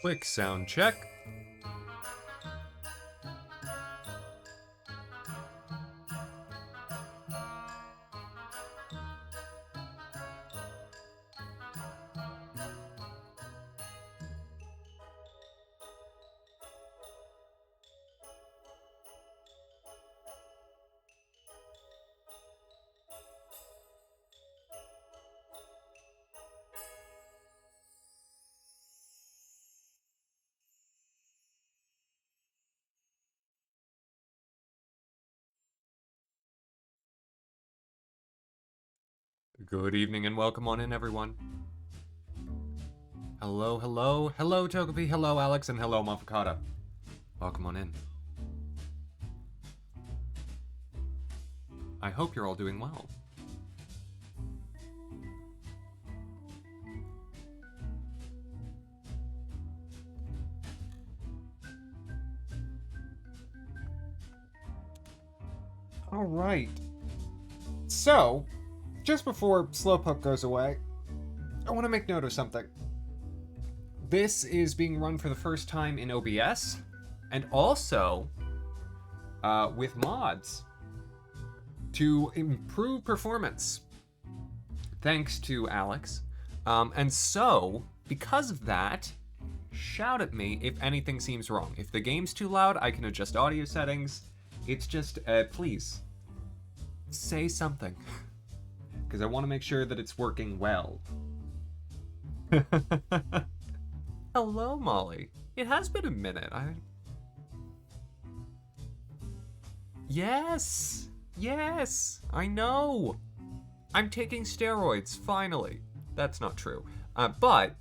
Quick sound check. Good evening and welcome on in, everyone. Hello, hello, hello, Togepi, hello, Alex, and hello, Mafakata. Welcome on in. I hope you're all doing well. All right. So, just before Slowpoke goes away, I want to make note of something. This is being run for the first time in OBS, and also with mods to improve performance, thanks to Alex. And so, because of that, shout at me if anything seems wrong. If the game's too loud, I can adjust audio settings. It's just, please, say something. Because I want to make sure that it's working well. Hello, Molly. It has been a minute. Yes! Yes! I know! I'm taking steroids, finally. That's not true. But,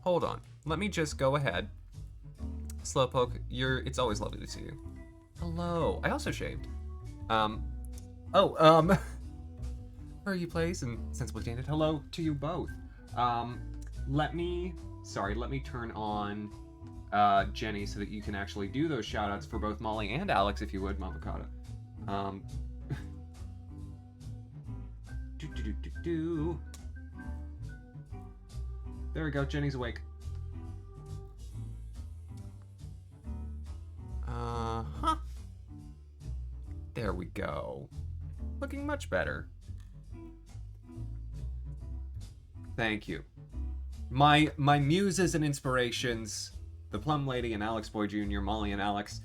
hold on. Let me just go ahead. Slowpoke, it's always lovely to see you. Hello. I also shaved. Where are you, place? And Sensibly Tainted, hello to you both. Let me turn on Jenny so that you can actually do those shoutouts for both Molly and Alex, if you would, Mamakata. There we go, Jenny's awake. There we go. Looking much better. Thank you. My muses and inspirations, the Plum Lady and Alex Boy Jr., Molly and Alex,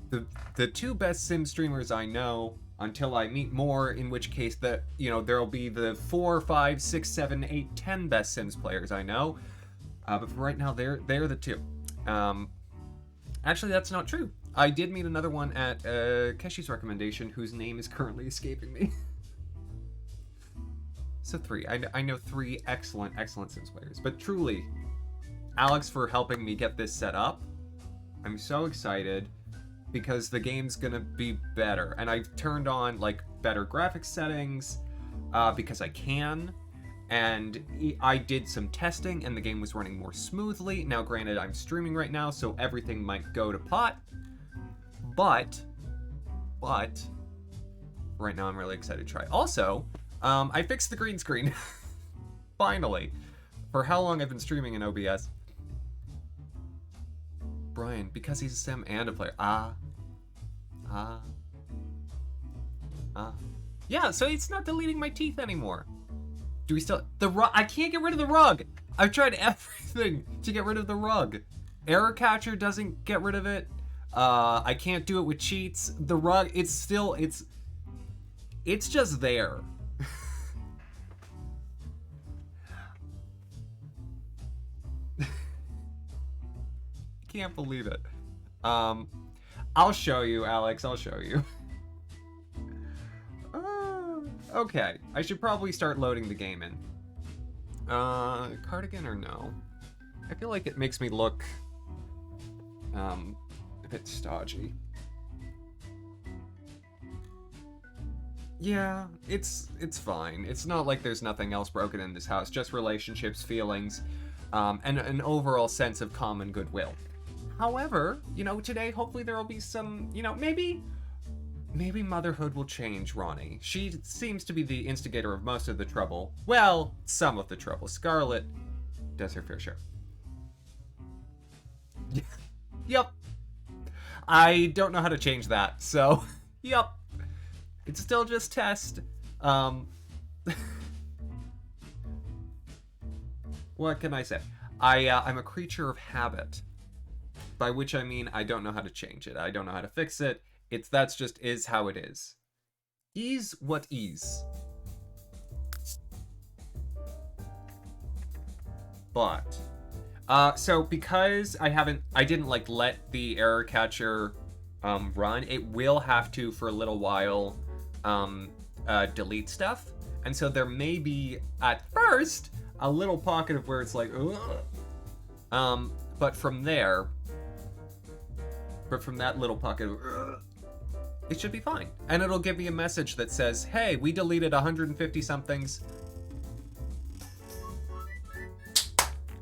the two best Sim streamers I know, until I meet more, in which case there'll be the 4, 5, 6, 7, 8, 10 best Sims players I know. But for right now, they're the two. Actually, that's not true. I did meet another one at Keshi's recommendation, whose name is currently escaping me. So 3. I know 3 excellent Sims players. But truly, Alex for helping me get this set up. I'm so excited because the game's gonna be better. And I've turned on like better graphics settings because I can. And I did some testing and the game was running more smoothly. Now granted, I'm streaming right now, so everything might go to pot. But right now I'm really excited to try. Also, I fixed the green screen. Finally. For how long I've been streaming in OBS. Brian, because he's a sim and a player. Yeah, so it's not deleting my teeth anymore. Do we still... The rug... I can't get rid of the rug! I've tried everything to get rid of the rug. Error catcher doesn't get rid of it. I can't do it with cheats. The rug, it's still... It's just there. Can't believe it. I'll show you, Alex. I'll show you. Okay. I should probably start loading the game in. Cardigan or no? I feel like it makes me look a bit stodgy. Yeah, it's fine. It's not like there's nothing else broken in this house, just relationships, feelings, and an overall sense of common goodwill. However, today hopefully there will be some, maybe motherhood will change Ronnie. She seems to be the instigator of most of the trouble. Well, some of the trouble. Scarlet does her fair share. Yep. I don't know how to change that, so yep. It's still just test. What can I say? I'm a creature of habit. By which I mean I don't know how to change it. I don't know how to fix it. That's just is how it is. Ease what ease. But so because I didn't like let the error catcher run, it will have to for a little while delete stuff. And so there may be at first a little pocket of where it's like but from that little pocket it should be fine. And it'll give me a message that says, hey, we deleted 150 somethings.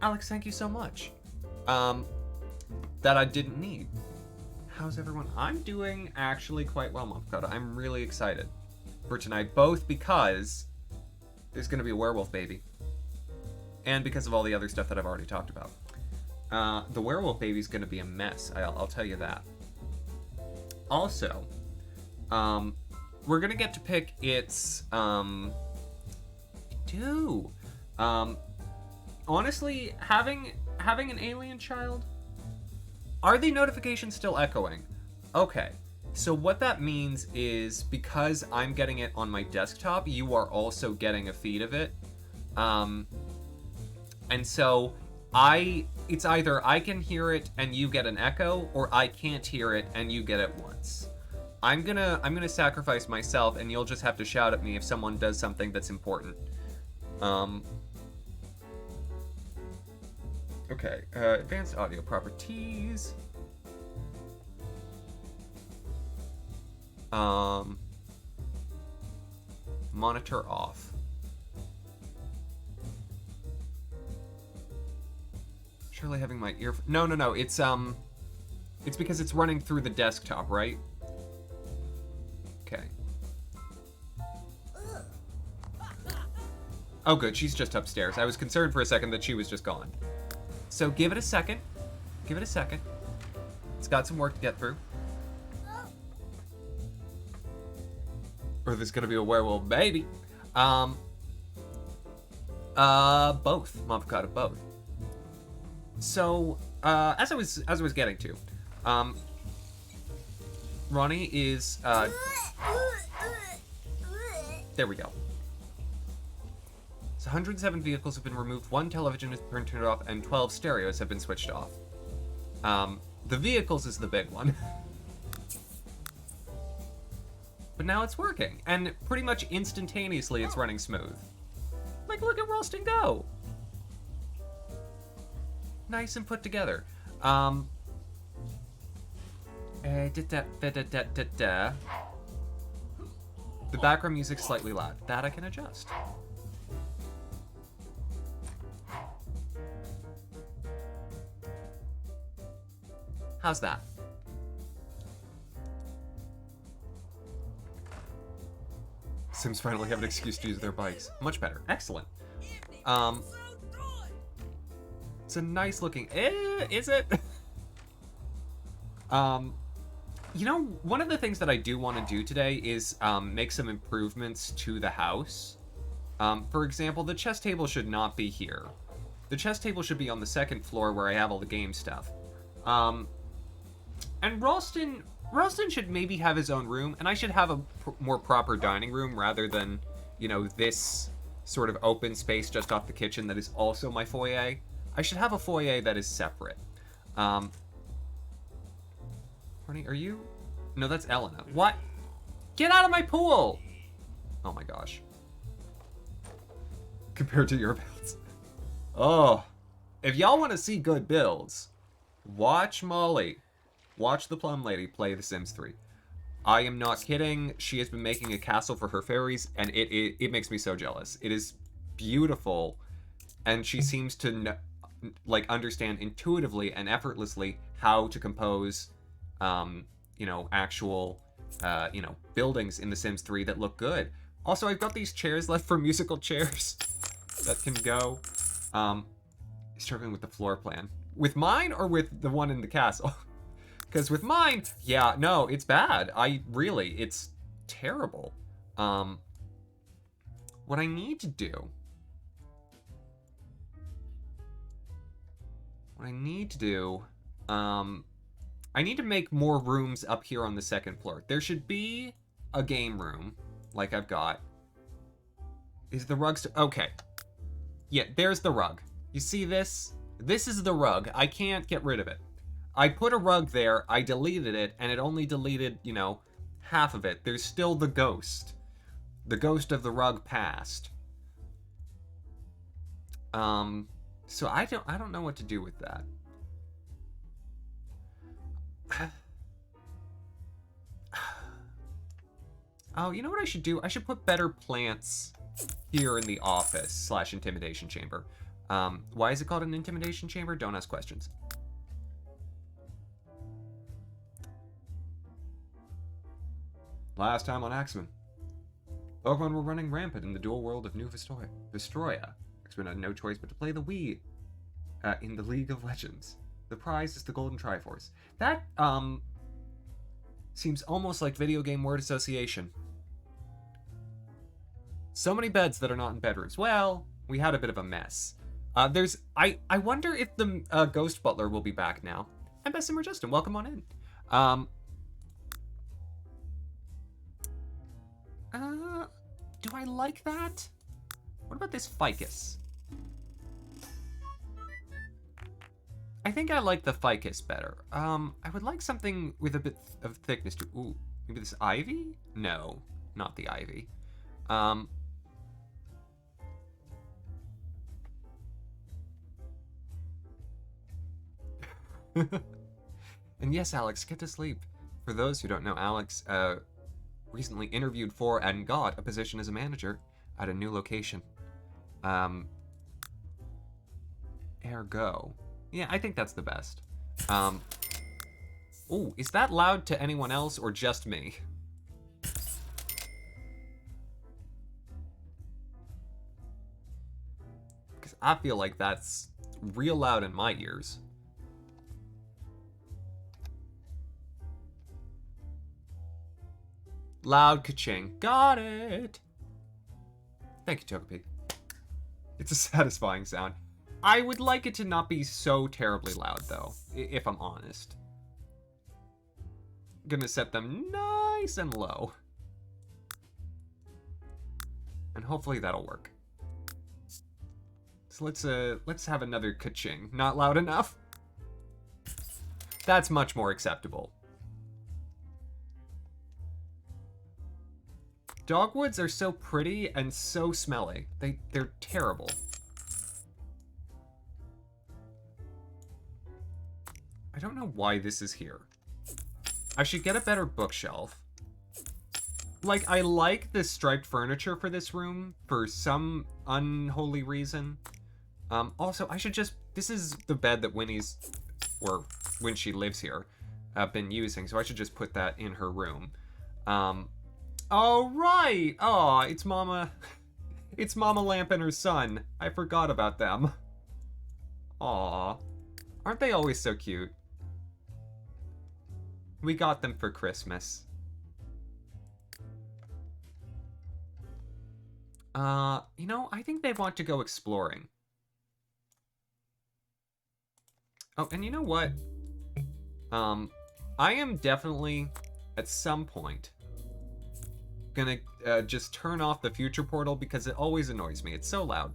Alex, thank you so much. That I didn't need. How's everyone? I'm doing actually quite well, Mopkota. I'm really excited for tonight, both because there's gonna be a werewolf baby and because of all the other stuff that I've already talked about. The werewolf baby's gonna be a mess, I'll tell you that. Also, we're gonna get to pick its, honestly, having an alien child, are the notifications still echoing? Okay, so what that means is because I'm getting it on my desktop, you are also getting a feed of it. And so it's either I can hear it and you get an echo, or I can't hear it and you get it once. I'm gonna sacrifice myself, and you'll just have to shout at me if someone does something that's important. Okay, advanced audio properties. Monitor off. Surely having my ear... No, it's because it's running through the desktop, right? Okay. Oh, good, she's just upstairs. I was concerned for a second that she was just gone. So give it a second. Give it a second. It's got some work to get through. Or there's gonna be a werewolf baby. Both. Mopkata, both. So, as I was getting to, Ronnie is, there we go. So 107 vehicles have been removed, 1 television has been turned off, and 12 stereos have been switched off. The vehicles is the big one. But now it's working, and pretty much instantaneously it's running smooth. Like, look at Ralston go! Nice and put together. The background music's slightly loud. That I can adjust. How's that? Sims finally have an excuse to use their bikes. Much better. Excellent. It's a nice looking... is it? You know, one of the things that I do want to do today is make some improvements to the house. For example, the chess table should not be here. The chess table should be on the second floor where I have all the game stuff. And Ralston should maybe have his own room, and I should have a more proper dining room rather than, you know, this sort of open space just off the kitchen that is also my foyer. I should have a foyer that is separate. Honey, are you? No, that's Elena. What? Get out of my pool! Oh my gosh. Compared to your builds. Oh. If y'all want to see good builds, watch Molly. Watch the Plum Lady play The Sims 3. I am not kidding. She has been making a castle for her fairies, and it makes me so jealous. It is beautiful, and she seems to understand intuitively and effortlessly how to compose, you know, actual, you know, buildings in The Sims 3 that look good. Also, I've got these chairs left for musical chairs that can go. Struggling with the floor plan. With mine or with the one in the castle? Because with mine, yeah, no, it's bad. It's terrible. What I need to do... I need to make more rooms up here on the second floor. There should be a game room, like I've got. Is the rug okay. Yeah, there's the rug. You see this? This is the rug. I can't get rid of it. I put a rug there, I deleted it, and it only deleted, you know, half of it. There's still the ghost. The ghost of the rug passed. So I don't know what to do with that. Oh, you know what I should do? I should put better plants here in the office / intimidation chamber. Why is it called an intimidation chamber? Don't ask questions. Last time on Axamin. Pokemon were running rampant in the dual world of New Vestroia. Axamin had no choice but to play the Wii in the League of Legends. The prize is the Golden Triforce. That, seems almost like video game word association. So many beds that are not in bedrooms. Well, we had a bit of a mess. I wonder if the Ghost Butler will be back now. And Bessemer Justin, welcome on in. Do I like that? What about this ficus? I think I like the ficus better. I would like something with a bit of thickness to... Ooh, maybe this ivy? No, not the ivy. And yes, Alex, get to sleep. For those who don't know, Alex recently interviewed for and got a position as a manager at a new location. Ergo. Yeah, I think that's the best. Ooh, is that loud to anyone else or just me? Because I feel like that's real loud in my ears. Loud ka-ching. Got it! Thank you, Togepi. It's a satisfying sound. I would like it to not be so terribly loud, though, if I'm honest. I'm gonna set them nice and low. And hopefully that'll work. So let's have another ka-ching. Not loud enough? That's much more acceptable. Dogwoods are so pretty and so smelly. They're terrible. I don't know why this is here. I should get a better bookshelf. Like, I like the striped furniture for this room for some unholy reason. Also, I should just... This is the bed that Winnie's, or when she lives here, been using, so I should just put that in her room. Oh, right! Aw, it's Mama... It's Mama Lamp and her son. I forgot about them. Aw. Aren't they always so cute? We got them for Christmas. You know, I think they want to go exploring. Oh, and you know what? I am definitely, at some point, gonna just turn off the future portal because it always annoys me. It's so loud.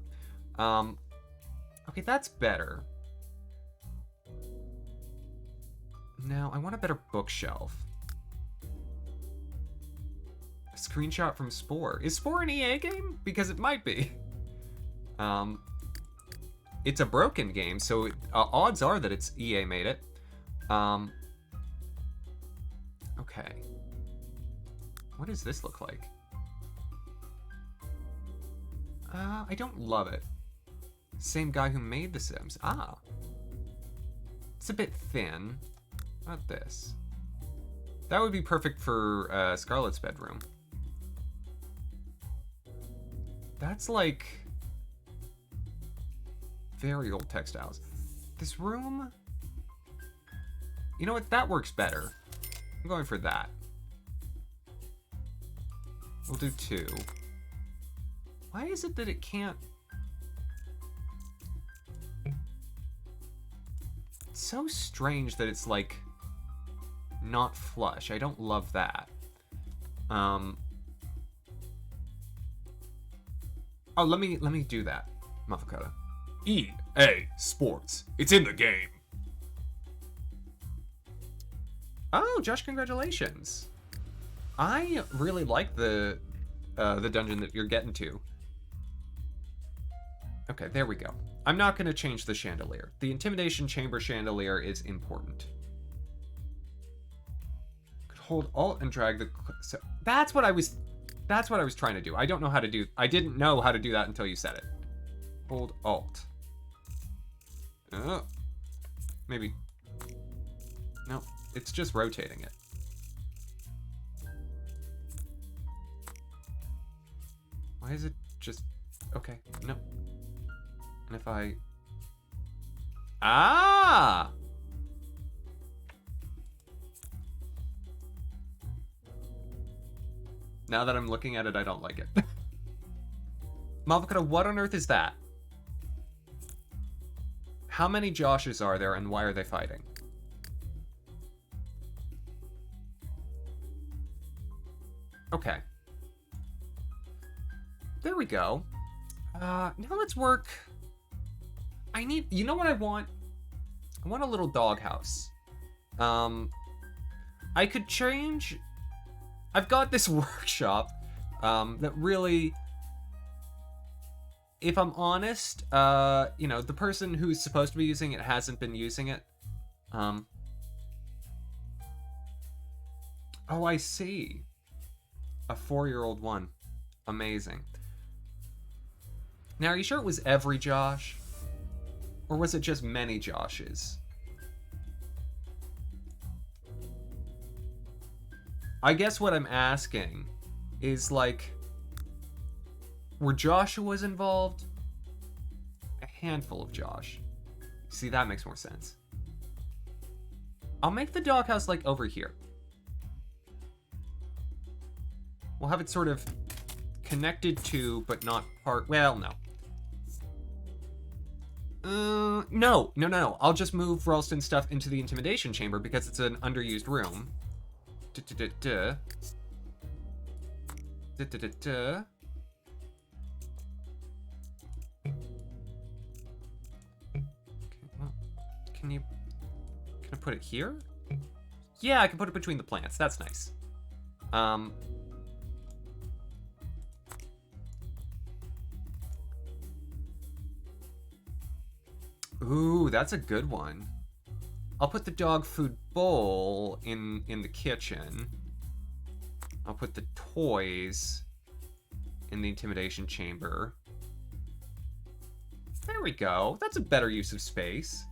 Okay, that's better. Now, I want a better bookshelf. A screenshot from Spore. Is Spore an EA game? Because it might be. It's a broken game, so odds are that it's EA made it. Okay. What does this look like? I don't love it. Same guy who made The Sims. Ah. It's a bit thin. How about this? That would be perfect for Scarlett's bedroom. That's like very old textiles. This room You know what? That works better. I'm going for that. We'll do 2. Why is it that it can't... It's so strange that it's, like, not flush. I don't love that. Oh, let me do that, Motherfucker. EA Sports. It's in the game. Oh, Josh, congratulations. I really like the dungeon that you're getting to. Okay, there we go. I'm not going to change the chandelier. The Intimidation Chamber chandelier is important. Could hold Alt and drag the... So that's what I was trying to do. I don't know how to do... I didn't know how to do that until you said it. Hold Alt. Maybe... No, it's just rotating it. Why is it just... Okay, no. And if I... Ah! Now that I'm looking at it, I don't like it. Mavakata, what on earth is that? How many Joshes are there and why are they fighting? Okay. There we go. Now let's work... I need... You know what I want? I want a little doghouse. I could change... I've got this workshop that really... If I'm honest, you know, the person who's supposed to be using it hasn't been using it. Oh, I see. A 4-year-old one. Amazing. Now, are you sure it was every Josh? Or was it just many Joshes? I guess what I'm asking is, like, were Joshuas involved? A handful of Josh. See, that makes more sense. I'll make the doghouse, like, over here. We'll have it sort of connected to, but not part... Well, no. No. I'll just move Ralston's stuff into the Intimidation Chamber because it's an underused room. Okay, well, can I put it here? Yeah, I can put it between the plants. That's nice. Ooh, that's a good one. I'll put the dog food bowl in the kitchen. I'll put the toys in the Intimidation Chamber. There we go. That's a better use of space.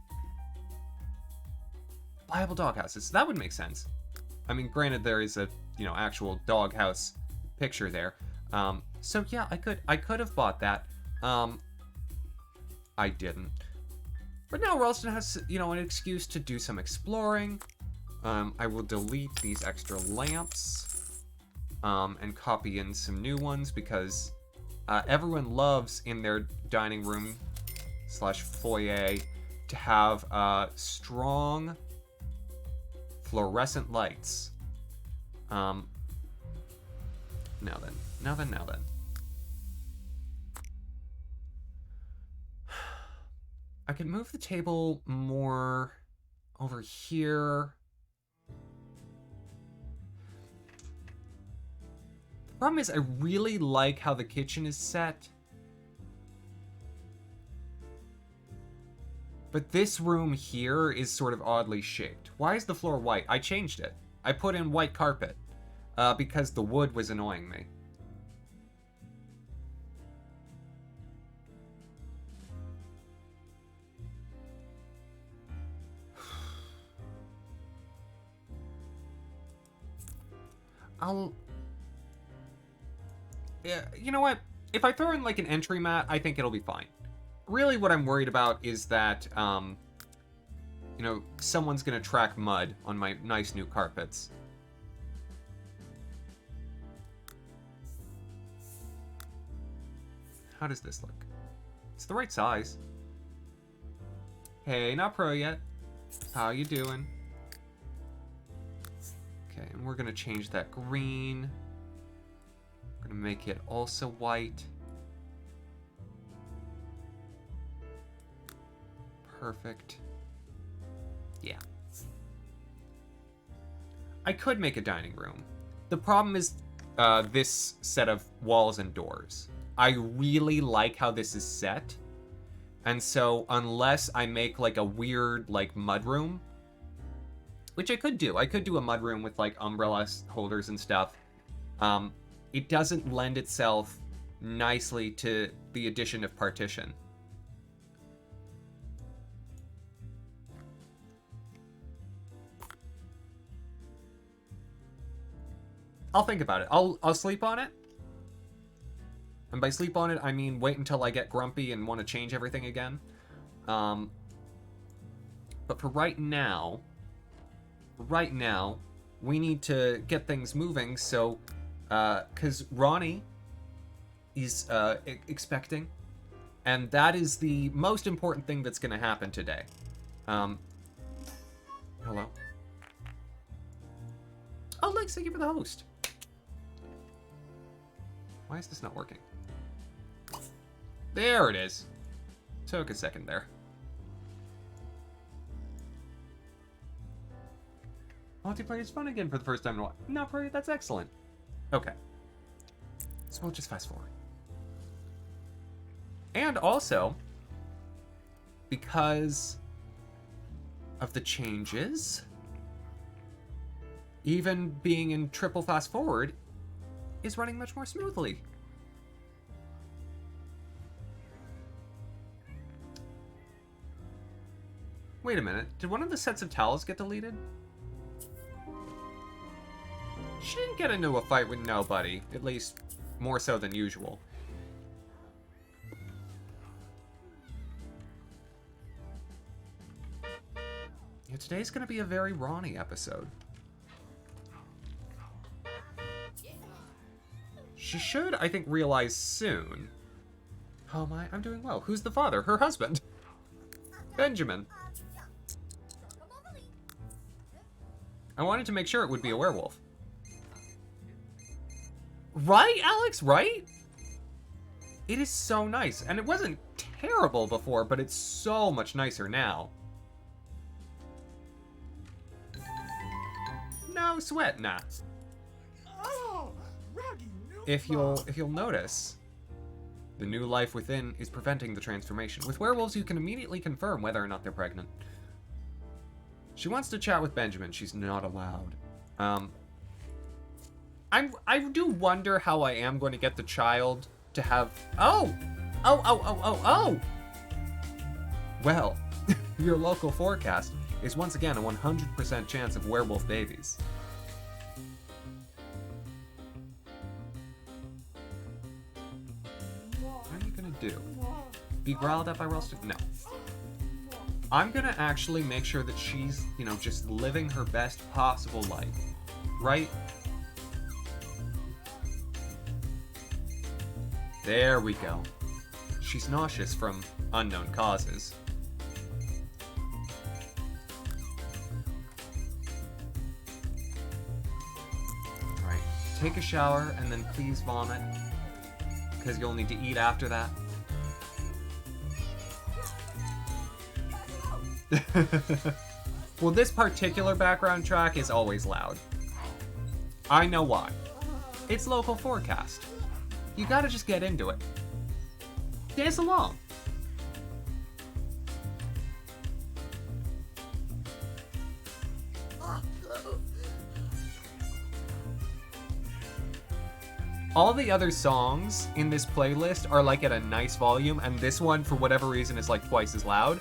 Viable doghouses. That would make sense. I mean, granted, there is a, you know, actual doghouse picture there. So yeah, I could have bought that. I didn't. But now Ralston has, you know, an excuse to do some exploring. I will delete these extra lamps and copy in some new ones because everyone loves in their dining room / foyer to have strong fluorescent lights. Now then. I could move the table more over here. The problem is I really like how the kitchen is set. But this room here is sort of oddly shaped. Why is the floor white? I changed it. I put in white carpet because the wood was annoying me. Yeah, you know what? If I throw in like an entry mat, I think it'll be fine. Really what I'm worried about is that, you know, someone's gonna track mud on my nice new carpets. How does this look? It's the right size. Hey, not pro yet. How you doing? Okay, and we're gonna change that green. We're gonna make it also white. Perfect. Yeah. I could make a dining room. The problem is this set of walls and doors. I really like how this is set. And so unless I make like a weird like mudroom, which I could do a mudroom with like umbrella holders and stuff, it doesn't lend itself nicely to the addition of partition. I'll think about it. I'll sleep on it. And by sleep on it, I mean wait until I get grumpy and want to change everything again. But for right now, we need to get things moving. So, because Ronnie is expecting, and that is the most important thing that's going to happen today. Hello. Oh, Lex, thank you for the host. Why is this not working? There it is. Took a second there. Multiplayer is fun again for the first time in a while. No, that's excellent. Okay. So we'll just fast forward. And also, because of the changes, even being in triple fast forward is running much more smoothly. Wait a minute, did one of the sets of towels get deleted? She didn't get into a fight with nobody, at least more so than usual. Yeah, today's gonna be a very Ronnie episode. She should, I think, realize soon. Oh my, I'm doing well. Who's the father? Her husband. Benjamin. I wanted to make sure it would be a werewolf. Right, Alex? Right? It is so nice. And it wasn't terrible before, but it's so much nicer now. No sweat, nah. If you'll notice, the new life within is preventing the transformation. With werewolves, you can immediately confirm whether or not they're pregnant. She wants to chat with Benjamin. She's not allowed. I do wonder how I am going to get the child to have... Oh! Well, your local forecast is once again a 100% chance of werewolf babies. What are you gonna do? Be growled at by Ralston? No. I'm gonna actually make sure that she's, you know, just living her best possible life. Right? There we go. She's nauseous from unknown causes. Right. Take a shower and then please vomit, because you'll need to eat after that. Well, this particular background track is always loud. I know why. It's local forecast. You gotta just get into it. Dance along. All the other songs in this playlist are like at a nice volume, and this one, for whatever reason, is like twice as loud.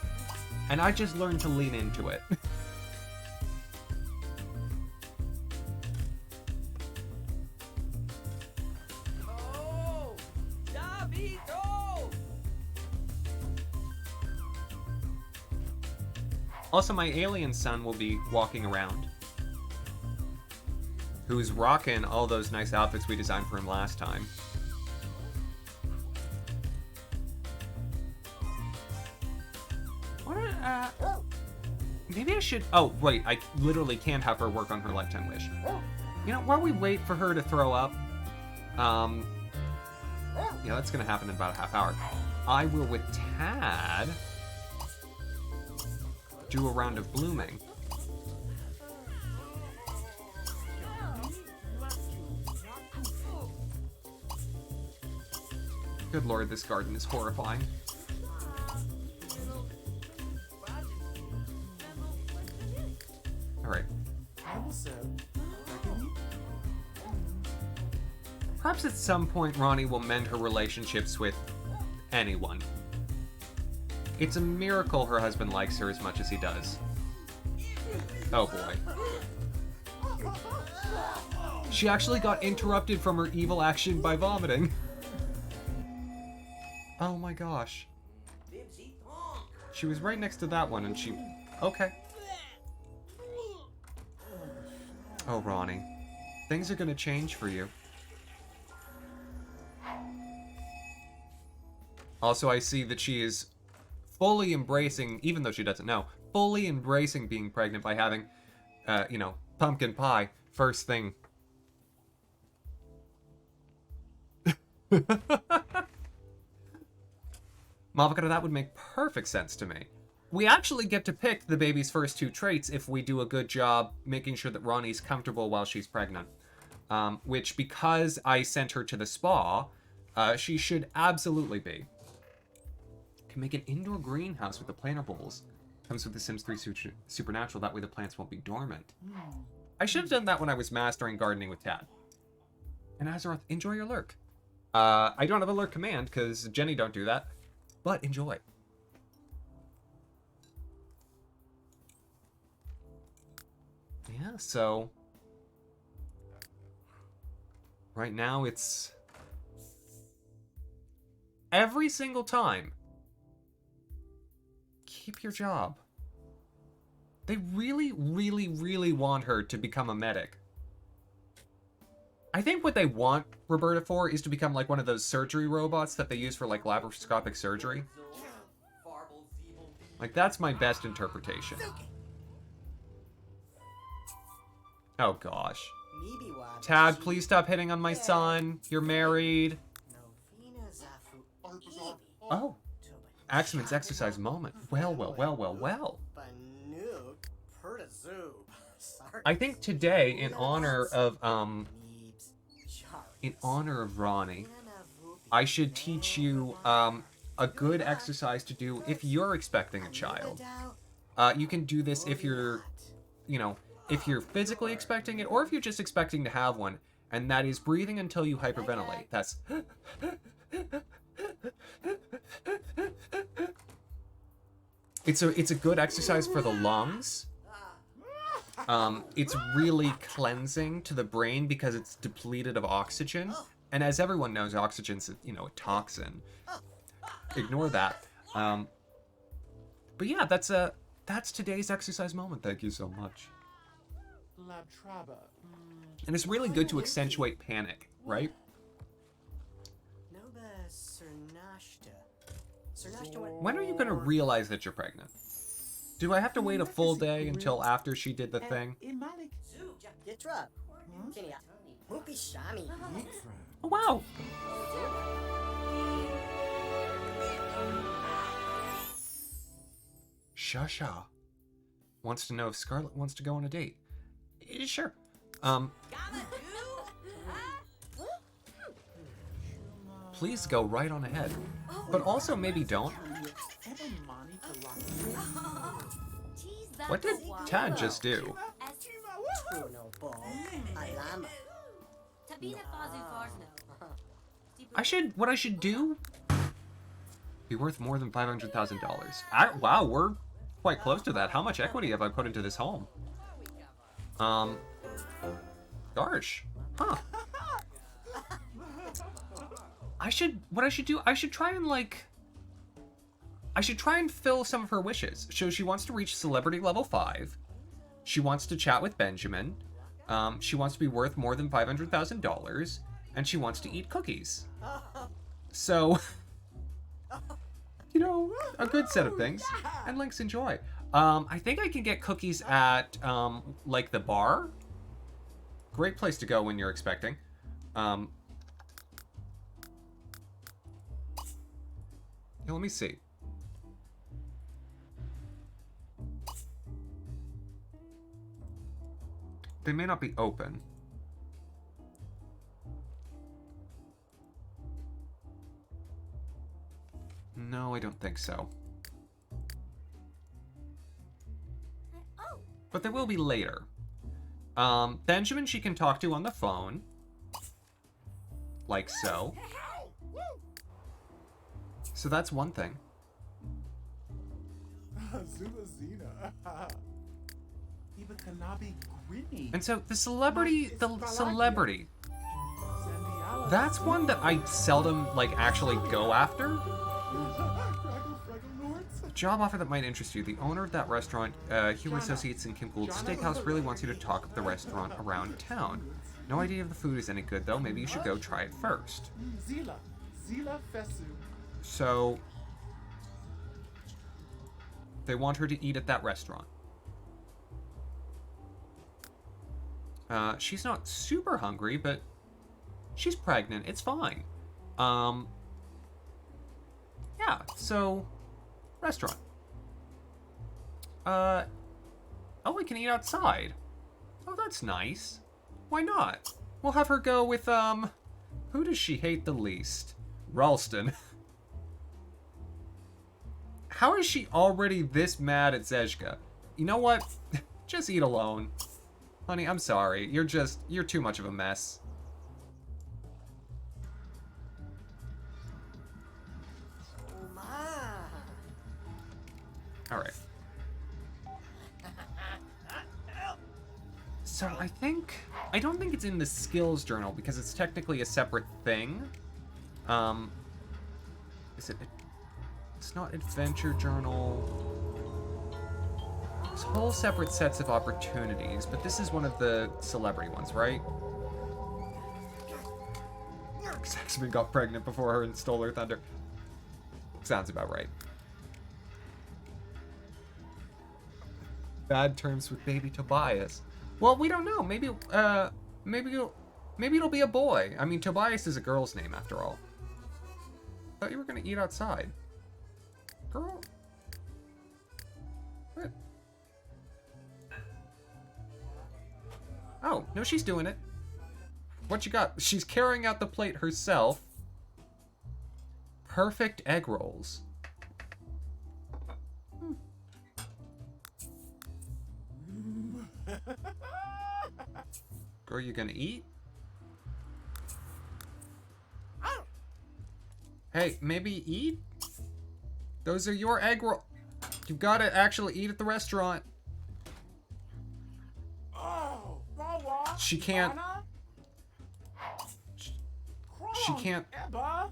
And I just learned to lean into it. Also, my alien son will be walking around. Who's rocking all those nice outfits we designed for him last time. What? Maybe I should... Oh, wait. I literally can't have her work on her lifetime wish. You know, while we wait for her to throw up... Yeah, that's gonna happen in about a half hour. I will, with Tad, do a round of blooming. Good lord, this garden is horrifying. Alright. Perhaps at some point Ronnie will mend her relationships with anyone. It's a miracle her husband likes her as much as he does. Oh boy. She actually got interrupted from her evil action by vomiting. Oh my gosh. She was right next to that one and she... Okay. Oh, Ronnie. Things are gonna change for you. Also, I see that she is fully embracing, even though she doesn't know, fully embracing being pregnant by having, you know, pumpkin pie first thing. Mavakata, that would make perfect sense to me. We actually get to pick the baby's first two traits if we do a good job making sure that Ronnie's comfortable while she's pregnant. Which, because I sent her to the spa, she should absolutely be. Can make an indoor greenhouse with the planter bowls. Comes with the Sims 3 Supernatural, that way the plants won't be dormant. I should have done that when I was mastering gardening with Tad. And Azeroth, enjoy your lurk. I don't have a lurk command, because Jenny don't do that. But enjoy. Yeah, so... Right now it's... Every single time. Keep your job. They really, really, really want her to become a medic. I think what they want Roberta for is to become like one of those surgery robots that they use for like laparoscopic surgery. Like, that's my best interpretation. Oh gosh. Tad, please stop hitting on my son. You're married. Oh. Axamin's exercise moment. Well, well, well, well, well. I think today, in honor of Ronnie, I should teach you a good exercise to do if you're expecting a child. You can do this if you're, you know, if you're physically expecting it, or if you're just expecting to have one, and that is breathing until you hyperventilate. That's... It's a good exercise for the lungs. It's really cleansing to the brain because it's depleted of oxygen. And as everyone knows, oxygen's, you know, a toxin. Ignore that. But yeah, that's today's exercise moment. Thank you so much. And it's really good to accentuate panic, right? When are you gonna realize that you're pregnant? Do I have to wait a full day until after she did the thing? Oh, wow! Shasha wants to know if Scarlet wants to go on a date. Sure. Please go right on ahead. But also maybe don't. What did Tad just do? What I should do? Be worth more than $500,000. Wow, we're quite close to that. How much equity have I put into this home? Gosh. Huh. What I should do, I should try and, like... I should try and fill some of her wishes. So she wants to reach celebrity level 5. She wants to chat with Benjamin. She wants to be worth more than $500,000. And she wants to eat cookies. So, you know, a good set of things. And Link's enjoy. I think I can get cookies at, like, the bar. Great place to go when you're expecting. Yeah, let me see. They may not be open. No, I don't think so. But they will be later. Benjamin she can talk to on the phone. Like so. So that's one thing. And so the celebrity, that's one that I seldom, like, actually go after. A job offer that might interest you. The owner of that restaurant, Human Associates in Kim Gould's Steakhouse, really wants you to talk of the restaurant around town. No idea if the food is any good, though. Maybe you should go try it first. So, they want her to eat at that restaurant. She's not super hungry, but she's pregnant. It's fine. Yeah, so, restaurant. Oh, we can eat outside. Oh, that's nice. Why not? We'll have her go with, who does she hate the least? Ralston. How is she already this mad at Zezhka? You know what? Just eat alone. Honey, I'm sorry. You're too much of a mess. Alright. So I don't think it's in the skills journal because it's technically a separate thing. Is it? It's not adventure journal. There's whole separate sets of opportunities, but this is one of the celebrity ones, right? Axamin got pregnant before her and stole her thunder. Sounds about right. Bad terms with baby Tobias. Well, we don't know. Maybe it'll be a boy. I mean, Tobias is a girl's name after all. Thought you were gonna eat outside. Girl. What? Oh, no, she's doing it. What you got? She's carrying out the plate herself. Perfect egg rolls. Girl, you gonna eat? Hey, maybe eat? Those are your egg rolls. You gotta actually eat at the restaurant. She can't. She can't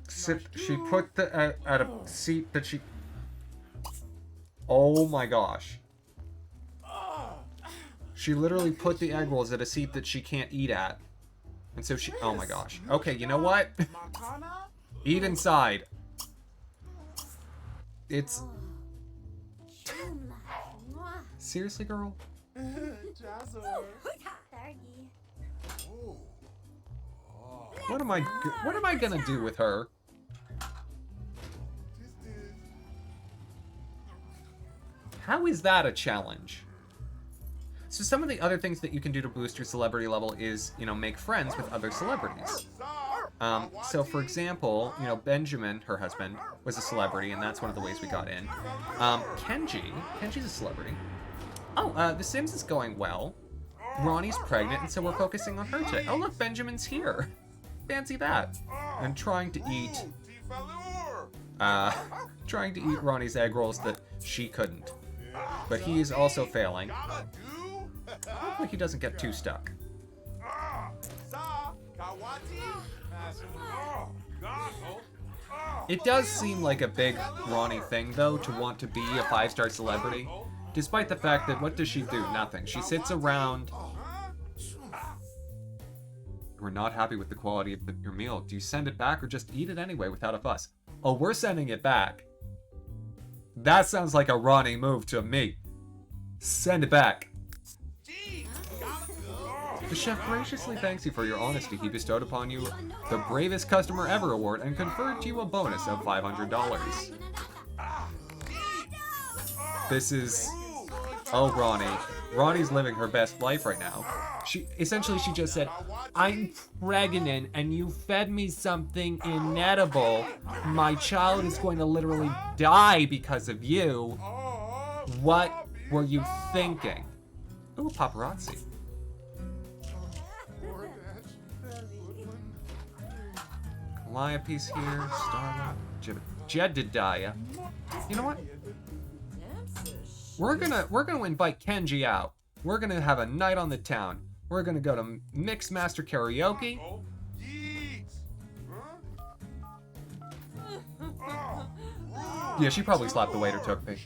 sit. She put the at a seat that she. Oh my gosh. She literally put the egg rolls at a seat that she can't eat at. And so she... Oh my gosh. Okay, you know what? Eat inside. It's... Seriously, girl? What am I gonna do with her? How is that a challenge? So some of the other things that you can do to boost your celebrity level is, you know, make friends with other celebrities. So for example, you know, Benjamin, her husband, was a celebrity, and that's one of the ways we got in. Kenji's a celebrity. Oh, The Sims is going well. Ronnie's pregnant, and so we're focusing on her today. Oh look, Benjamin's here. Fancy that. And trying to eat Ronnie's egg rolls that she couldn't. But he is also failing. Hopefully he doesn't get too stuck. It does seem like a big Ronnie thing, though, to want to be a 5-star celebrity. Despite the fact that, what does she do? Nothing. She sits around. We're not happy with the quality of your meal. Do you send it back or just eat it anyway without a fuss? Oh, we're sending it back. That sounds like a Ronnie move to me. Send it back. The chef graciously thanks you for your honesty. He bestowed upon you the Bravest Customer Ever award and conferred to you a bonus of $500. This is... Oh, Ronnie. Ronnie's living her best life right now. She just said, I'm pregnant and you fed me something inedible. My child is going to literally die because of you. What were you thinking? Ooh, paparazzi. Calliope's here, Starlight, Jedediah. You know what? We're gonna invite Kenji out. We're gonna have a night on the town. We're gonna go to Mixed Master Karaoke. Yeah, she probably slapped the waiter, took me.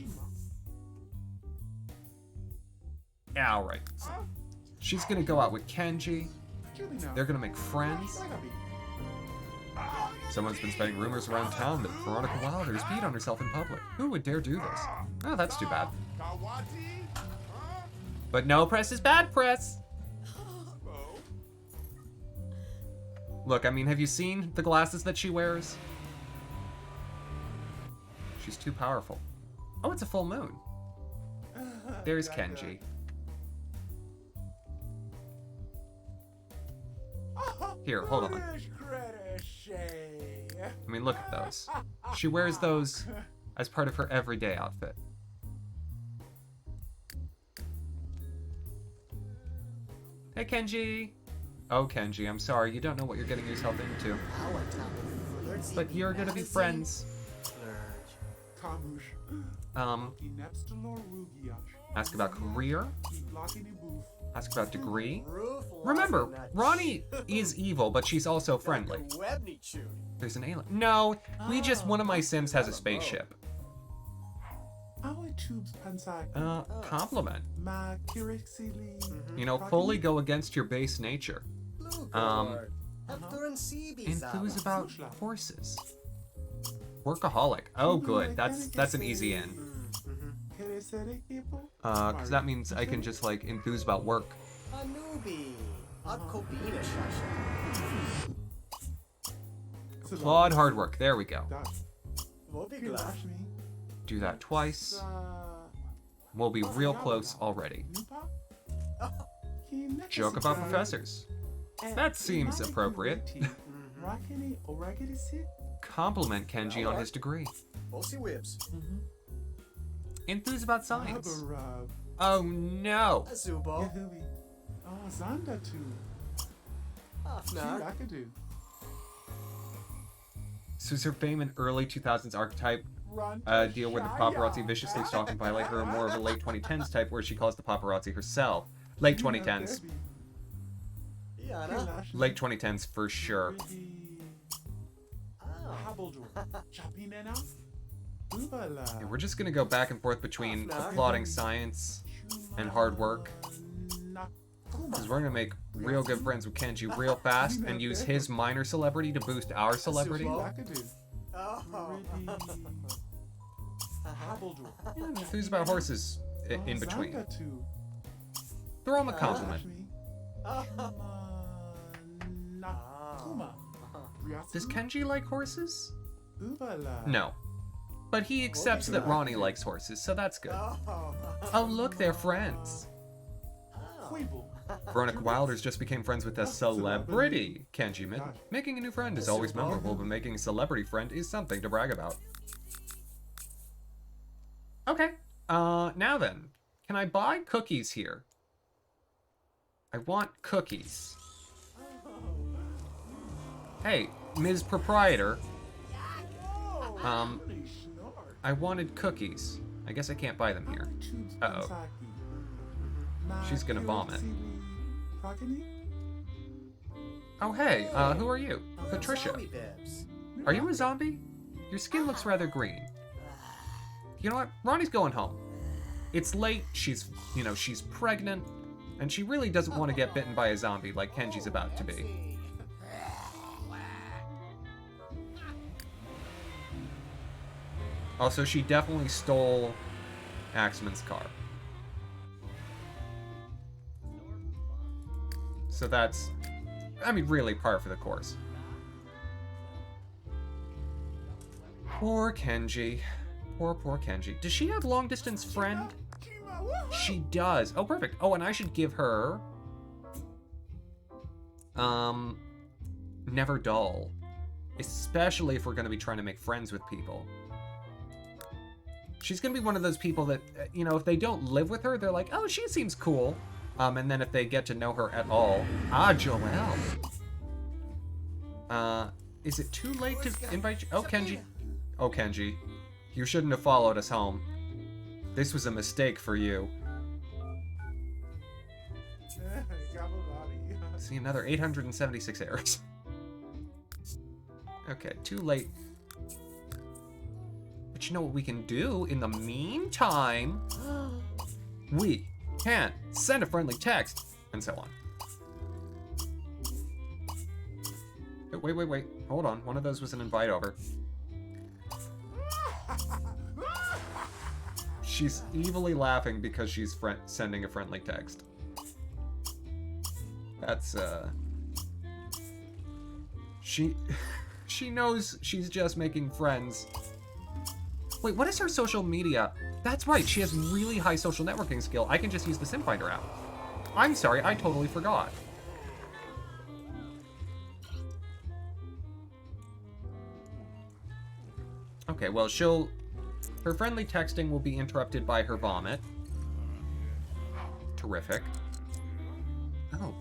Alright. She's gonna go out with Kenji. They're gonna make friends. Someone's been spreading rumors around town that Veronica Wilder's peed on herself in public. Who would dare do this? Oh, that's too bad. But no press is bad press. Look, I mean, have you seen the glasses that she wears? She's too powerful. Oh, it's a full moon. There's Kenji. Here, hold on. I mean, look at those. She wears those as part of her everyday outfit. Hey, Kenji. Oh, Kenji, I'm sorry. You don't know what you're getting yourself into. But you're gonna be friends. Ask about career. Ask about degree. Remember, Ronnie is evil, but she's also friendly. There's an alien. No, we just, one of my Sims has a spaceship. Compliment. You know, fully go against your base nature. Enthuse about horses. Workaholic. Oh, good. That's an easy in. Because that means I can just, like, enthuse about work. Applaud hard work. There we go. Do that twice. We'll be real close already. Joke about professors. That seems appropriate. Compliment Kenji on his degree. Enthuse about science. Oh no! So is her fame an early 2000s archetype deal where the paparazzi viciously stalk and violate her, or more of a late 2010s type where she calls the paparazzi herself? Late 2010s. Late 2010s for sure. Yeah, we're just gonna go back and forth between applauding science and hard work. Because we're gonna make real good friends with Kenji real fast and use his minor celebrity to boost our celebrity. Yeah, who's about horses in between? Throw him a compliment. Does Kenji like horses? No. But he accepts that Ronnie likes horses, so that's good. Oh look, they're friends. Veronica Wilders just became friends with a celebrity, Kenji admitted. Making a new friend is always memorable, but making a celebrity friend is something to brag about. Okay, now then. Can I buy cookies here? I want cookies. Hey, Ms. Proprietor. I wanted cookies. I guess I can't buy them here. Uh-oh. She's gonna vomit. Oh, hey, who are you? Patricia. Are you a zombie? Your skin looks rather green. You know what? Ronnie's going home. It's late, she's pregnant, and she really doesn't want to get bitten by a zombie like Kenji's about to be. Also, she definitely stole Axamin's car. So that's, I mean, really par for the course. Poor Kenji. Poor Kenji. Does she have long-distance friend? She does. Oh, perfect. Oh, and I should give her... Never dull. Especially if we're going to be trying to make friends with people. She's going to be one of those people that, you know, if they don't live with her, they're like, oh, she seems cool. And then if they get to know her at all... Ah, Joelle. Is it too late to invite you? Oh, Kenji. Oh, Kenji. You shouldn't have followed us home. This was a mistake for you. See, another 876 errors. Okay, too late. But you know what we can do in the meantime? We can send a friendly text, and so on. Wait. Hold on. One of those was an invite over. She's evilly laughing because she's sending a friendly text. That's, She knows she's just making friends. Wait, what is her social media? That's right, she has really high social networking skill. I can just use the Sim Finder app. I'm sorry, I totally forgot. Okay, well, her friendly texting will be interrupted by her vomit. Terrific. Oh.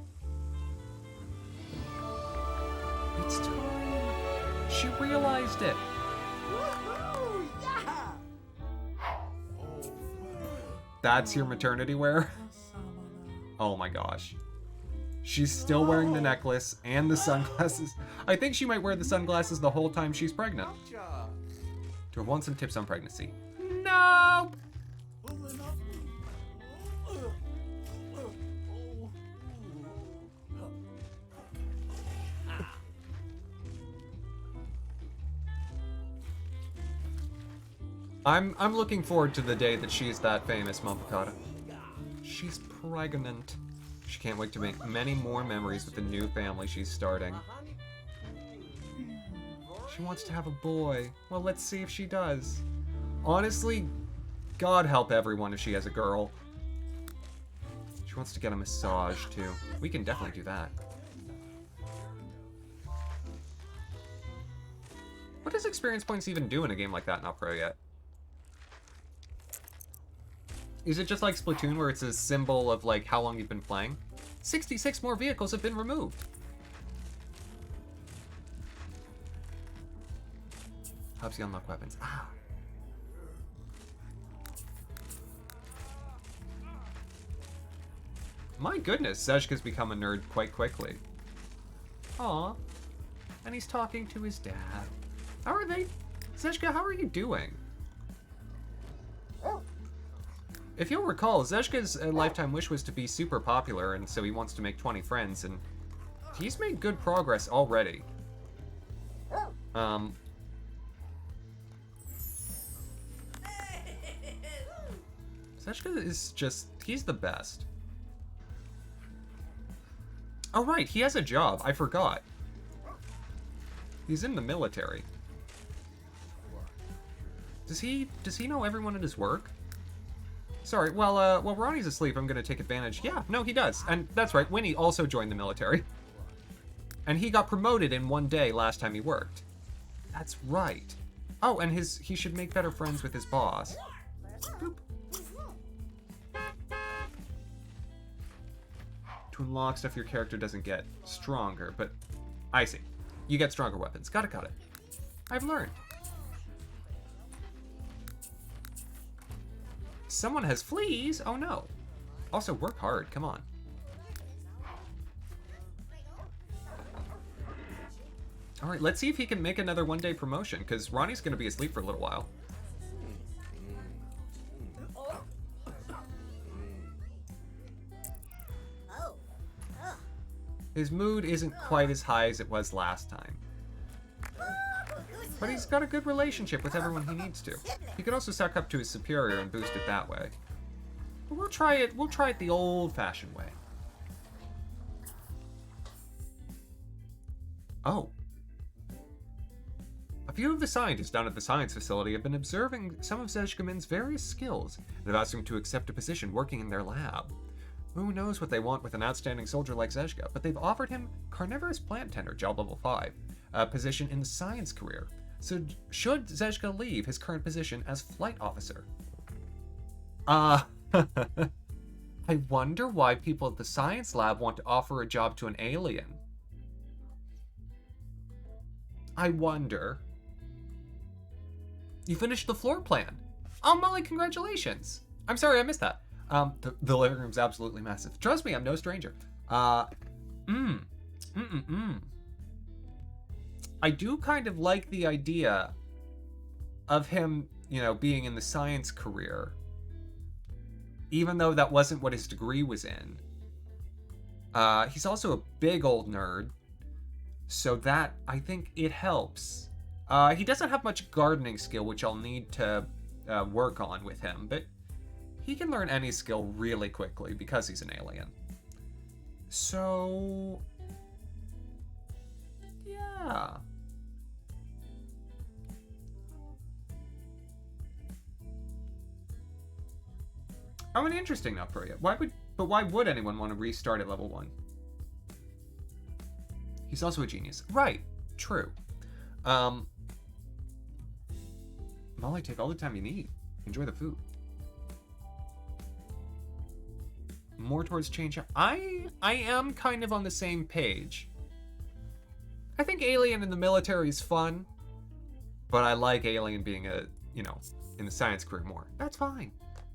It's time. She realized it. That's your maternity wear? Oh my gosh. She's still wearing the necklace and the sunglasses. I think she might wear the sunglasses the whole time she's pregnant. To have won some tips on pregnancy. No! I'm looking forward to the day that she's that famous, Mampukata. She's pregnant. She can't wait to make many more memories with the new family she's starting. She wants to have a boy. Well, let's see if she does. Honestly, God help everyone if she has a girl. She wants to get a massage, too. We can definitely do that. What does experience points even do in a game like that, not pro yet? Is it just like Splatoon, where it's a symbol of, like, how long you've been playing? 66 more vehicles have been removed. Helps you unlock weapons. Ah. My goodness, Zeshka's become a nerd quite quickly. Aw. And he's talking to his dad. How are they? Zeshka, how are you doing? If you'll recall, Zeshka's lifetime wish was to be super popular, and so he wants to make 20 friends, and he's made good progress already. Zeshka is just, he's the best. Oh right, he has a job, I forgot. He's in the military. Does he know everyone at his work? Sorry, while Ronnie's asleep, I'm gonna take advantage. Yeah, no, he does. And that's right, Winnie also joined the military. And he got promoted in one day last time he worked. That's right. Oh, and he should make better friends with his boss. Boop. To unlock stuff your character doesn't get stronger, but I see. You get stronger weapons. Got it. I've learned. Someone has fleas? Oh no. Also, work hard. Come on. All right, let's see if he can make another one-day promotion, because Ronnie's going to be asleep for a little while. His mood isn't quite as high as it was last time. But he's got a good relationship with everyone he needs to. He could also suck up to his superior and boost it that way. But we'll try it the old-fashioned way. Oh. A few of the scientists down at the science facility have been observing some of Zeshkamin's various skills and have asked him to accept a position working in their lab. Who knows what they want with an outstanding soldier like Zeshka, but they've offered him Carnivorous Plant Tender, job level 5, a position in the science career. So should Zeshka leave his current position as flight officer? I wonder why people at the science lab want to offer a job to an alien. I wonder. You finished the floor plan. Oh, Molly, congratulations. I'm sorry, I missed that. The living room's absolutely massive. Trust me, I'm no stranger. I do kind of like the idea of him, you know, being in the science career, even though that wasn't what his degree was in. He's also a big old nerd, so that, I think it helps. He doesn't have much gardening skill, which I'll need to work on with him, but he can learn any skill really quickly because he's an alien. So, yeah. Oh, an interesting note for you. Why would anyone want to restart at level 1? He's also a genius. Right. True. Molly, take all the time you need. Enjoy the food. More towards change. I am kind of on the same page. I think Alien in the military is fun, but I like Alien being in the science career more. That's fine.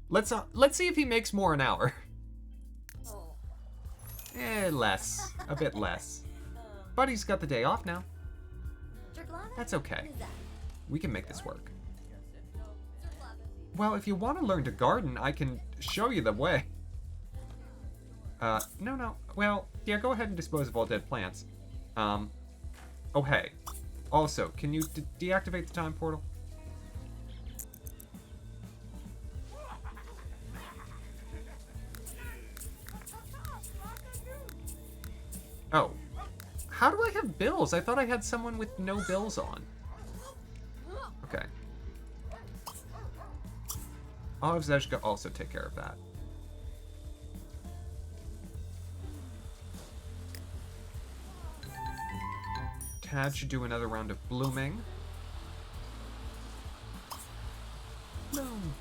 Let's see if he makes more an hour. Less. A bit less. But he's got the day off now. That's okay. We can make this work. Well, if you want to learn to garden, I can show you the way. No. Well, yeah, go ahead and dispose of all dead plants. Oh, hey. Also, can you deactivate the time portal? Oh. How do I have bills? I thought I had someone with no bills on. Okay. I'll have Zeshka also take care of that. Tad should do another round of blooming. Bloom.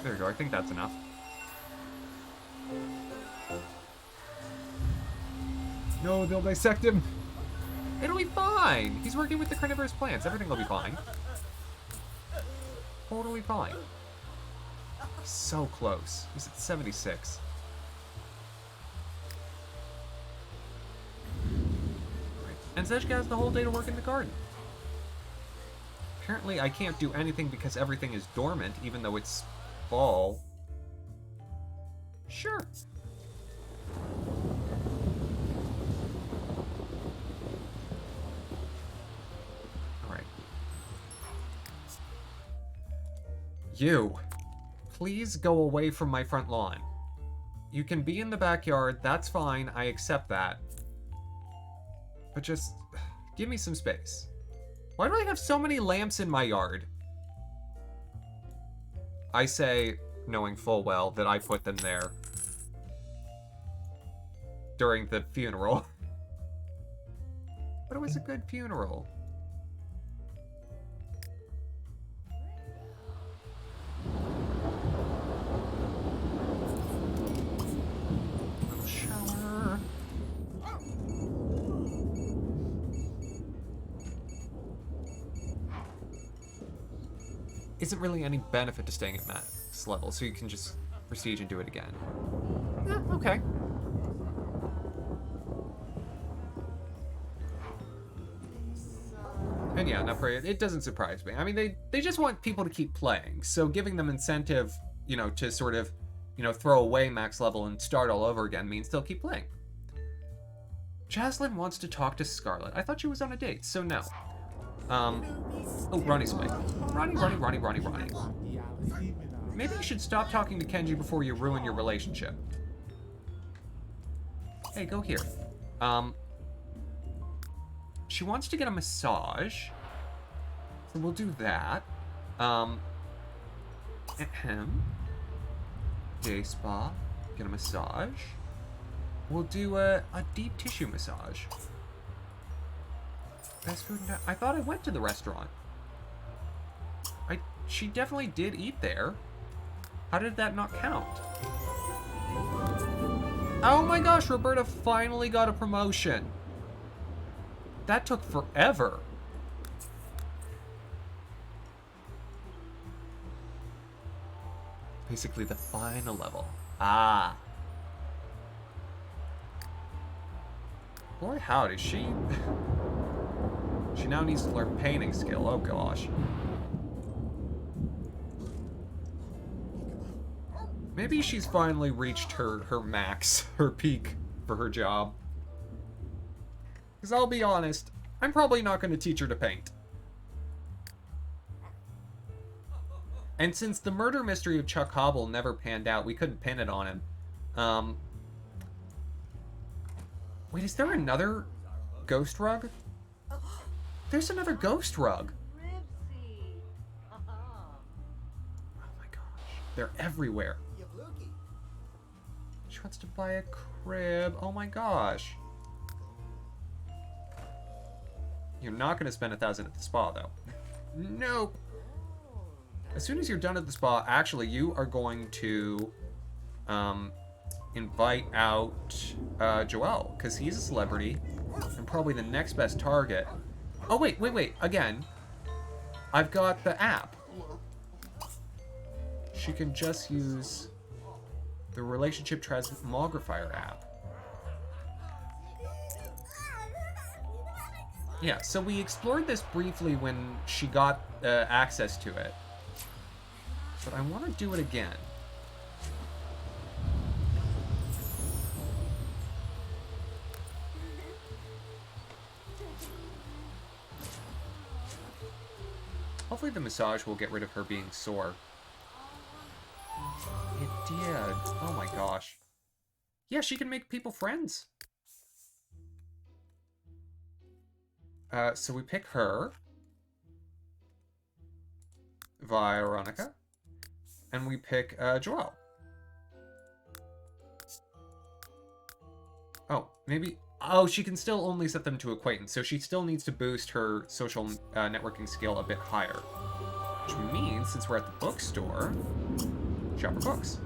There we go, I think that's enough. No, they'll dissect him. It'll be fine. He's working with the carnivorous plants. Everything will be fine. Totally fine. So close. He's at 76. Right. And Zeshka has the whole day to work in the garden. Apparently I can't do anything because everything is dormant, even though it's fall. Sure. Alright. You, please go away from my front lawn. You can be in the backyard, that's fine, I accept that. But just give me some space. Why do I have so many lamps in my yard? I say, knowing full well that I put them there during the funeral. But it was a good funeral. Little shower. isn't really any benefit to staying at max level, so you can just prestige and do it again. Okay. And yeah, it doesn't surprise me. I mean, they just want people to keep playing, so giving them incentive, to sort of, throw away max level and start all over again means they'll keep playing. Jaslyn wants to talk to Scarlet. I thought she was on a date, so no. Oh, Ronnie's awake. Ronnie. Maybe you should stop talking to Kenji before you ruin your relationship. Hey, go here. She wants to get a massage. So we'll do that. Day spa. Get a massage. We'll do a deep tissue massage. Best food. I thought I went to the restaurant. She definitely did eat there. How did that not count? Oh my gosh, Roberta finally got a promotion. That took forever. Basically the final level. Ah. Boy, howdy, she now needs to learn painting skill. Oh gosh. Maybe she's finally reached her max, her peak for her job. Because I'll be honest, I'm probably not going to teach her to paint. And since the murder mystery of Chuck Hobble never panned out, we couldn't pin it on him. Wait, is there another ghost rug? There's another ghost rug. Oh my gosh. They're everywhere. She wants to buy a crib. Oh my gosh. You're not going to spend 1,000 at the spa, though. Nope. As soon as you're done at the spa, actually, you are going to invite out Joel, because he's a celebrity and probably the next best target. Oh, wait. Again, I've got the app. She can just use the Relationship Transmogrifier app. Yeah, so we explored this briefly when she got access to it. But I want to do it again. Hopefully the massage will get rid of her being sore. It did. Oh my gosh. Yeah, she can make people friends. So we pick her. Veronica. And we pick Joelle. Oh, maybe... Oh, she can still only set them to acquaintance, so she still needs to boost her social networking skill a bit higher. Which means, since we're at the bookstore, shop for books.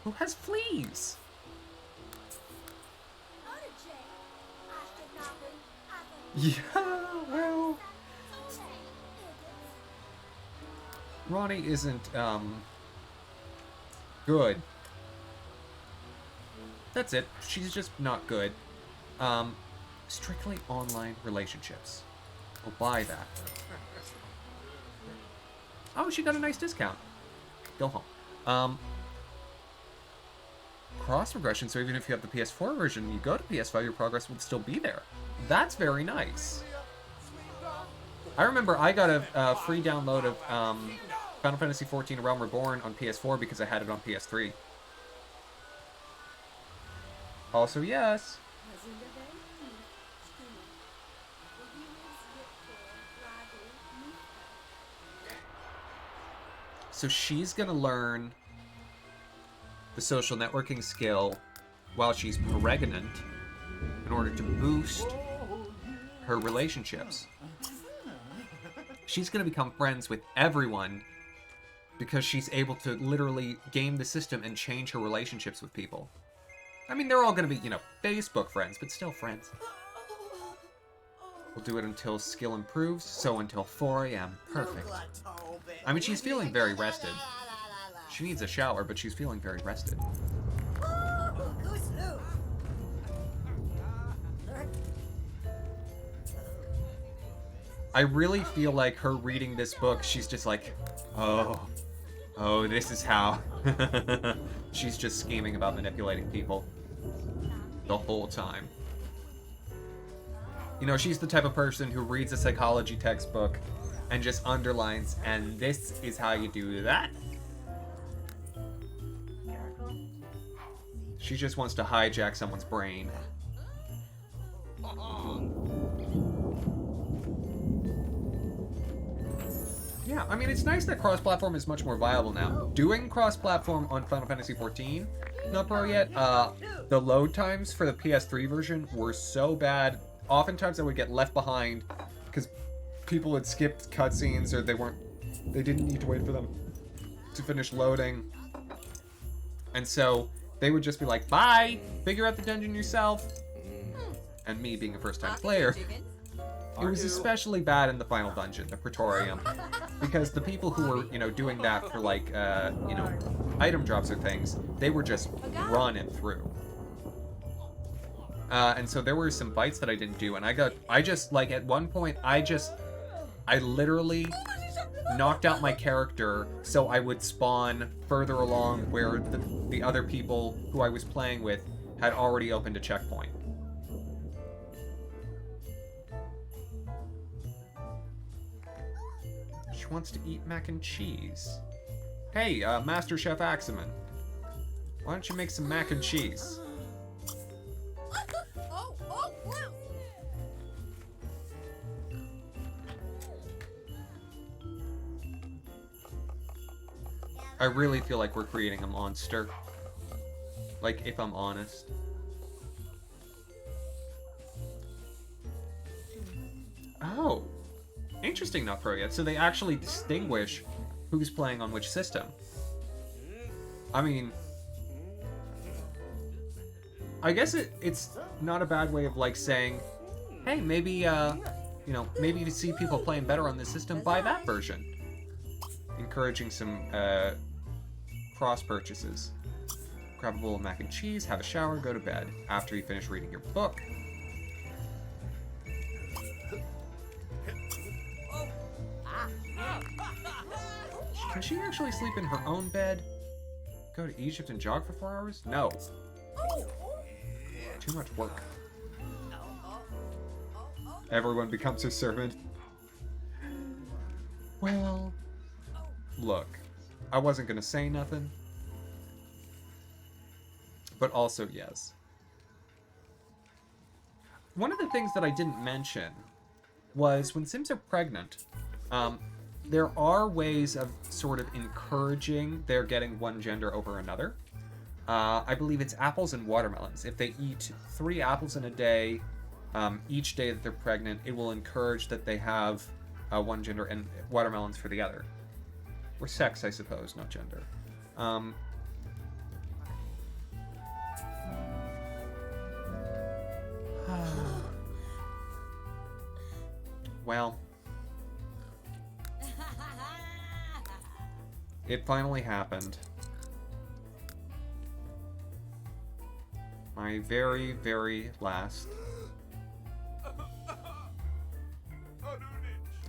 Who has fleas? Yeah, well... Ronnie isn't, good. That's it. She's just not good. Strictly online relationships. I'll buy that. Oh, she got a nice discount. Go home. Cross progression, so even if you have the PS4 version, you go to PS5, your progress would still be there. That's very nice. I remember I got a free download of Final Fantasy XIV Realm Reborn on PS4 because I had it on PS3. Also, yes. So she's gonna learn the social networking skill while she's pregnant in order to boost her relationships. She's gonna become friends with everyone because she's able to literally game the system and change her relationships with people. I mean, they're all gonna be, Facebook friends, but still friends. We'll do it until skill improves, so until 4 a.m. Perfect. I mean, she's feeling very rested. She needs a shower, but she's feeling very rested. I really feel like her reading this book, she's just like, oh, this is how. She's just scheming about manipulating people the whole time. You know, she's the type of person who reads a psychology textbook and just underlines, and this is how you do that. She just wants to hijack someone's brain. Yeah, I mean, it's nice that cross-platform is much more viable now. Doing cross-platform on Final Fantasy XIV, not pro yet, the load times for the PS3 version were so bad. Oftentimes I would get left behind because people had skipped cutscenes or they didn't need to wait for them to finish loading. And so they would just be like, bye, figure out the dungeon yourself. And me being a first-time player, it was especially bad in the final dungeon, the Praetorium, because the people who were, you know, doing that for like, you know, item drops or things, they were just running through. And so there were some fights that I didn't do, and I just, like, at one point, I literally knocked out my character so I would spawn further along where the other people who I was playing with had already opened a checkpoint. She wants to eat mac and cheese. Hey, Master Chef Axamin, why don't you make some mac and cheese? I really feel like we're creating a monster. Like, if I'm honest. Oh. Interesting, not pro yet. So they actually distinguish who's playing on which system. I mean, I guess it's not a bad way of, like, saying, hey, maybe, you know, maybe to see people playing better on this system, buy that version. Encouraging some, cross purchases. Grab a bowl of mac and cheese, have a shower, go to bed after you finish reading your book. Can she actually sleep in her own bed? Go to Egypt and jog for 4 hours? No. Too much work. Everyone becomes her servant. Well, look. I wasn't gonna say nothing. But also, yes. One of the things that I didn't mention was when Sims are pregnant, there are ways of sort of encouraging their getting one gender over another. I believe it's apples and watermelons. If they eat 3 apples in a day, each day that they're pregnant, it will encourage that they have one gender and watermelons for the other. Or sex, I suppose, not gender. Well, it finally happened. My very, very last.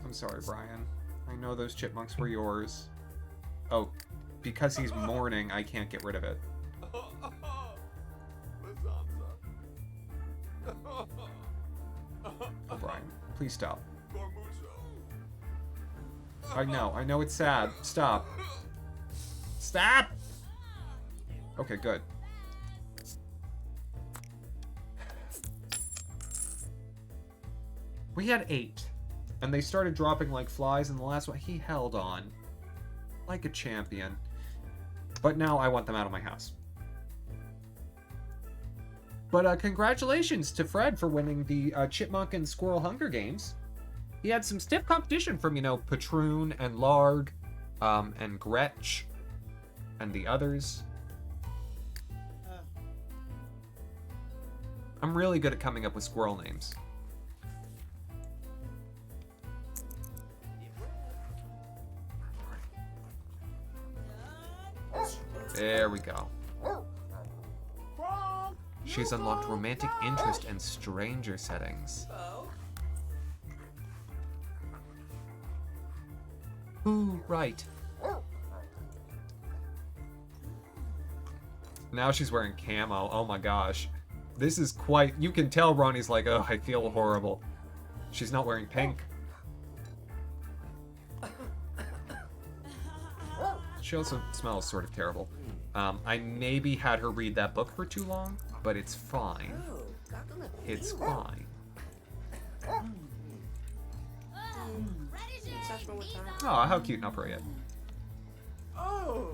I'm sorry, Brian. I know those chipmunks were yours. Oh, because he's mourning, I can't get rid of it. Oh, Brian, please stop. I know it's sad. Stop. Stop! Okay, good. We had 8, and they started dropping like flies, and the last one, he held on. Like a champion. But now I want them out of my house. But congratulations to Fred for winning the Chipmunk and Squirrel Hunger Games. He had some stiff competition from, you know, Patroon and Larg, and Gretch, and the others. I'm really good at coming up with squirrel names. There we go. She's unlocked romantic interest and stranger settings. Ooh, right. Now she's wearing camo. Oh my gosh. This is quite... You can tell Ronnie's like, oh, I feel horrible. She's not wearing pink. She also smells sort of terrible. I maybe had her read that book for too long, but it's fine. It's fine. Oh, how cute, not yet. Oh.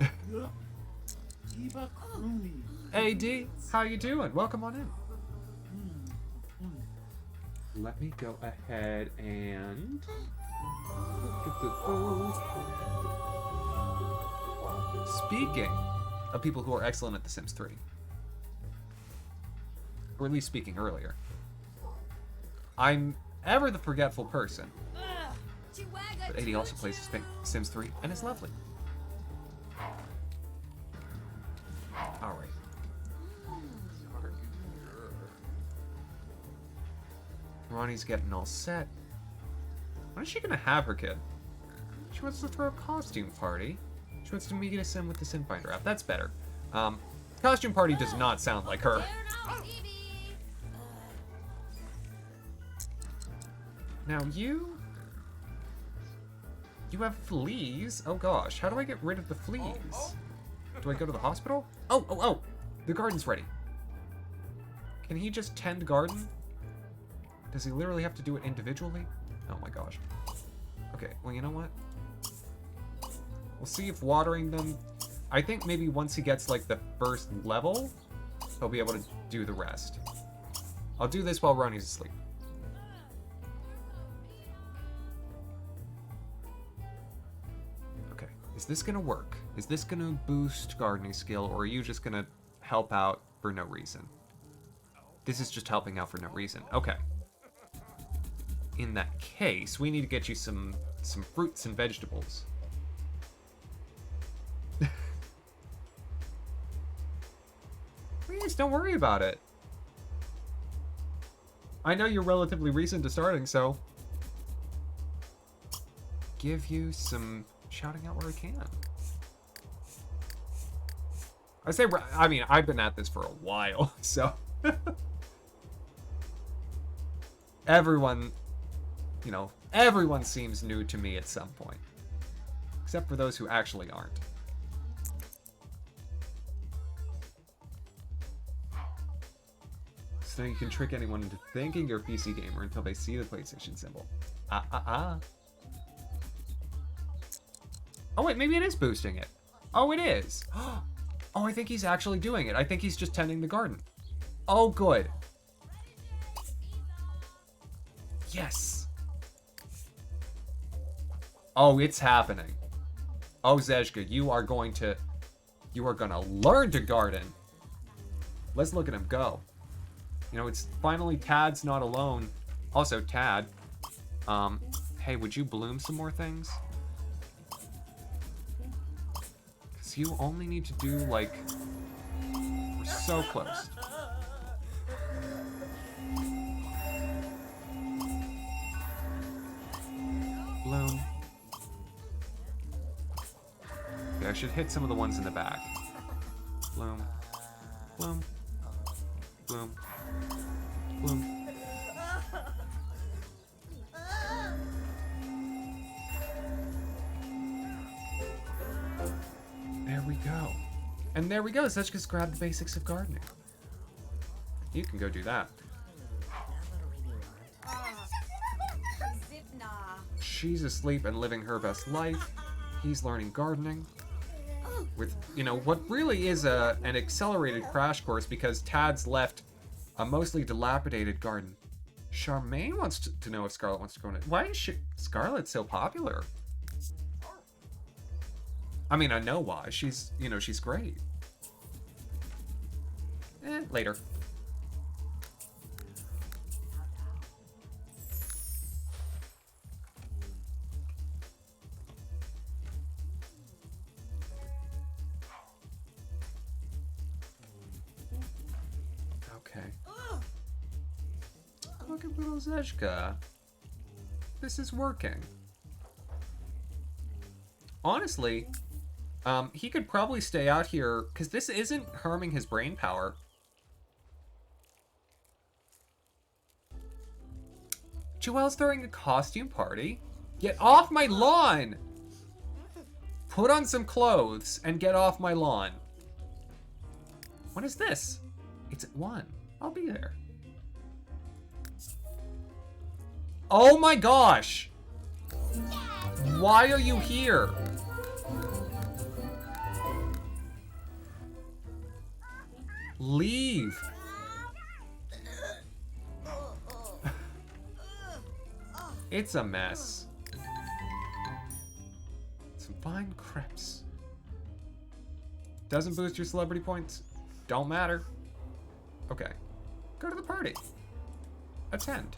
Hey D, how you doing? Welcome on in. Let me go ahead and... Speaking of people who are excellent at The Sims 3, or at least speaking earlier, I'm ever the forgetful person, but AD also plays Sims 3 and is lovely. Alright. Ronnie's getting all set. When is she gonna have her kid? She wants to throw a costume party. She wants to meet a sim with the Sim Finder app. That's better. Costume party does not sound like her. Now you have fleas? Oh gosh, how do I get rid of the fleas? Do I go to the hospital? Oh! The garden's ready. Can he just tend garden? Does he literally have to do it individually? Oh my gosh. Okay, well, you know what? We'll see if watering them... I think maybe once he gets, like, the first level, he'll be able to do the rest. I'll do this while Ronnie's asleep. Okay, is this gonna work? Is this gonna boost gardening skill, or are you just gonna help out for no reason? This is just helping out for no reason. Okay. In that case, we need to get you some fruits and vegetables. Please, don't worry about it. I know you're relatively recent to starting, so... Give you some shouting out where I can. I mean, I've been at this for a while, so... Everyone, you know, everyone seems new to me at some point. Except for those who actually aren't. So you can trick anyone into thinking you're a PC gamer until they see the PlayStation symbol. Oh wait, maybe it is boosting it. Oh, it is. Oh, I think he's actually doing it. I think he's just tending the garden. Oh, good. Yes. Oh, it's happening. Oh, Zezhka, you are gonna learn to garden. Let's look at him go. You know, it's finally Tad's not alone. Also, Tad, hey, would you bloom some more things? Because you only need to do, like, we're so close. Bloom. Okay, I should hit some of the ones in the back. Bloom. Bloom. Bloom. Bloom. There we go. And there we go. So let's just grab the basics of gardening. You can go do that. She's asleep and living her best life. He's learning gardening. With, you know, what really is an accelerated crash course because Tad's left a mostly dilapidated garden. Charmaine wants to know if Scarlet wants to go in it. Why is Scarlet so popular? I mean, I know why. She's, you know, she's great. Later. Look at little Zeshka. This is working. Honestly, he could probably stay out here, because this isn't harming his brain power. Joelle's throwing a costume party? Get off my lawn! Put on some clothes and get off my lawn. What is this? It's at 1. I'll be there. Oh my gosh! Why are you here? Leave. It's a mess. Some fine crepes. Doesn't boost your celebrity points? Don't matter. Okay. Go to the party. Attend.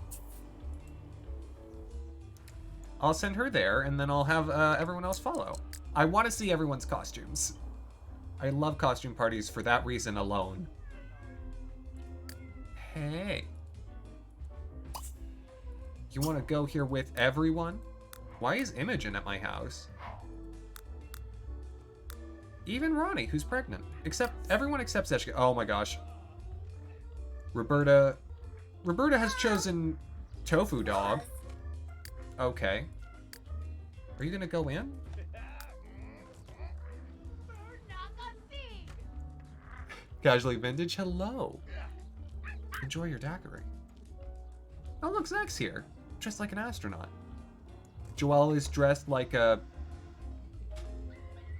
I'll send her there, and then I'll have everyone else follow. I want to see everyone's costumes. I love costume parties for that reason alone. Hey. You want to go here with everyone? Why is Imogen at my house? Even Ronnie, who's pregnant. Everyone except Zeshka. Oh my gosh. Roberta has chosen Tofu Dog. Okay. Are you gonna go in? Casually vintage, hello. Enjoy your daiquiri. Oh look, Zach's here. Dressed like an astronaut. Joelle is dressed like a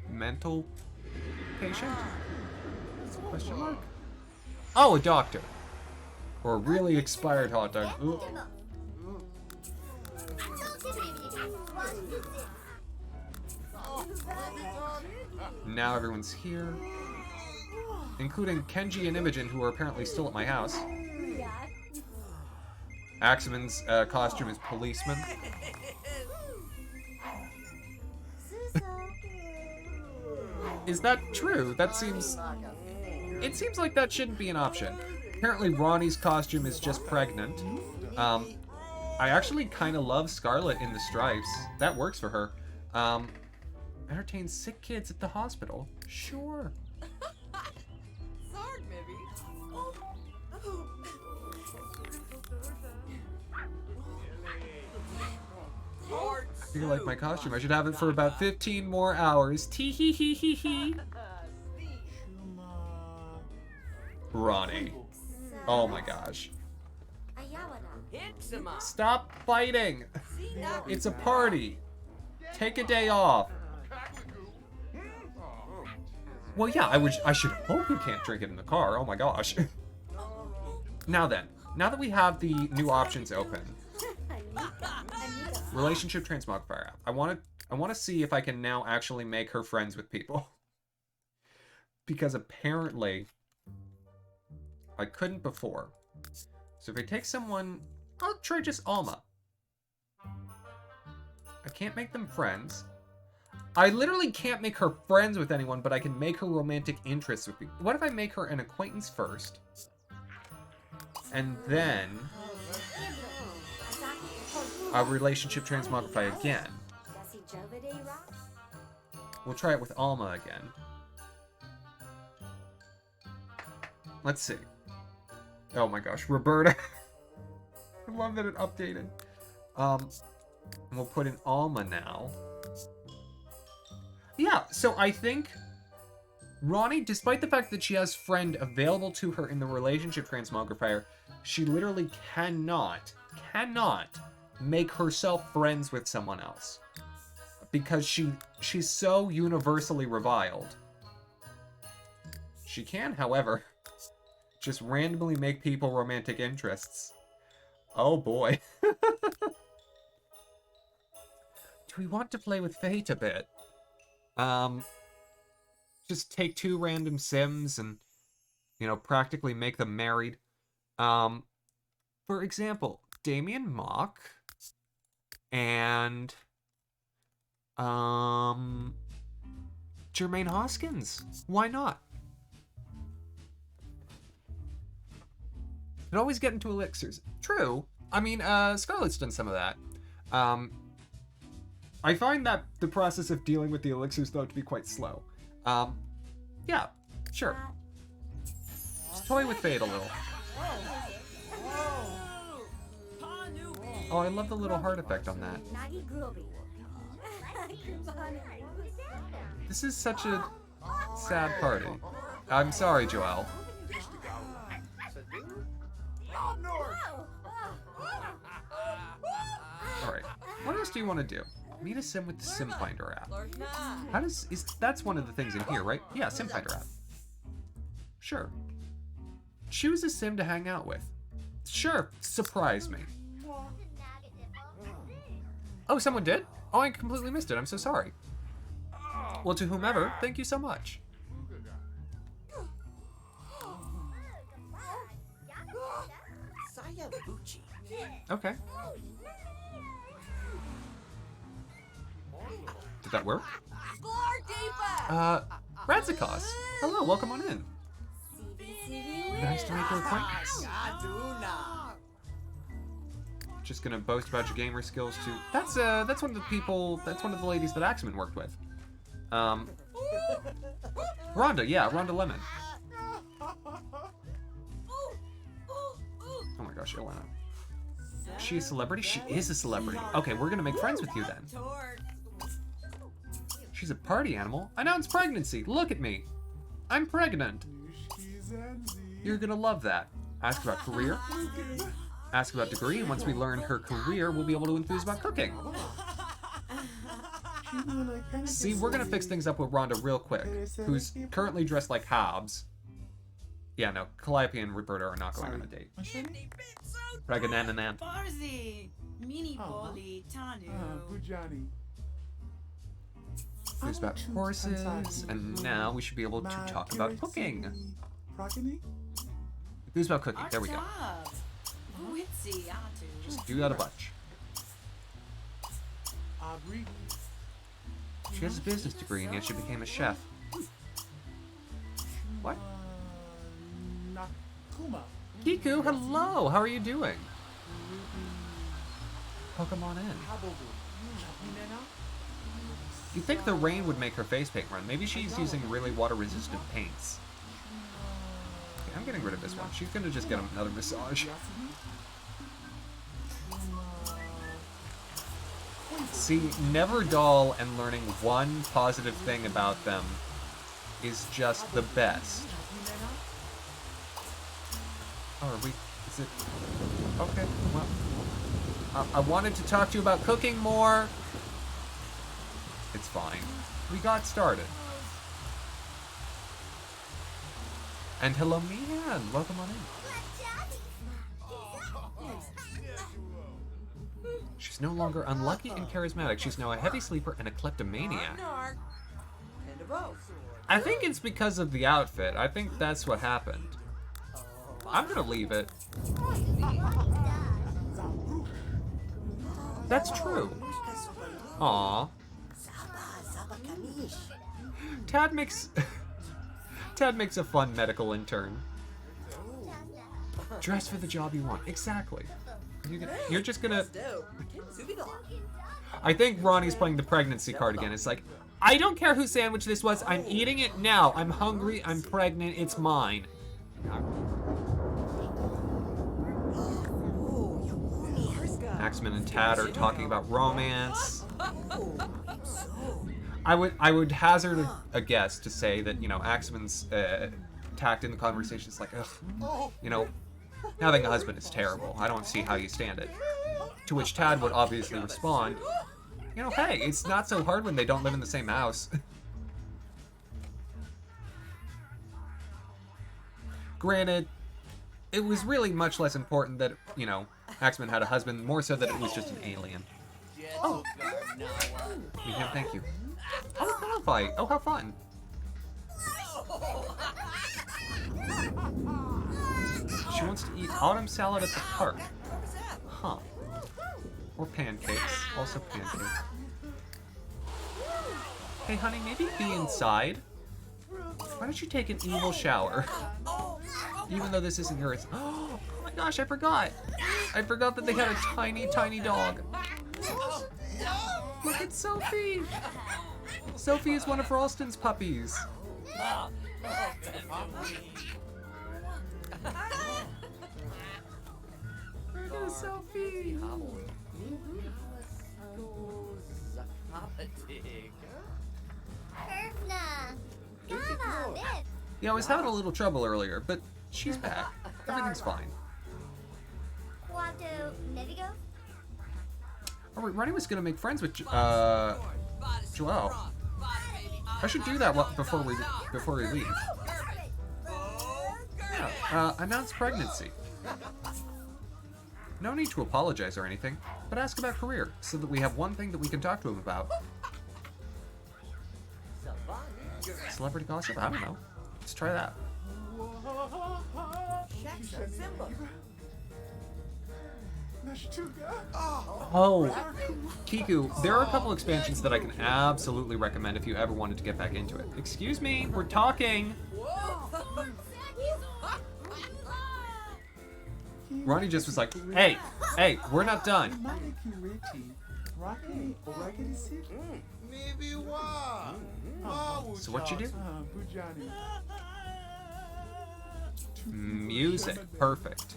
mental patient? Question mark? Oh, a doctor. Or a really expired hot dog. Ooh. Now everyone's here. Including Kenji and Imogen, who are apparently still at my house. Axamin's costume is policeman. Is that true? That seems... It seems like that shouldn't be an option. Apparently Ronnie's costume is just pregnant. I actually kind of love Scarlet in the stripes. That works for her. Entertain sick kids at the hospital. Sure. I feel like my costume. I should have it for about 15 more hours. Tee hee hee hee hee. Ronnie. Oh my gosh. Stop fighting. It's a party. Take a day off. Well, yeah, I should hope you can't drink it in the car. Oh my gosh. Now then, now that we have the new options open, relationship transmogrifier app. I want to see if I can now actually make her friends with people. Because apparently I couldn't before. So if I take someone, I'll try just Alma. I can't make them friends. I literally can't make her friends with anyone, but I can make her romantic interests with people. What if I make her an acquaintance first? And then a relationship transmogrify again. We'll try it with Alma again. Let's see. Oh my gosh, Roberta. I love that it updated. And we'll put in Alma now. Yeah, so I think Ronnie, despite the fact that she has friend available to her in the relationship transmogrifier, she literally cannot make herself friends with someone else. Because she's so universally reviled. She can, however, just randomly make people romantic interests. Oh boy. Do we want to play with fate a bit? Just take 2 random Sims and, you know, practically make them married. For example, Damien Mock and Jermaine Hoskins. Why not? Could always get into elixirs. True. I mean, Scarlett's done some of that. I find that the process of dealing with the elixirs, though, to be quite slow. Yeah, sure. Just toy with Fate a little. Oh, I love the little heart effect on that. This is such a sad party. I'm sorry, Joelle. Alright, what else do you want to do? Meet a sim with the Sim Finder app. That's one of the things in here, right? Yeah, Sim Finder app. Sure. Choose a sim to hang out with. Sure, surprise me. Oh, someone did? Oh, I completely missed it. I'm so sorry. Well, to whomever, thank you so much. Okay. Did that work? Razikos. Hello, welcome on in. Nice to make your acquaintance. Just gonna boast about your gamer skills too. That's one of the people. That's one of the ladies that Axamin worked with. Rhonda, yeah, Rhonda Lemon. Oh my gosh, Ilana. She a celebrity? She is a celebrity. Okay, we're gonna make friends with you then. She's a party animal. Announce pregnancy. Look at me. I'm pregnant. You're gonna love that. Ask about career. Ask about degree, and once we learn her career, we'll be able to enthuse about cooking. See, we're gonna fix things up with Rhonda real quick, who's currently dressed like Hobbs. Yeah, no, Calliope and Roberta are not going on a date. Raganananan. There's about horses, and now we should be able to talk about cooking. Who's about cooking? There we go. Just do that a bunch. She has a business degree, and yet she became a chef. What? Kiku, hello! How are you doing? Pokemon in. You'd think the rain would make her face paint run. Maybe she's using really water-resistant paints. Okay, I'm getting rid of this one. She's gonna just get another massage. See, never dull, and learning one positive thing about them is just the best. Oh, are we... Is it... Okay, well... I wanted to talk to you about cooking more. It's fine. We got started. And hello, Mian. Welcome on in. She's no longer unlucky and charismatic. She's now a heavy sleeper and a kleptomaniac. I think it's because of the outfit. I think that's what happened. I'm gonna leave it. That's true. Aww. Tad makes a fun medical intern. Dress for the job you want. Exactly. You're just gonna... I think Ronnie's playing the pregnancy card again. It's like, I don't care whose sandwich this was. I'm eating it now. I'm hungry. I'm pregnant. It's mine. Axamin and Tad are talking about romance. I would hazard a guess to say that, you know, Axamin's tact in the conversation is like, ugh, you know, having a husband is terrible. I don't see how you stand it. To which Tad would obviously respond, you know, hey, it's not so hard when they don't live in the same house. Granted, it was really much less important that, you know, Axamin had a husband, more so that it was just an alien. Oh. Thank you. Oh, hello, fight. Oh, how fun. She wants to eat autumn salad at the park. Huh. Or pancakes. Also pancakes. Hey, honey, maybe be inside. Why don't you take an evil shower? Even though this isn't yours. Oh my gosh, I forgot. I forgot that they had a tiny, tiny dog. Look at Sophie. Sophie is one of Ralston's puppies. Look at Sophie. Yeah, I was having a little trouble earlier, but she's back. Everything's fine. Alright, Ronnie was gonna make friends with Joelle. I should do that before we leave. Yeah, announce pregnancy. No need to apologize or anything, but ask about career, so that we have one thing that we can talk to him about. Celebrity gossip? I don't know. Let's try that. Oh, Kiku, there are a couple expansions that I can absolutely recommend if you ever wanted to get back into it. Excuse me, we're talking! Ronnie just was like, hey, we're not done. So what you do? Music, perfect.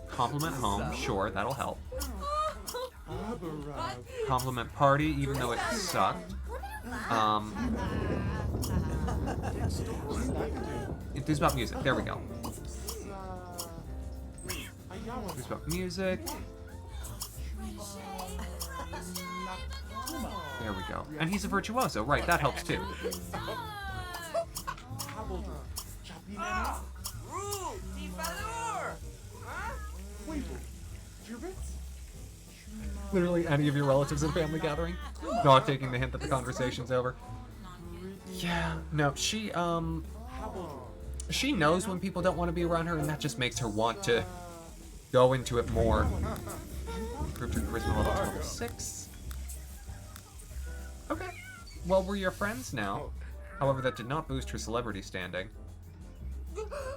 Compliment home, sure, that'll help. Compliment party, even though it sucked. Enthuse about music, there we go. Enthuse about music. There we go. And he's a virtuoso, right, that helps too. Literally any of your relatives at a family gathering? Not taking the hint that the conversation's over. Yeah, no, she knows when people don't want to be around her, and that just makes her want to go into it more. Improved her charisma level to level 6. Okay. Well, we're your friends now. However, that did not boost her celebrity standing.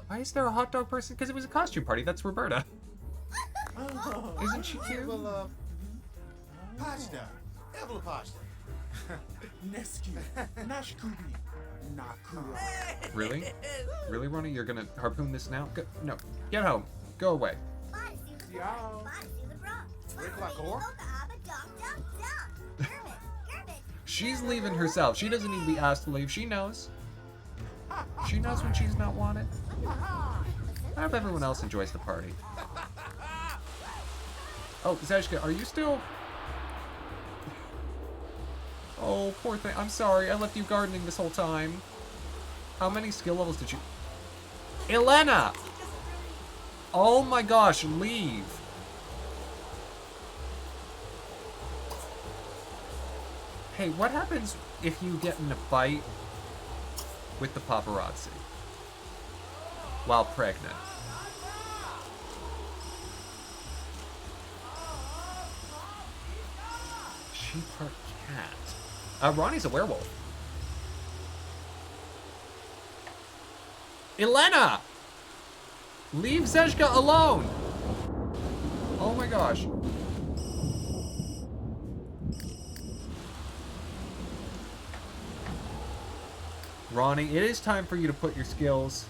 Why is there a hot dog person? Because it was a costume party. That's Roberta. Isn't she cute? Really? Really, Ronnie? You're gonna harpoon this now? Go, no. Get home. Go away. She's leaving herself. She doesn't need to be asked to leave. She knows. She knows when she's not wanted. I hope everyone else enjoys the party. Oh, Zeshka, are you still... Oh, poor thing. I'm sorry. I left you gardening this whole time. How many skill levels did you... Elena! Oh my gosh, leave. Hey, what happens if you get in a fight with the paparazzi while pregnant? She part cat. Ronnie's a werewolf. Elena! Leave Zeshka alone! Oh my gosh. Ronnie, it is time for you to put your skills...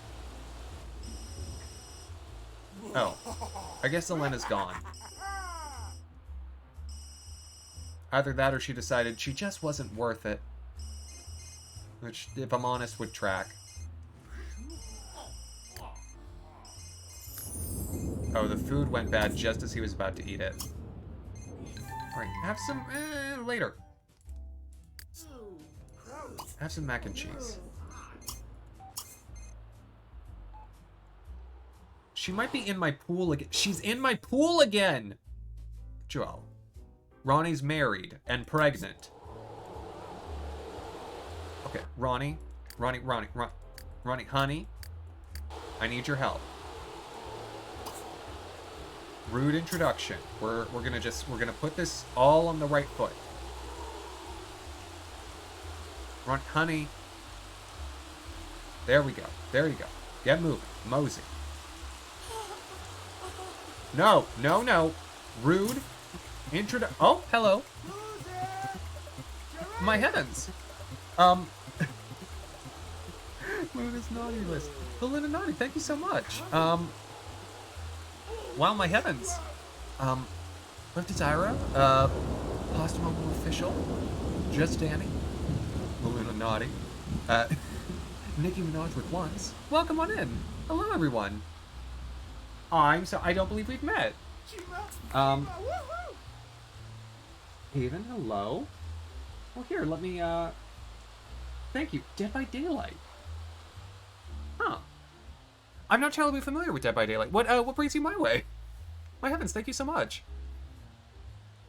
Oh. I guess Elena's gone. Either that or she decided she just wasn't worth it. Which, if I'm honest, would track. Oh, the food went bad just as he was about to eat it. Alright, have some... later. Have some mac and cheese. She might be in my pool again. She's in my pool again! Joelle. Ronnie's married and pregnant. Okay, Ronnie, honey, I need your help. Rude introduction. We're gonna put this all on the right foot. Honey. There we go. There you go. Get moving. Mosey. No, no, no. Rude. Oh, hello. My heavens. Luna's naughty list. The Luna naughty, thank you so much. Wow, my heavens. Lift Desira, Postimo Official, Just Danny, the Luna naughty, Nicki Minaj with ones. Welcome on in. Hello, everyone. I don't believe we've met. Haven, hello. Well, here, let me, thank you. Dead by Daylight. Huh. I'm not terribly familiar with Dead by Daylight. What brings you my way? My heavens, thank you so much.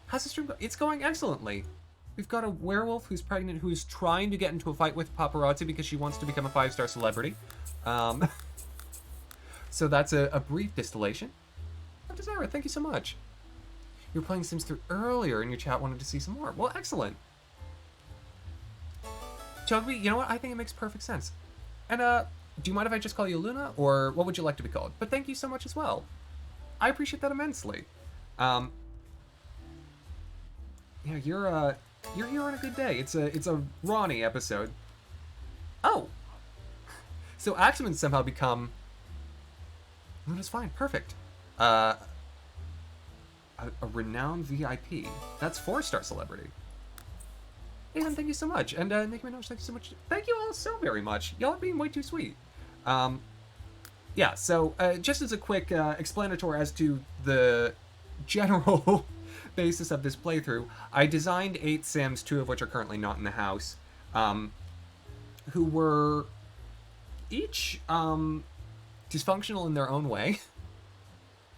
How's the stream going? It's going excellently. We've got a werewolf who's pregnant who's trying to get into a fight with paparazzi because she wants to become a 5-star celebrity. So that's a brief distillation. Desira, thank you so much. You were playing Sims 3 earlier and your chat wanted to see some more. Well, excellent. Toby, you know what? I think it makes perfect sense. And, do you mind if I just call you Luna? Or what would you like to be called? But thank you so much as well. I appreciate that immensely. Yeah, you're here on a good day. It's a Ronnie episode. Oh! So Axamin somehow become... Luna's fine, perfect. A renowned VIP. That's 4-star celebrity. And thank you so much. And Nicki Minaj, thank you so much. Thank you all so very much. Y'all are being way too sweet. Yeah, so just as a quick explanatory as to the general basis of this playthrough, I designed 8 Sims, 2 of which are currently not in the house, who were each dysfunctional in their own way,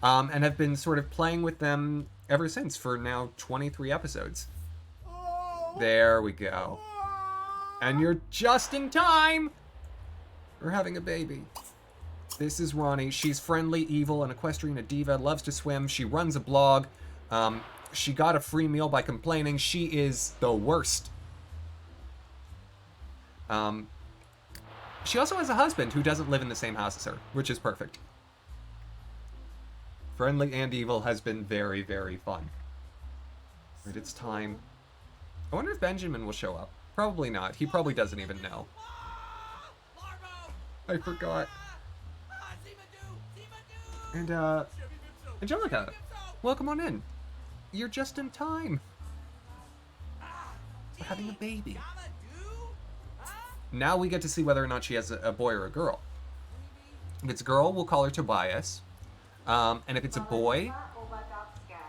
and have been sort of playing with them ever since for now 23 episodes. There we go. And you're just in time! We're having a baby. This is Ronnie. She's friendly, evil, an equestrian, a diva, loves to swim. She runs a blog. She got a free meal by complaining. She is the worst. She also has a husband who doesn't live in the same house as her, which is perfect. Friendly and evil has been very, very fun. Right, it's time. I wonder if Benjamin will show up. Probably not. He probably doesn't even know. I forgot. And, Angelica, welcome on in. You're just in time. We're having a baby. Now we get to see whether or not she has a boy or a girl. If it's a girl, we'll call her Tobias. And if it's a boy,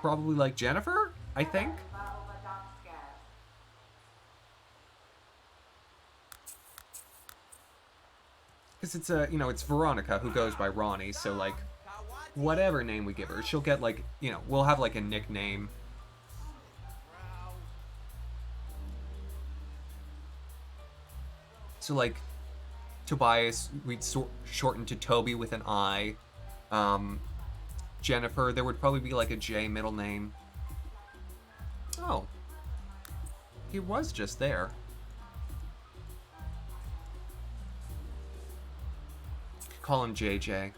probably like Jennifer, I think. Because it's it's Veronica who goes by Ronnie, so like, whatever name we give her, she'll get like, we'll have like a nickname. So like, Tobias, we'd shorten to Toby with an I. Jennifer, there would probably be like a J middle name. Oh. He was just there. Call him JJ.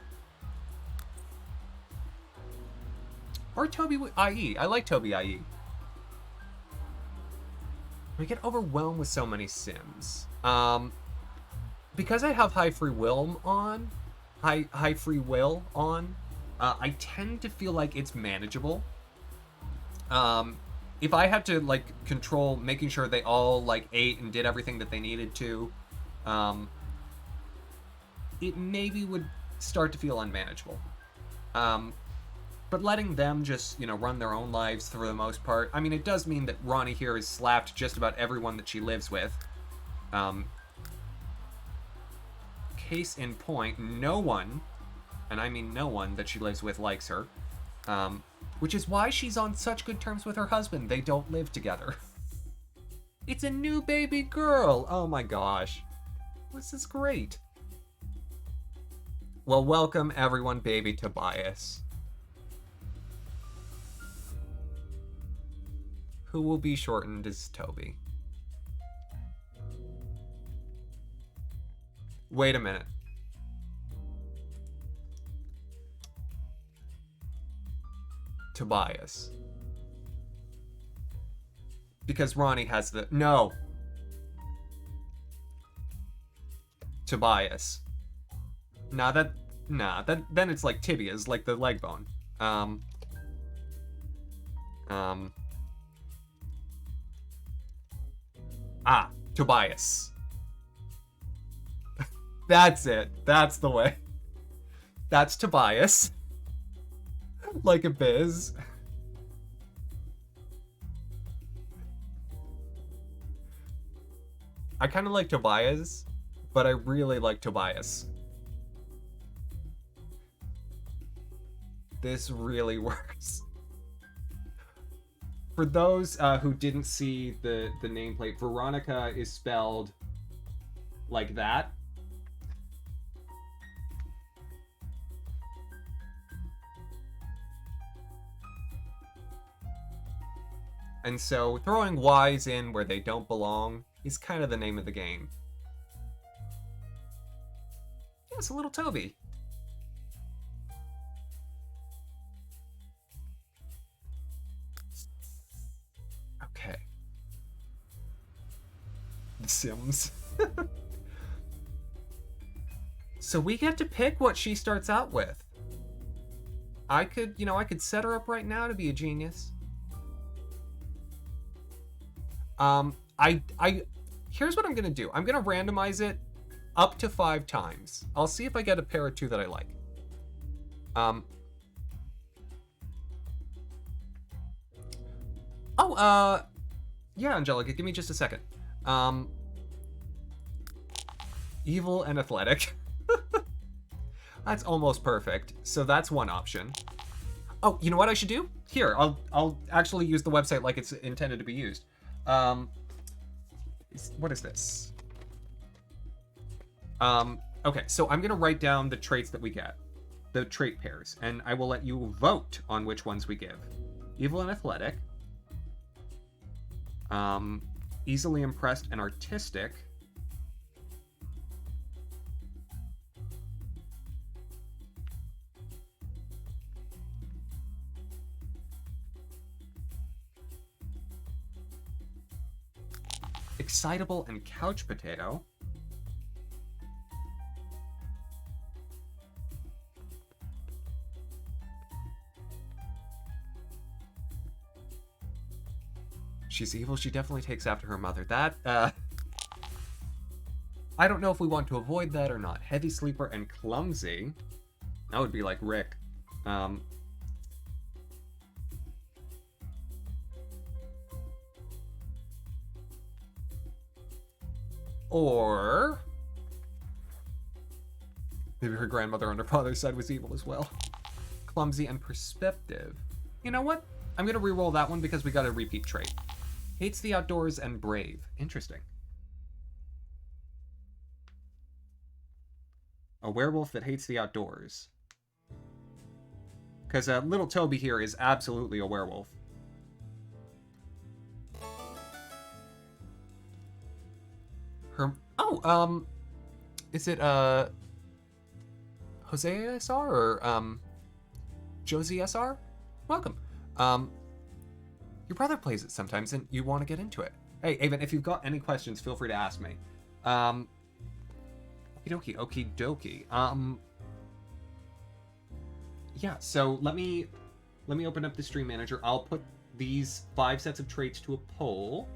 Or Toby IE. I like Toby IE. We get overwhelmed with so many Sims. Because I have high free will on, I tend to feel like it's manageable. If I had to like control making sure they all like ate and did everything that they needed to, it maybe would start to feel unmanageable. But letting them just, run their own lives for the most part. I mean, it does mean that Ronnie here has slapped just about everyone that she lives with. Case in point, no one, and I mean no one that she lives with likes her. Which is why she's on such good terms with her husband. They don't live together. It's a new baby girl. Oh my gosh. This is great. Well, welcome everyone, baby Tobias. Who will be shortened as Toby. Wait a minute. Tobias. Because Ronnie has the... No. Tobias. Then it's like tibias, like the leg bone. Tobias. That's it. That's the way. That's Tobias. Like a biz. I kind of like Tobias, but I really like Tobias. This really works. For those who didn't see the nameplate, Veronica is spelled like that. And so throwing Y's in where they don't belong is kind of the name of the game. Yeah, it's a little Toby. Okay. The Sims. So we get to pick what she starts out with. I could set her up right now to be a genius. Here's what I'm gonna do. I'm gonna randomize it up to 5 times. I'll see if I get a pair or two that I like. Yeah, Angelica, give me just a second. Evil and athletic. That's almost perfect. So that's one option. Oh, you know what I should do? Here, I'll actually use the website like it's intended to be used. What is this? Okay, so I'm gonna write down the traits that we get, the trait pairs, and I will let you vote on which ones we give. Evil and athletic, easily impressed and artistic, excitable and couch potato, she's evil, she definitely takes after her mother. That, I don't know if we want to avoid that or not. Heavy sleeper and clumsy. That would be like Rick. Or maybe her grandmother on her father's side was evil as well. Clumsy and perspective. You know what? I'm gonna re-roll that one because we got a repeat trait. Hates the outdoors and brave. Interesting. A werewolf that hates the outdoors. Because little Toby here is absolutely a werewolf. Is it Jose SR or Josie SR? Welcome. Your brother plays it sometimes and you want to get into it. Hey, Avon, if you've got any questions, feel free to ask me. Okie dokie. Yeah, so let me open up the stream manager. I'll put these 5 sets of traits to a poll,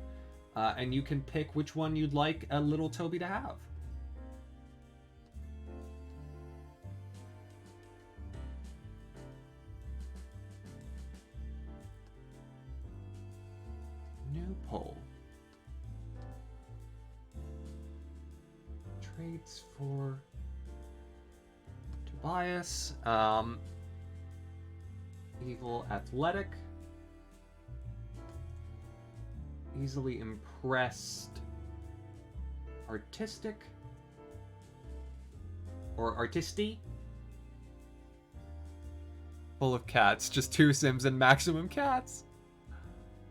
and you can pick which one you'd like a little Toby to have. New poll. Traits for Tobias. Evil athletic. Easily impressed. Artistic. Or artisty. Full of cats. Just 2 Sims and maximum cats.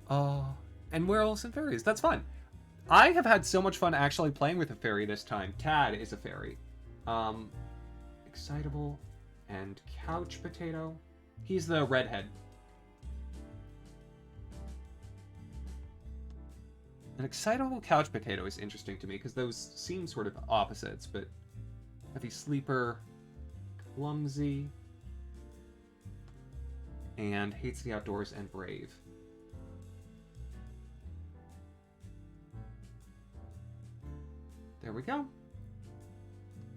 And werewolves and fairies. That's fun. I have had so much fun actually playing with a fairy this time. Tad is a fairy. Excitable and couch potato. He's the redhead. An excitable couch potato is interesting to me because those seem sort of opposites, but heavy sleeper, clumsy, and hates the outdoors and brave. There we go.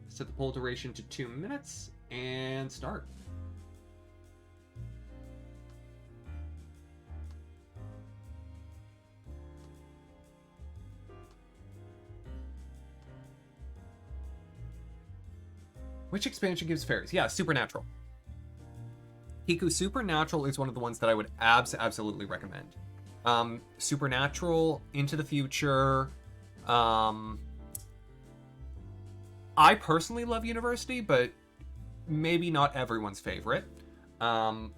Set the poll duration to 2 minutes and start. Which expansion gives fairies? Yeah, Supernatural. Hiku Supernatural is one of the ones that I would absolutely recommend. Supernatural, Into the Future. I personally love University, but maybe not everyone's favorite. Pets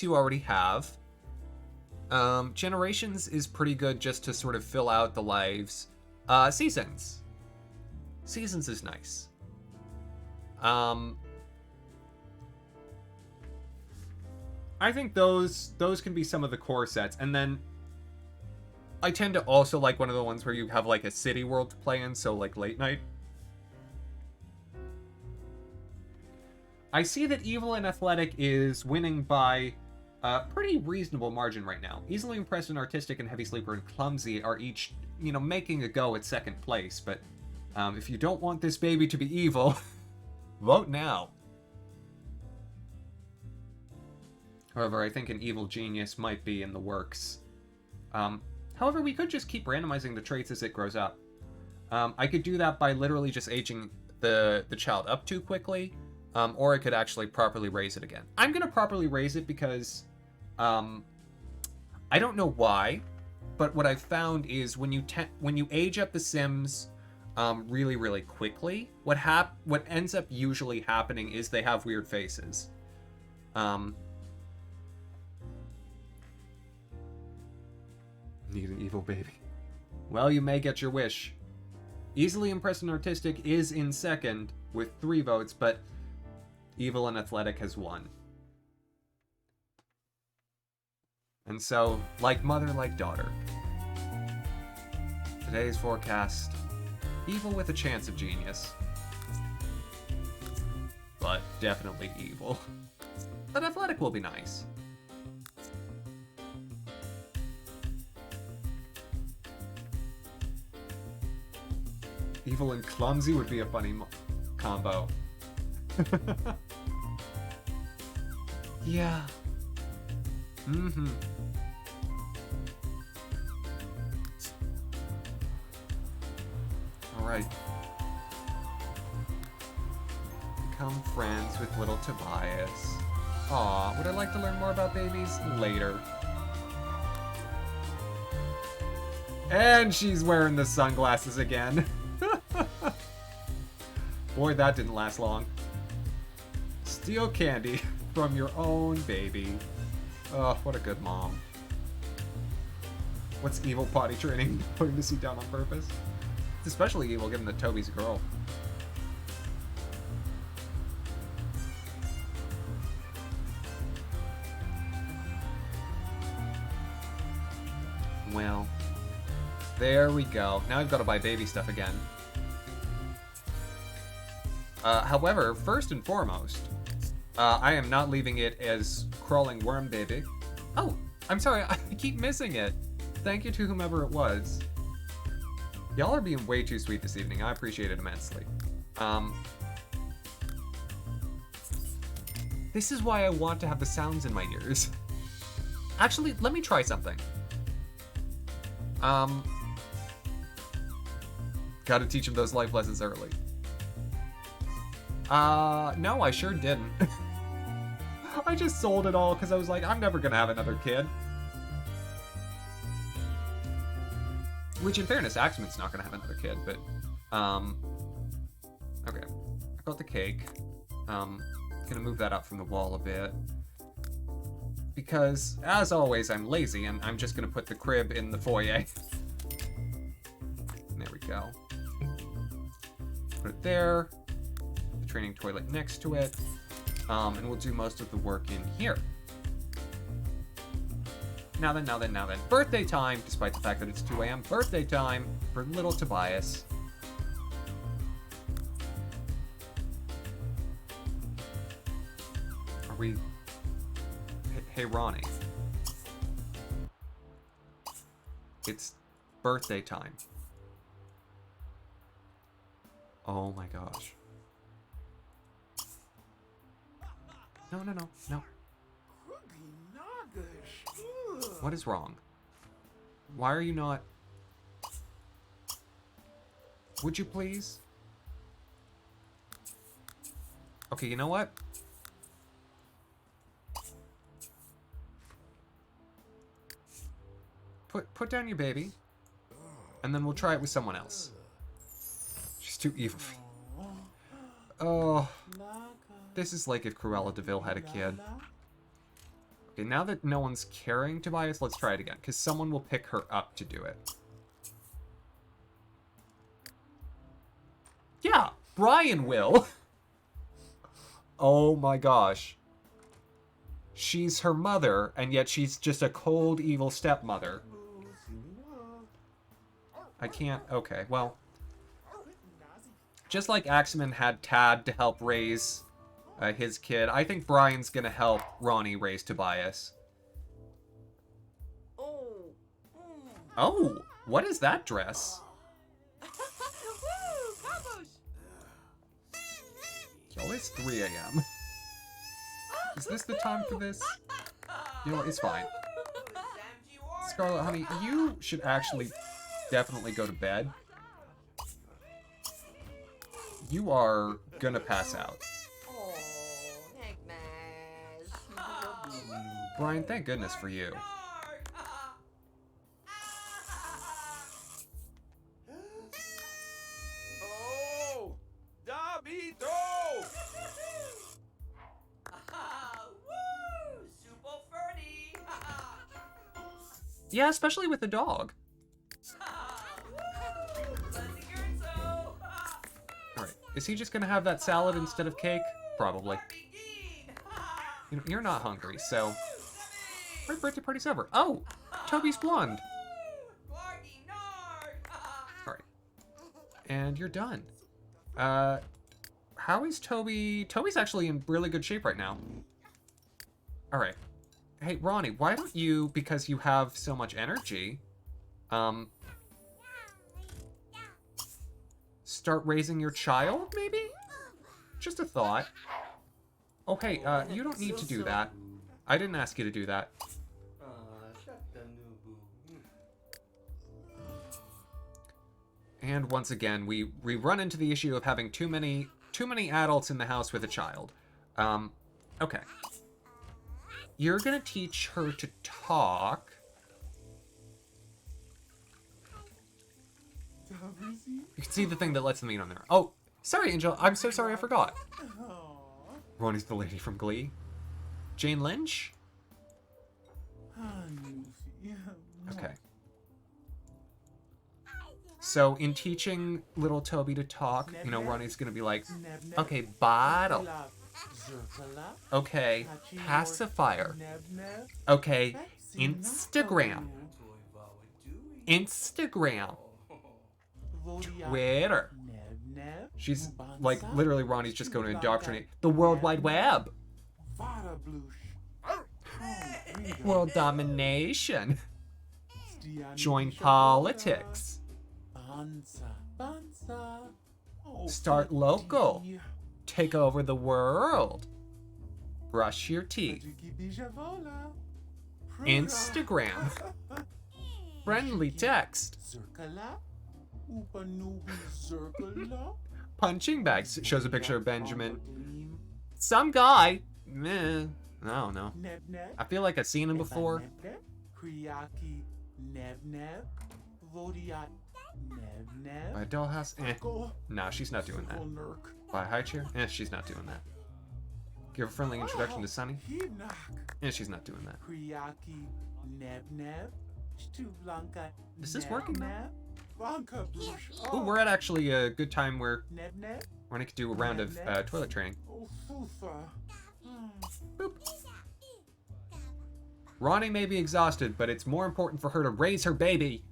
you already have. Generations is pretty good just to sort of fill out the lives. Seasons. Seasons is nice. I think those can be some of the core sets, and then I tend to also like one of the ones where you have like a city world to play in, so like late night. I see that Evil and Athletic is winning by a pretty reasonable margin right now. Easily Impressed and Artistic and Heavy Sleeper and Clumsy are each, making a go at second place, but if you don't want this baby to be evil, vote now. However, I think an evil genius might be in the works. However, we could just keep randomizing the traits as it grows up. I could do that by literally just aging the child up too quickly, or I could actually properly raise it again. I'm going to properly raise it because I don't know why, but what I've found is when you age up the Sims really quickly, what ends up usually happening is they have weird faces. Need an evil baby. Well, you may get your wish. Easily Impressed and Artistic is in second with 3 votes, but Evil and Athletic has won. And so, like mother, like daughter. Today's forecast: evil with a chance of genius. But definitely evil. But Athletic will be nice. Evil and Clumsy would be a funny combo. Yeah. Mm-hmm. Alright. Become friends with little Tobias. Aw, would I like to learn more about babies? Later. And she's wearing the sunglasses again. Boy, that didn't last long. Steal candy from your own baby. Oh, what a good mom. What's evil potty training? Putting the seat down on purpose? It's especially evil given that Toby's a girl. Well, there we go. Now I've got to buy baby stuff again. However, first and foremost, I am not leaving it as crawling worm baby. Oh, I'm sorry, I keep missing it. Thank you to whomever it was. Y'all are being way too sweet this evening. I appreciate it immensely. This is why I want to have the sounds in my ears. Actually, let me try something. Gotta teach him those life lessons early. No, I sure didn't. I just sold it all because I was like, I'm never gonna have another kid. Which, in fairness, Axamin's not gonna have another kid, but, okay. I got the cake. Gonna move that up from the wall a bit. Because, as always, I'm lazy, and I'm just gonna put the crib in the foyer. There we go. Put it there. The training toilet next to it. And we'll do most of the work in here. Now then. Birthday time, despite the fact that it's 2 a.m. Birthday time for little Tobias. Are we... Hey, Ronnie. It's birthday time. Oh my gosh. No. What is wrong? Why are you not... Would you please? Okay, you know what? Put down your baby, and then we'll try it with someone else. She's too evil. Oh, this is like if Cruella de Vil had a kid. Okay, now that no one's carrying Tobias, let's try it again, because someone will pick her up to do it. Yeah, Brian will. Oh my gosh. She's her mother, and yet she's just a cold, evil stepmother. I can't... Okay, well... Just like Axamin had Tad to help raise his kid, I think Brian's gonna help Ronnie raise Tobias. Oh, what is that dress? Yo, it's 3 a.m. Is this the time for this? You know what, it's fine. Scarlet, honey, you should actually definitely go to bed. You are gonna pass out. Brian, thank goodness for you. Yeah, especially with the dog. Alright, is he just gonna have that salad instead of cake? Probably. You know, you're not hungry, so... First birthday party's over. Oh! Toby's blonde. Alright. And you're done. How is Toby? Toby's actually in really good shape right now. Alright. Hey, Ronnie, why don't you, because you have so much energy, start raising your child, maybe? Just a thought. Oh, hey, you don't need to do that. I didn't ask you to do that. And once again, we run into the issue of having too many adults in the house with a child. Okay. You're gonna teach her to talk. You can see the thing that lets them eat on there. Oh, sorry, Angel. I'm so sorry, I forgot. Ronnie's the lady from Glee. Jane Lynch? Okay. So, in teaching little Toby to talk, you know, Ronnie's gonna be like, okay, bottle. Okay, pacifier. Okay, Instagram. Twitter. She's like, literally, Ronnie's just going to indoctrinate the World Wide Web. World domination. Join politics. Start local. Take over the world. Brush your teeth. Instagram. Friendly text. Punching bag shows a picture of Benjamin. Some guy. Meh. I don't know. I feel like I've seen him before. By dollhouse? Eh. No, she's not doing that. By high chair? Eh, she's not doing that. Give a friendly introduction to Sunny? Eh, she's not doing that. Is this working now? Ooh, we're at actually a good time where Ronnie could do a round of toilet training. Boop. Ronnie may be exhausted, but it's more important for her to raise her baby.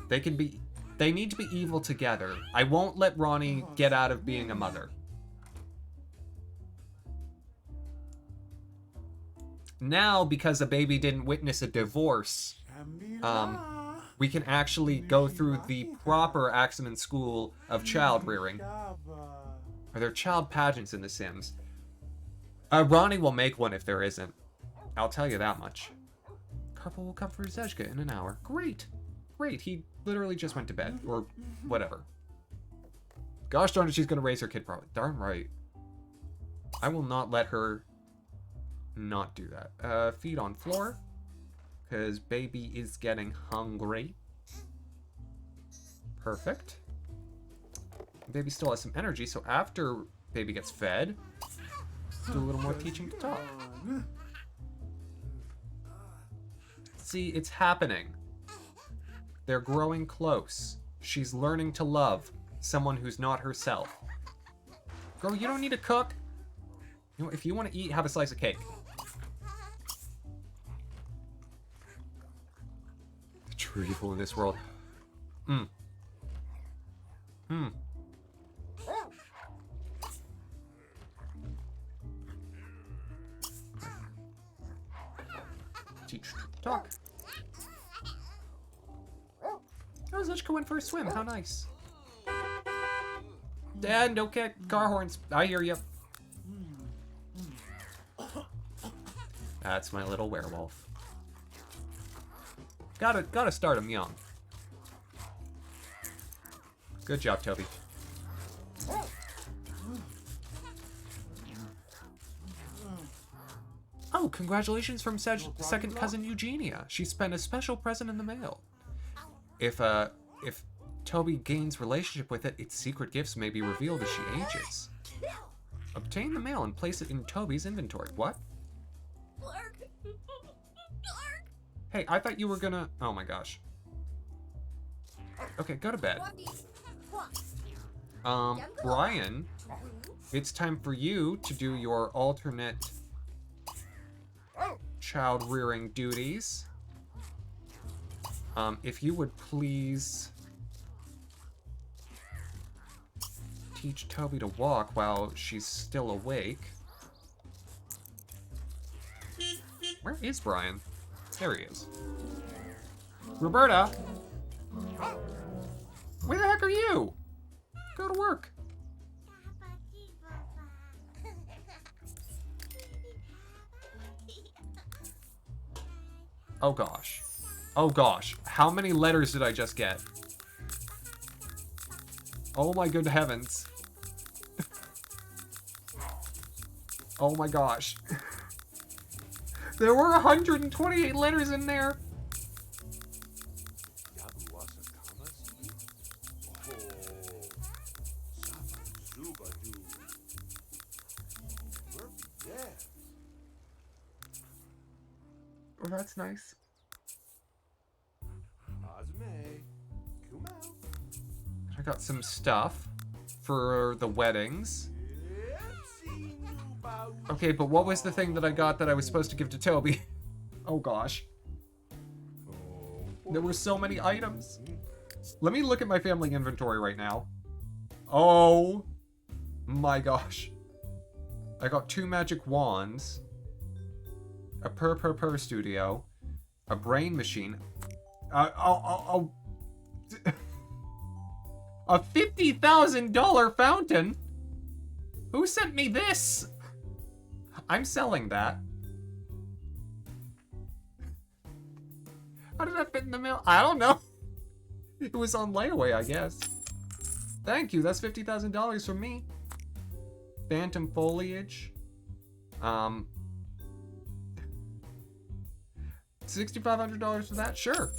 They need to be evil together. I won't let Ronnie get out of being a mother. Now, because the baby didn't witness a divorce, we can actually go through the proper Axamin school of child rearing. Are there child pageants in The Sims? Ronnie will make one if there isn't. I'll tell you that much. Karpel will come for Zezka in an hour. Great. Great. He literally just went to bed. Or whatever. Gosh darn it, she's going to raise her kid probably. Darn right. I will not let her not do that. Feed on floor. Because baby is getting hungry. Perfect. Baby still has some energy, so after baby gets fed, do a little more teaching to talk. See, it's happening. They're growing close. She's learning to love someone who's not herself. Girl, you don't need to cook. You know, if you want to eat, have a slice of cake. The true evil in this world. Teach to talk. Oh, Zuchka went for a swim. How nice. Dad, okay. Car horns. I hear you. That's my little werewolf. Gotta start him young. Good job, Toby. Oh, congratulations from second cousin Eugenia. She spent a special present in the mail. If Toby gains relationship with it, its secret gifts may be revealed as she ages. Obtain the mail and place it in Toby's inventory. What? Hey, I thought you were gonna... Oh my gosh. Okay, go to bed. Brian, it's time for you to do your alternate child rearing duties. If you would please teach Toby to walk while she's still awake. Where is Brian? There he is. Roberta! Where the heck are you? Go to work. Oh gosh. Oh gosh. How many letters did I just get? Oh my good heavens. Oh my gosh. There were 128 letters in there. Oh, that's nice. I got some stuff for the weddings. Okay, but what was the thing that I got that I was supposed to give to Toby? Oh gosh. There were so many items. Let me look at my family inventory right now. Oh my gosh. I got 2 magic wands, a purr studio, a brain machine, a $50,000 fountain. Who sent me this? I'm selling that. How did that fit in the mail? I don't know. It was on layaway, I guess. Thank you. That's $50,000 from me. Phantom foliage. $6,500 for that? Sure.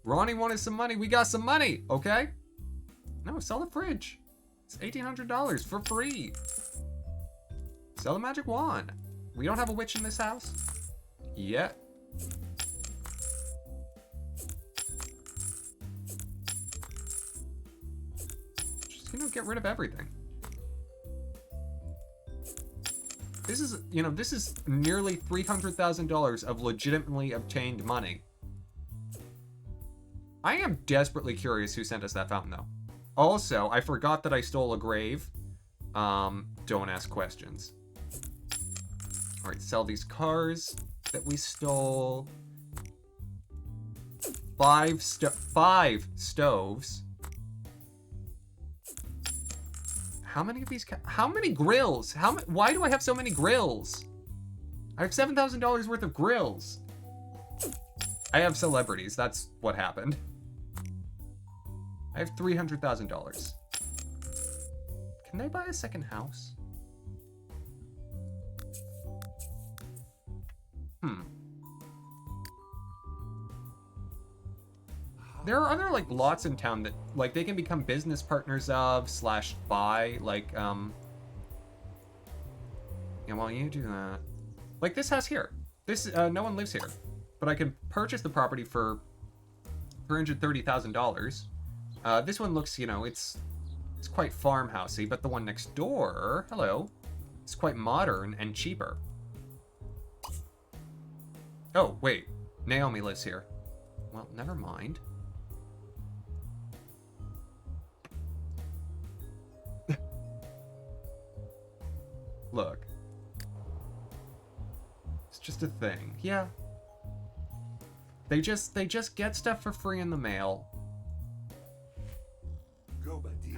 Ronnie wanted some money. We got some money, okay? No, sell the fridge. It's $1,800 for free. Sell the magic wand. We don't have a witch in this house yet. Just, get rid of everything. This is, you know, this is nearly $300,000 of legitimately obtained money. I am desperately curious who sent us that fountain, though. Also, I forgot that I stole a grave. Don't ask questions. Alright, sell these cars that we stole. 5 stoves. How many of these? How many grills? Why do I have so many grills? I have $7,000 worth of grills. I have celebrities. That's what happened. I have $300,000. Can they buy a second house? There are other, like, lots in town that, like, they can become business partners of / buy, like, yeah, well, you do that. Like, this house here. This, no one lives here. But I can purchase the property for $330,000. This one looks, you know, it's quite farmhousey, but the one next door, hello, it's quite modern and cheaper. Oh, wait, Naomi lives here. Well, never mind. Look. It's just a thing. Yeah. They just get stuff for free in the mail.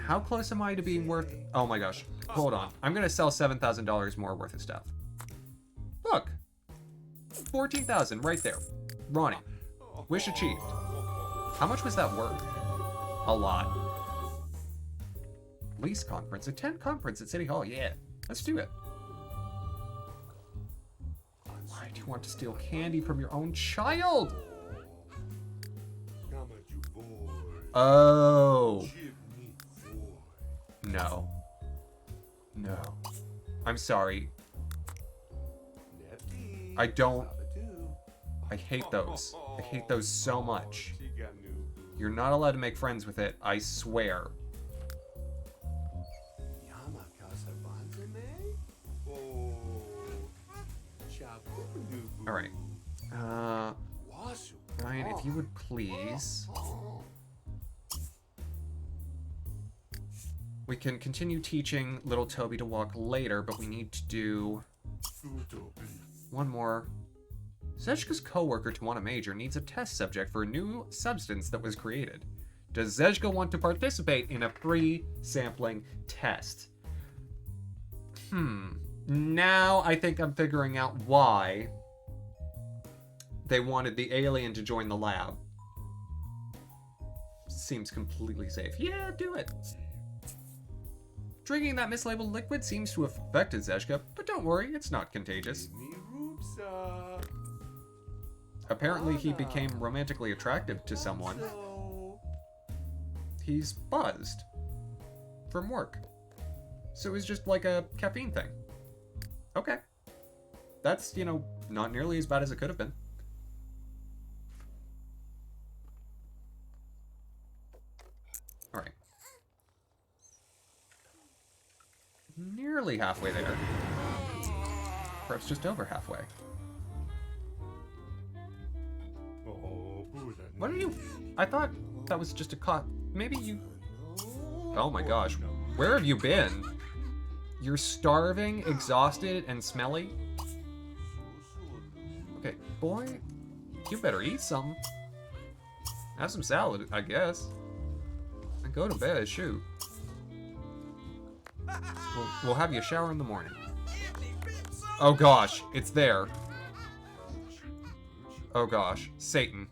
How close am I to being worth... Oh my gosh. Hold on. I'm gonna sell $7,000 more worth of stuff. Look. 14,000 right there. Ronnie. Wish achieved. How much was that worth? A lot. Lease conference. Attend conference at City Hall. Yeah. Let's do it. Why do you want to steal candy from your own child? Oh. No. No. I'm sorry. I don't... I hate those. I hate those so much. You're not allowed to make friends with it, I swear. Alright. Ryan, if you would please... We can continue teaching little Toby to walk later, but we need to do... one more. Zezka's coworker Tawana Major needs a test subject for a new substance that was created. Does Zezka want to participate in a free sampling test? Now I think I'm figuring out why they wanted the alien to join the lab. Seems completely safe. Yeah, do it. Drinking that mislabeled liquid seems to have affected Zezka, but don't worry, it's not contagious. Apparently he became romantically attractive to someone. He's buzzed. From work. So it was just like a caffeine thing. Okay. That's, you know, not nearly as bad as it could have been. Alright. Nearly halfway there. Perhaps just over halfway. What are you... I thought that was just a cop. Maybe you... Oh my gosh. Where have you been? You're starving, exhausted, and smelly? Okay, boy, you better eat some. Have some salad, I guess. And go to bed, shoot. We'll have you a shower in the morning. Oh gosh, it's there. Oh gosh, Satan.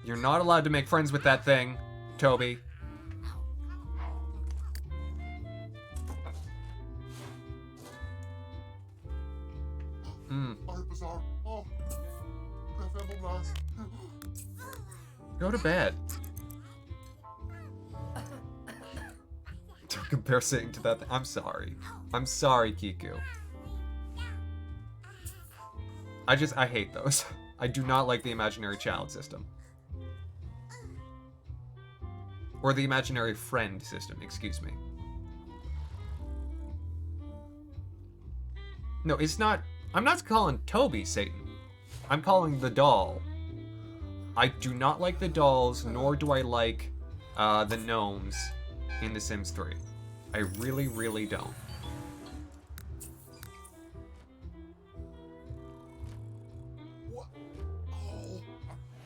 You're not allowed to make friends with that thing, Toby. Go to bed. Don't compare Satan to that thing. I'm sorry. I'm sorry, Kiku. I hate those. I do not like the imaginary child system. Or the imaginary friend system, excuse me. No, it's not. I'm not calling Toby Satan. I'm calling the doll. I do not like the dolls, nor do I like the gnomes in The Sims 3. I really, really don't.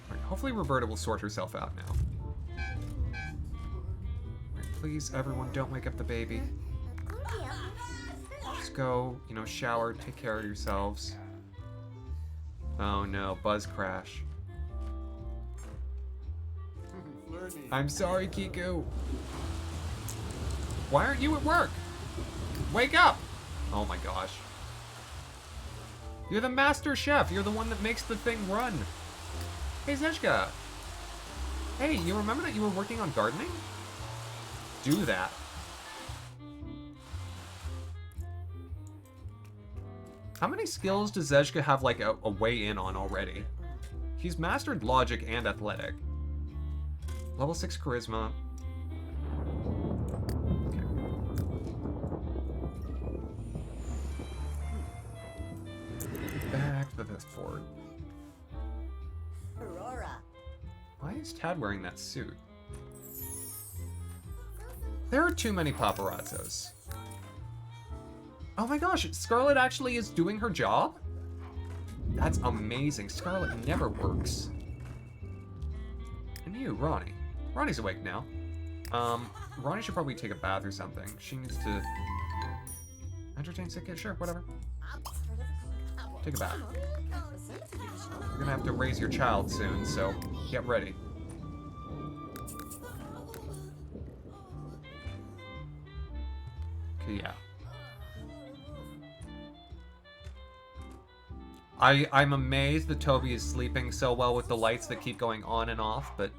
Right, hopefully Roberta will sort herself out now. Right, please, everyone, don't wake up the baby. Just go, you know, shower, take care of yourselves. Oh no, buzz crash. I'm sorry, Kiku. Why aren't you at work? Wake up! Oh my gosh. You're the master chef. You're the one that makes the thing run. Hey, Zeshka. Hey, you remember that you were working on gardening? Do that. How many skills does Zeshka have, like, a way in on already? He's mastered logic and athletic. Level 6 charisma. Okay. Back to the fort. Aurora. Why is Tad wearing that suit? There are too many paparazzos. Oh my gosh, Scarlet actually is doing her job? That's amazing. Scarlet never works. And you, Ronnie. Ronnie's awake now. Ronnie should probably take a bath or something. She needs to entertain sick kids. Sure, whatever. Take a bath. You're gonna have to raise your child soon, so get ready. Okay, yeah. I'm amazed that Toby is sleeping so well with the lights that keep going on and off, but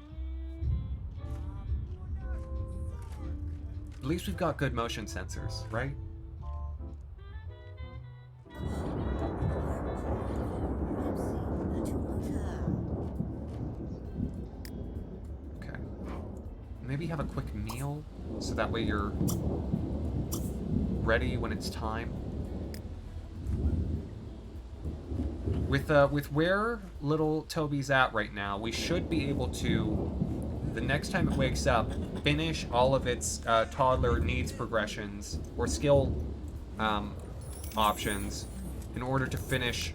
at least we've got good motion sensors, right? Okay. Maybe have a quick meal, so that way you're ready when it's time. With where little Toby's at right now, we should be able to, the next time it wakes up, finish all of its toddler needs progressions or skill options in order to finish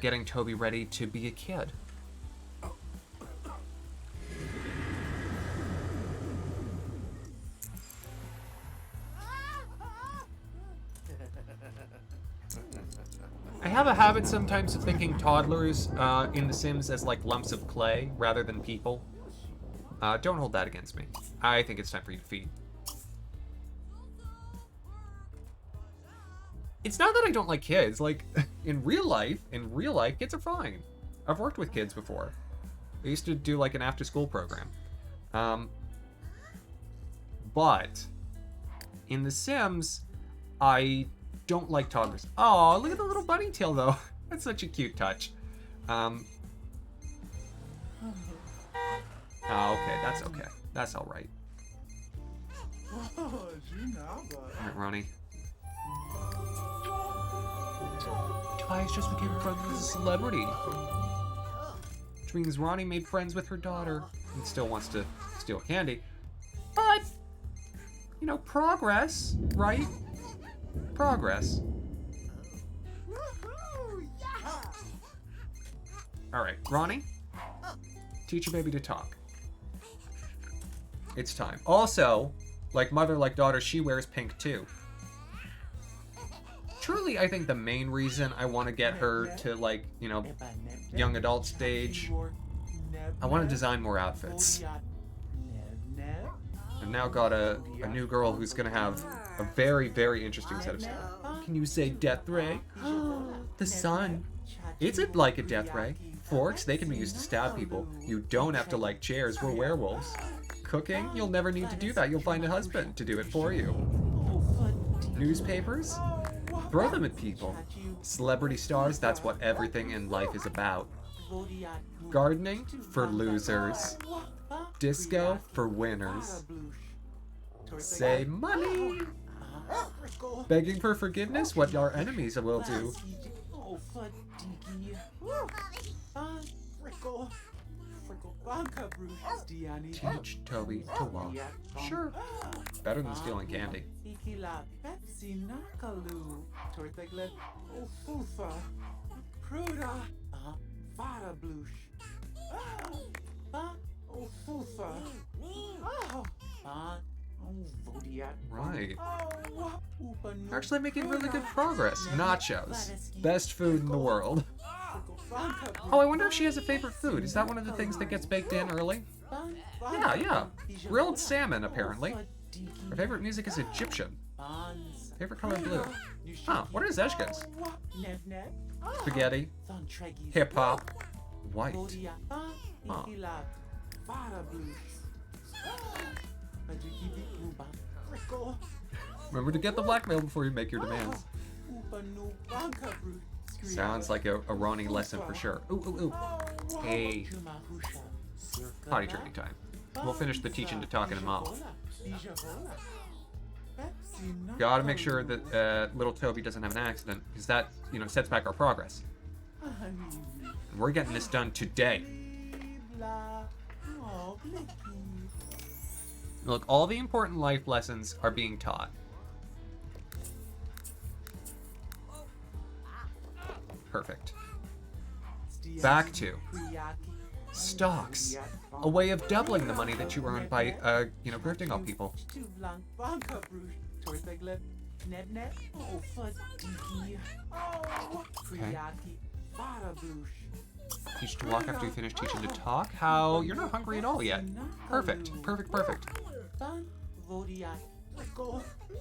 getting Toby ready to be a kid. I have a habit sometimes of thinking toddlers in The Sims as like lumps of clay rather than people. Don't hold that against me. I think it's time for you to feed. It's not that I don't like kids. Like, in real life, kids are fine. I've worked with kids before. I used to do like an after-school program. But in The Sims, I don't like toddlers. Oh, look at the little bunny tail, though. That's such a cute touch. Oh, okay. That's okay. That's all right. All right, Ronnie. Tobias just became friends with a celebrity. Which means Ronnie made friends with her daughter and still wants to steal candy. But, you know, progress, right? Progress. Alright, Ronnie, teach your baby to talk. It's time. Also, like mother, like daughter, she wears pink too. Truly, I think the main reason I want to get her to, like, you know, young adult stage, I want to design more outfits. I've now got a new girl who's going to have a very, very interesting set of stuff. Can you say death ray? The sun. Is it like a death ray? Forks, they can be used to stab people. You don't have to like chairs, we're werewolves. Cooking, you'll never need to do that. You'll find a husband to do it for you. Newspapers? Throw them at people. Celebrity stars, that's what everything in life is about. Gardening? For losers. Disco? For winners. Say money! Begging for forgiveness? What our enemies will do. Oh, fadiki. Frickle. Frickle. Banka Bruce. Diani. Teach Toby to walk. Sure. Better than stealing candy. Ikila. Pepsi Nakalu. Tortheglet. Ofufa. Pruda. Vada Blush. Ofufa. Right. Right. Actually making really good progress. Nachos. Best food in the world. Oh, I wonder if she has a favorite food. Is that one of the things that gets baked in early? Yeah. Grilled salmon, apparently. Her favorite music is Egyptian. Favorite color blue. Huh, what are Zeshka's? Spaghetti. Hip-hop. White. Huh. Remember to get the blackmail before you make your demands. Sounds like a Ronnie lesson for sure. Ooh. Hey. Potty training time. We'll finish the teaching to talking to Mom. Gotta make sure that little Toby doesn't have an accident, because that, sets back our progress. And we're getting this done today. Look, all the important life lessons are being taught. Perfect. Back to stocks. A way of doubling the money that you earn by, grifting off people. Okay. Teach to walk after you finish teaching to talk. How? You're not hungry at all yet. Perfect.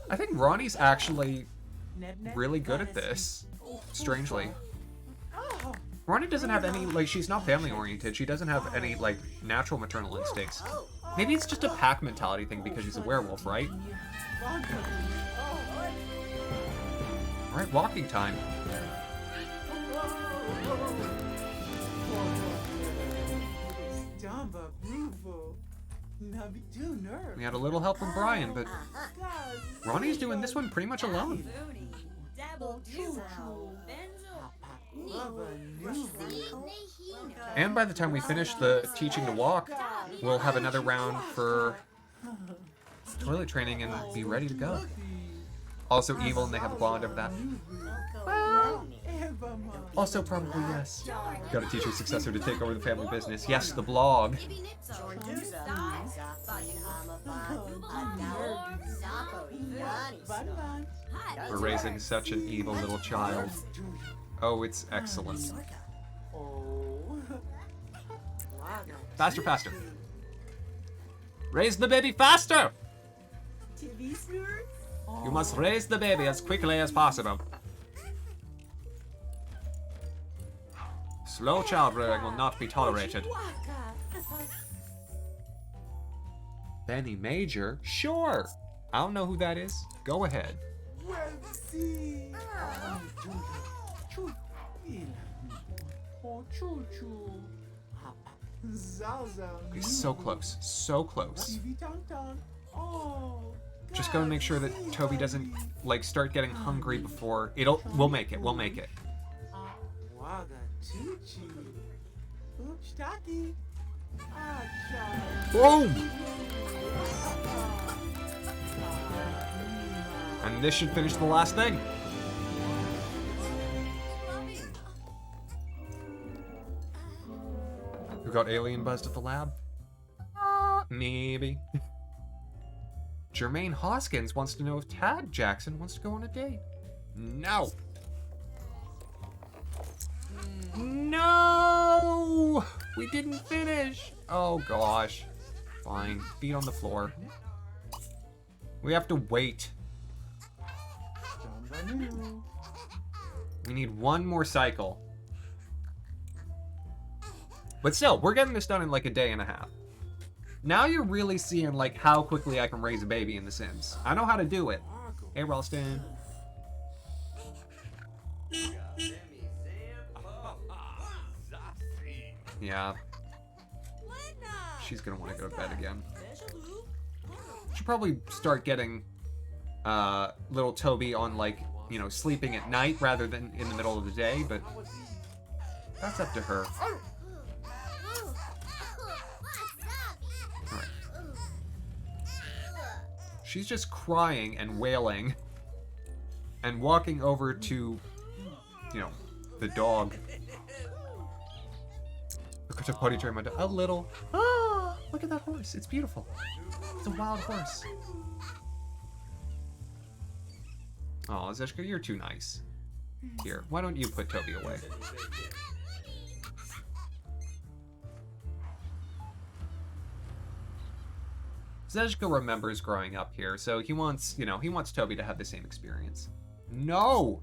I think Ronnie's actually really good at this, strangely. Ronnie doesn't have any, she's not family-oriented. She doesn't have any, natural maternal instincts. Maybe it's just a pack mentality thing because she's a werewolf, right? Alright, walking time. We had a little help from Brian, but Ronnie's doing this one pretty much alone. And by the time we finish the teaching to walk, we'll have another round for toilet training and be ready to go. Also evil, and they have a bond over that. Also probably yes. Gotta teach your successor to take over the family business. Yes, the blog. We're raising such an evil little child. Oh, it's excellent. Faster. Raise the baby faster! You must raise the baby as quickly as possible. Slow child rearing will not be tolerated. Benny Major? Sure! I don't know who that is. Go ahead. He's so close. So close. Just gotta make sure that Toby doesn't, start getting hungry before... We'll make it. Boom! And this should finish the last thing. Who got alien buzzed at the lab? Maybe. Jermaine Hoskins wants to know if Tad Jackson wants to go on a date. No! No! We didn't finish! Oh gosh. Fine. Feet on the floor. We have to wait. We need one more cycle. But still, we're getting this done in a day and a half. Now you're really seeing how quickly I can raise a baby in The Sims. I know how to do it. Hey, Ralston. Yeah. She's gonna want to go to bed again. Should probably start getting little Toby on, like, you know, sleeping at night rather than in the middle of the day, but that's up to her. Alright. She's just crying and wailing and walking over to, you know, the dog. Look at the potty train my dog. A little. Ah, look at that horse. It's beautiful. It's a wild horse. Oh, Zeshka, you're too nice. Here, why don't you put Toby away? Zeshka remembers growing up here, so he wants, you know, he wants Toby to have the same experience. No!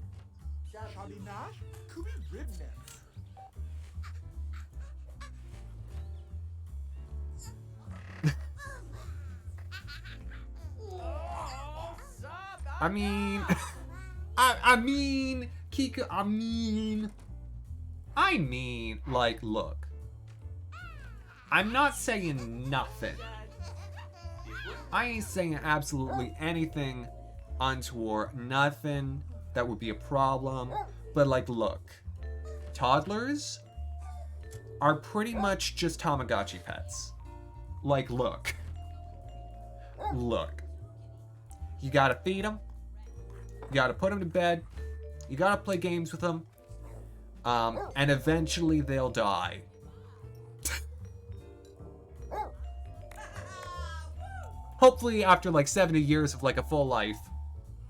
I mean, I mean, Kika, I mean, like, look. I'm not saying nothing. I ain't saying absolutely anything untoward, nothing that would be a problem. But, like, look, toddlers are pretty much just Tamagotchi pets. Like, look. You gotta feed them. You gotta put them to bed. You gotta play games with them. And eventually they'll die. Hopefully after like 70 years of like a full life.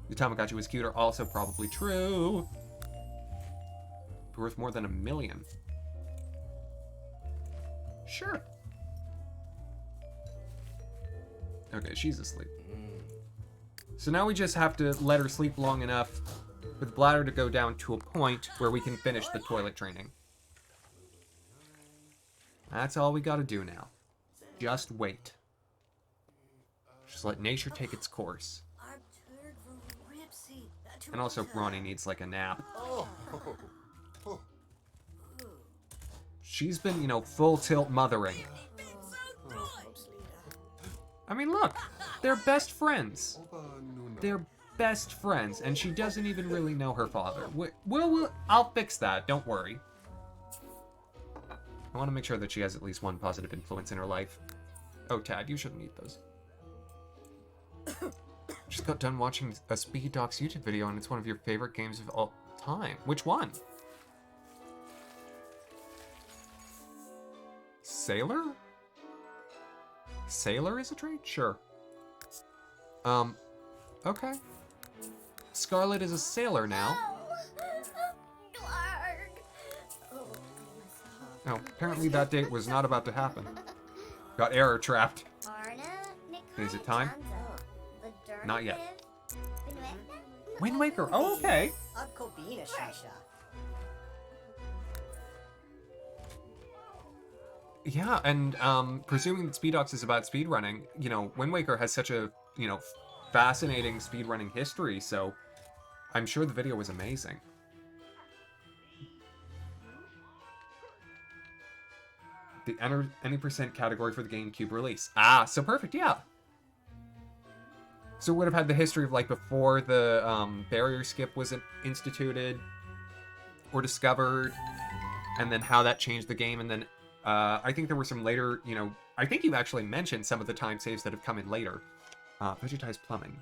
The Tamagotchi was cuter, also probably true. Worth more than $1 million. Sure. Okay, she's asleep. So now we just have to let her sleep long enough for the bladder to go down to a point where we can finish the toilet training. That's all we gotta do now. Just wait. Just let nature take its course. And also, Ronnie needs like a nap. She's been, you know, full tilt mothering. I mean, look, they're best friends. They're best friends, and she doesn't even really know her father. I'll fix that, don't worry. I want to make sure that she has at least one positive influence in her life. Oh, Tad, you shouldn't eat those. Just got done watching a Speed Docs YouTube video, and it's one of your favorite games of all time. Which one? Sailor? Sailor is a trait? Sure. Okay. Scarlet is a sailor now. Oh, apparently that date was not about to happen. Got error trapped. Is it time? Not yet. Wind Waker. Oh, okay. Yeah, and presuming that Speed Docs is about speedrunning, you know, Wind Waker has such a, you know, fascinating speedrunning history, so I'm sure the video was amazing. The enter any percent category for the GameCube release. Ah, so perfect, yeah. So it would have had the history of like before the barrier skip was instituted or discovered, and then how that changed the game, and then I think there were some later, you know, I think you actually mentioned some of the time saves that have come in later. Vegetized plumbing.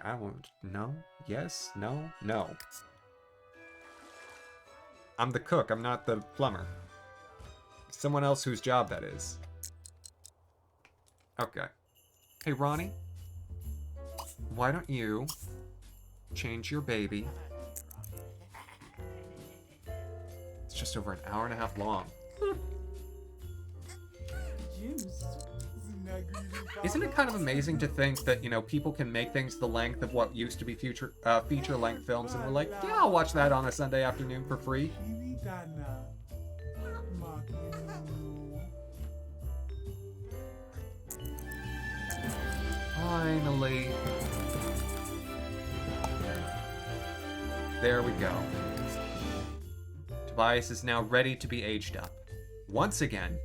I won't. No? Yes? No? No. I'm the cook, I'm not the plumber. Someone else whose job that is. Okay. Hey, Ronnie. Why don't you change your baby? It's just over an hour and a half long. Isn't it kind of amazing to think that, you know, people can make things the length of what used to be feature-length films, and we're like, yeah, I'll watch that on a Sunday afternoon for free. Finally. There we go. Tobias is now ready to be aged up. Once again.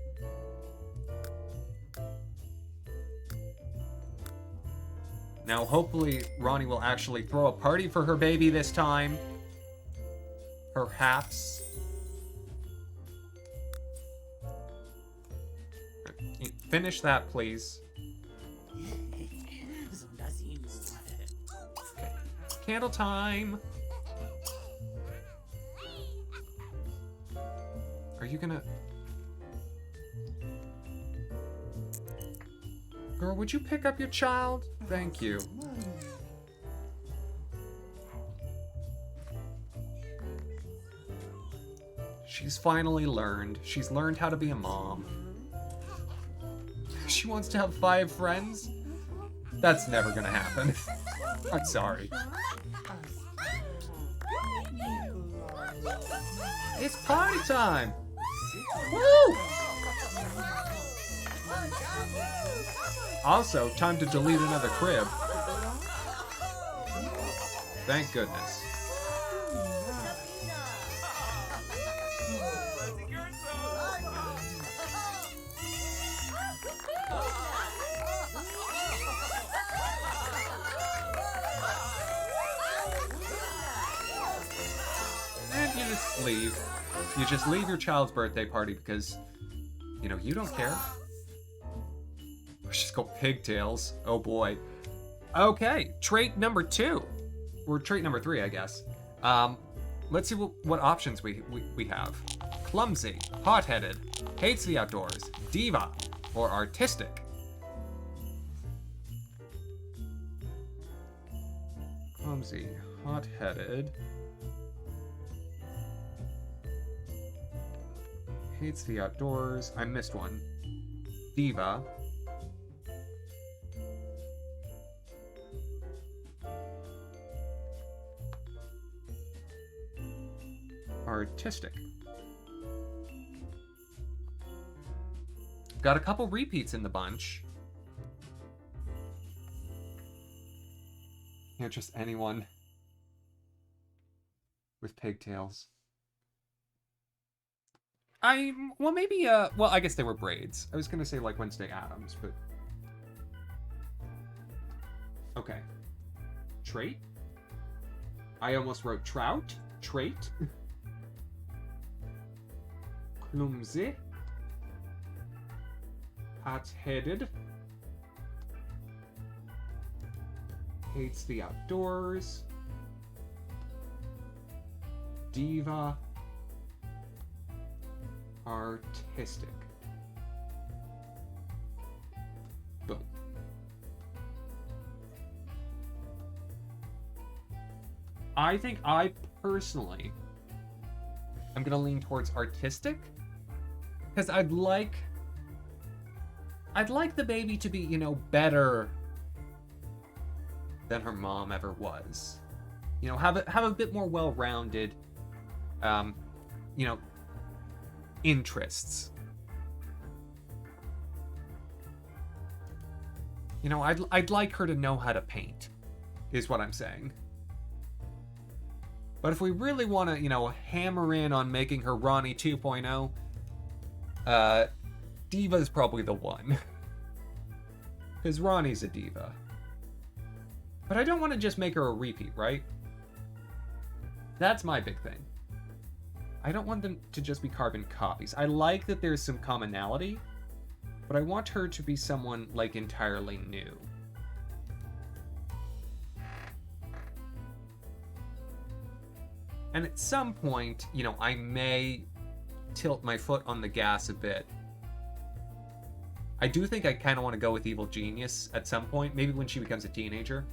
Now, hopefully, Ronnie will actually throw a party for her baby this time. Perhaps. Finish that, please. Okay. Candle time. Are you gonna... Girl, would you pick up your child? Thank you. She's finally learned. She's learned how to be a mom. She wants to have 5 friends? That's never gonna happen. I'm sorry. It's party time! Woo! Also, time to delete another crib. Thank goodness. And you just leave. You just leave your child's birthday party because, you know, you don't care. Let's just go pigtails. Oh boy. Okay, trait number 2. Or trait number 3, I guess. Let's see what options we have. Clumsy, hot-headed, hates the outdoors, diva, or artistic. Clumsy, hot-headed, hates the outdoors. I missed one. Diva. Artistic. Got a couple repeats in the bunch. Can't trust anyone with pigtails. Well, maybe, well, I guess they were braids. I was gonna say, like, Wednesday Addams, but... Okay. Trait? I almost wrote trout. Trait. Clumsy. Hot-headed. Hates the outdoors. Diva. Artistic. Boom. I think I personally am gonna lean towards artistic because I'd like the baby to be, you know, better than her mom ever was. You know, have a bit more well-rounded, you know, interests. You know, I'd like her to know how to paint, is what I'm saying. But if we really want to, you know, hammer in on making her Ronnie 2.0, Diva's probably the one. Because Ronnie's a diva. But I don't want to just make her a repeat, right? That's my big thing. I don't want them to just be carbon copies. I like that there's some commonality, but I want her to be someone, like, entirely new. And at some point, you know, I may tilt my foot on the gas a bit. I do think I kind of want to go with Evil Genius at some point, maybe when she becomes a teenager.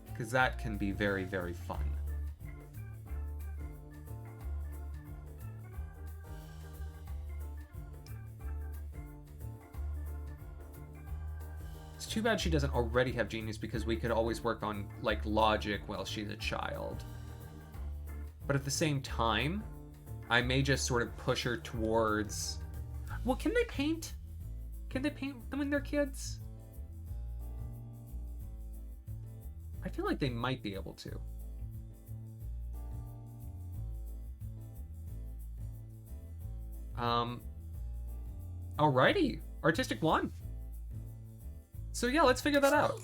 Because that can be very, very fun. It's too bad she doesn't already have genius because we could always work on, like, logic while she's a child. But at the same time, I may just sort of push her towards... Well, can they paint? Can they paint when they're kids? I feel like they might be able to. Alrighty. Artistic 1. So yeah, let's figure that out.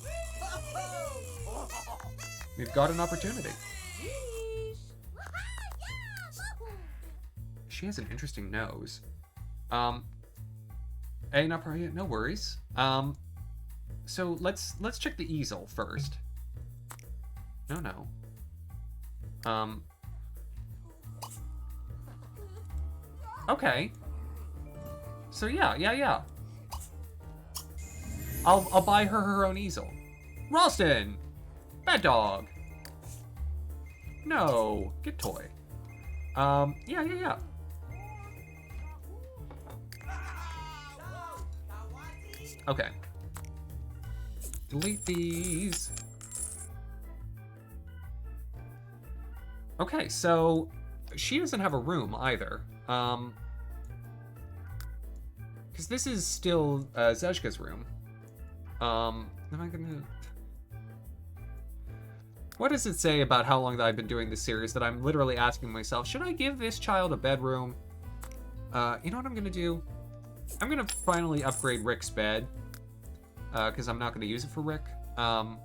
We've got an opportunity. She has an interesting nose. Not probably yet. No worries. So let's check the easel first. No. Okay. So yeah. I'll buy her own easel. Ralston! Bad dog! No, get toy. Yeah. Okay. Delete these. Okay, so she doesn't have a room either. Because this is still Zezka's room. Am I gonna... What does it say about how long that I've been doing this series that I'm literally asking myself, should I give this child a bedroom? You know what I'm gonna do? I'm gonna finally upgrade Rick's bed. Because I'm not gonna use it for Rick. I'll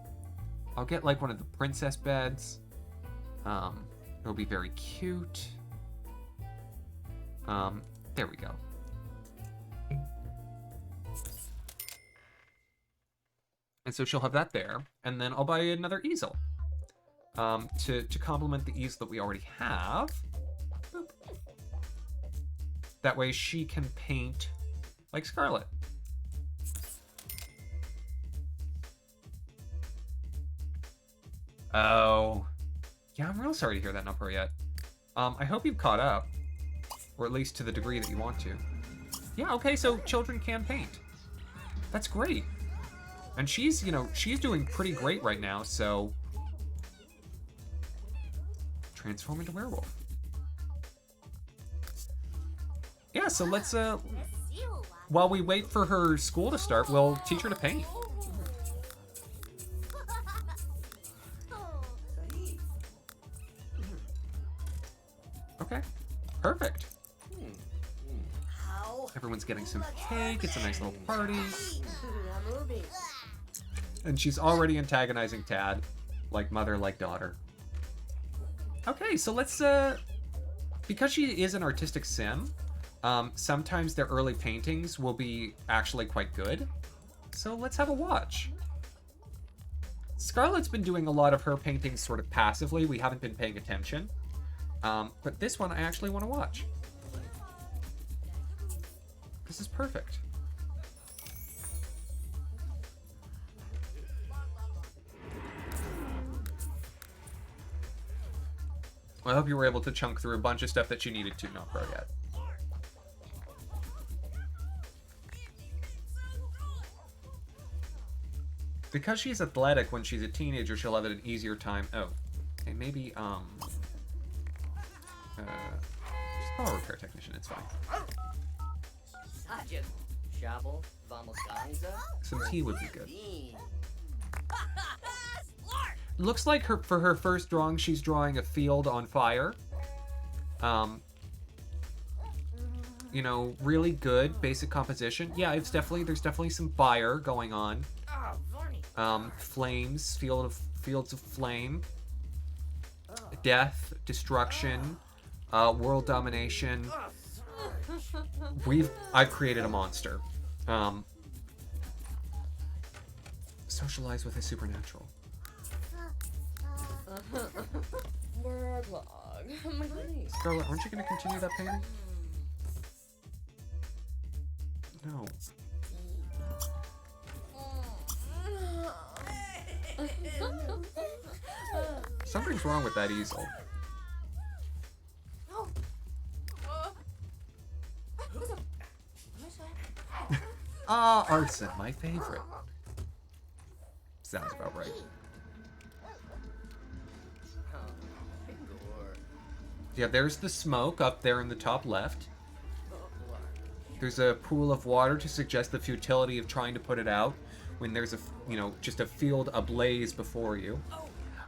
get like one of the princess beds. It'll be very cute. There we go. And so she'll have that there, and then I'll buy another easel. To complement the easel that we already have. Boop. That way she can paint like Scarlet. Oh. Yeah, I'm real sorry to hear that, not yet. I hope you've caught up. Or at least to the degree that you want to. Yeah, okay, so children can paint. That's great. And she's, she's doing pretty great right now, so... Transform into werewolf. Yeah, so let's, while we wait for her school to start, we'll teach her to paint. Okay, perfect. Everyone's getting some cake, it's a nice little party. And she's already antagonizing Tad, like mother, like daughter. Okay, so let's, because she is an artistic sim, sometimes their early paintings will be actually quite good. So let's have a watch. Scarlett's been doing a lot of her paintings sort of passively. We haven't been paying attention. But this one I actually want to watch. This is perfect. Well, I hope you were able to chunk through a bunch of stuff that you needed to, not pro yet. Because she's athletic when she's a teenager, she'll have an easier time. Oh, okay, maybe, just call a repair technician, it's fine. Some tea would be good. Looks like for her first drawing, she's drawing a field on fire. Really good basic composition. Yeah, there's definitely some fire going on. Flames, fields of flame, death, destruction, world domination. I've created a monster. Socialize with the supernatural. Scarlet, aren't you going to continue that painting? No. Something's wrong with that easel. Arson, my favorite. Sounds about right. Yeah, there's the smoke up there in the top left. There's a pool of water to suggest the futility of trying to put it out when there's just a field ablaze before you.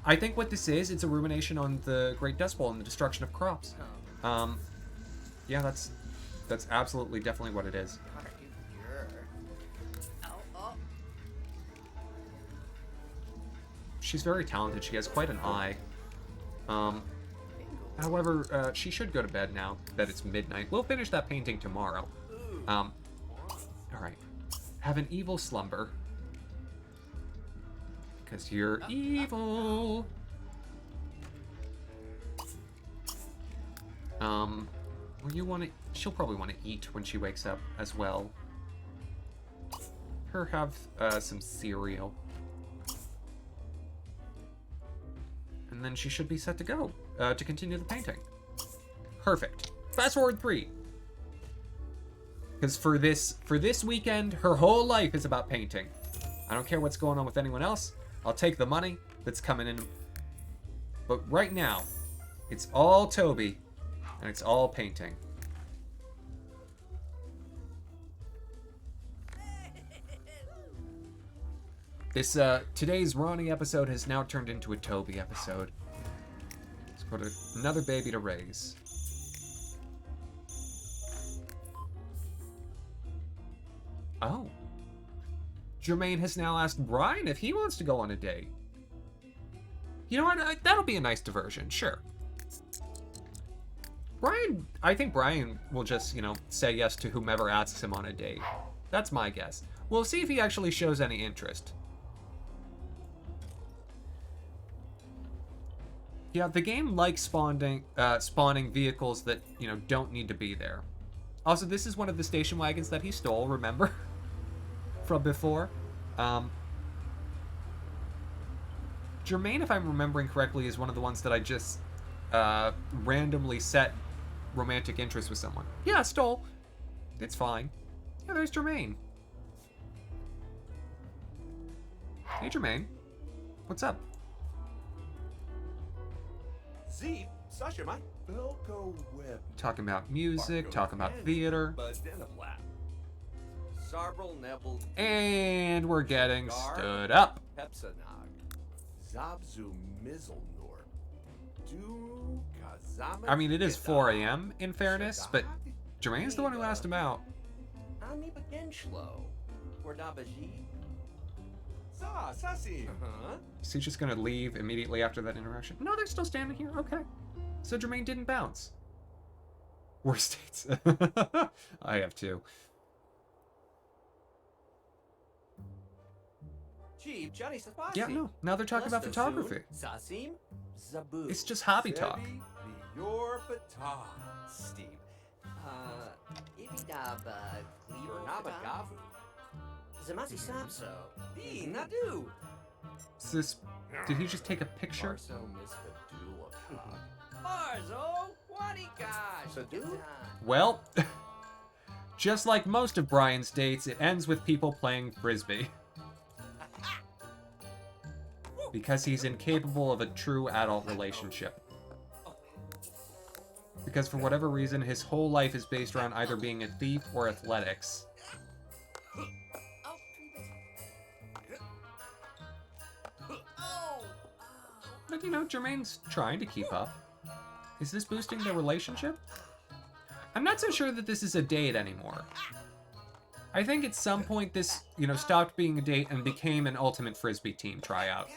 I think what this is, it's a rumination on the Great Dust Bowl and the destruction of crops. Yeah, that's absolutely definitely what it is. she's very talented. She has quite an eye. However, she should go to bed now that it's midnight. We'll finish that painting tomorrow. Alright. Have an evil slumber. Because you're evil. Well, you want to... She'll probably want to eat when she wakes up as well. Her have some cereal. And then she should be set to go to continue the painting. Perfect. Fast forward 3. Because for this weekend, her whole life is about painting. I don't care what's going on with anyone else. I'll take the money that's coming in. But right now, it's all Toby, and it's all painting. This today's Ronnie episode has now turned into a Toby episode. Let's put another baby to raise. Oh. Jermaine has now asked Brian if he wants to go on a date. You know what? That'll be a nice diversion, sure. Brian, I think Brian will just, say yes to whomever asks him on a date. That's my guess. We'll see if he actually shows any interest. Yeah, the game likes spawning vehicles that, don't need to be there. Also, this is one of the station wagons that he stole, remember? From before. Jermaine, if I'm remembering correctly, is one of the ones that I just randomly set romantic interest with someone. Yeah, stole. It's fine. Yeah, there's Jermaine. Hey, Jermaine. What's up? Zee, Sasha, my Velko Web. Talking about music, talking about theater. And we're getting stood up. I mean, it is 4 a.m. in fairness, but Jermaine's the one who asked him out. Is he just gonna leave immediately after that interaction? No, they're still standing here. Okay. So Jermaine didn't bounce. Worst dates. I have two. Yeah, no. Now they're talking about photography. It's just hobby talk. Is this... Did he just take a picture? Well, just like most of Brian's dates, it ends with people playing Frisbee. Because he's incapable of a true adult relationship. Because for whatever reason, his whole life is based around either being a thief or athletics. But Jermaine's trying to keep up. Is this boosting their relationship? I'm not so sure that this is a date anymore. I think at some point this, stopped being a date and became an ultimate Frisbee team tryout.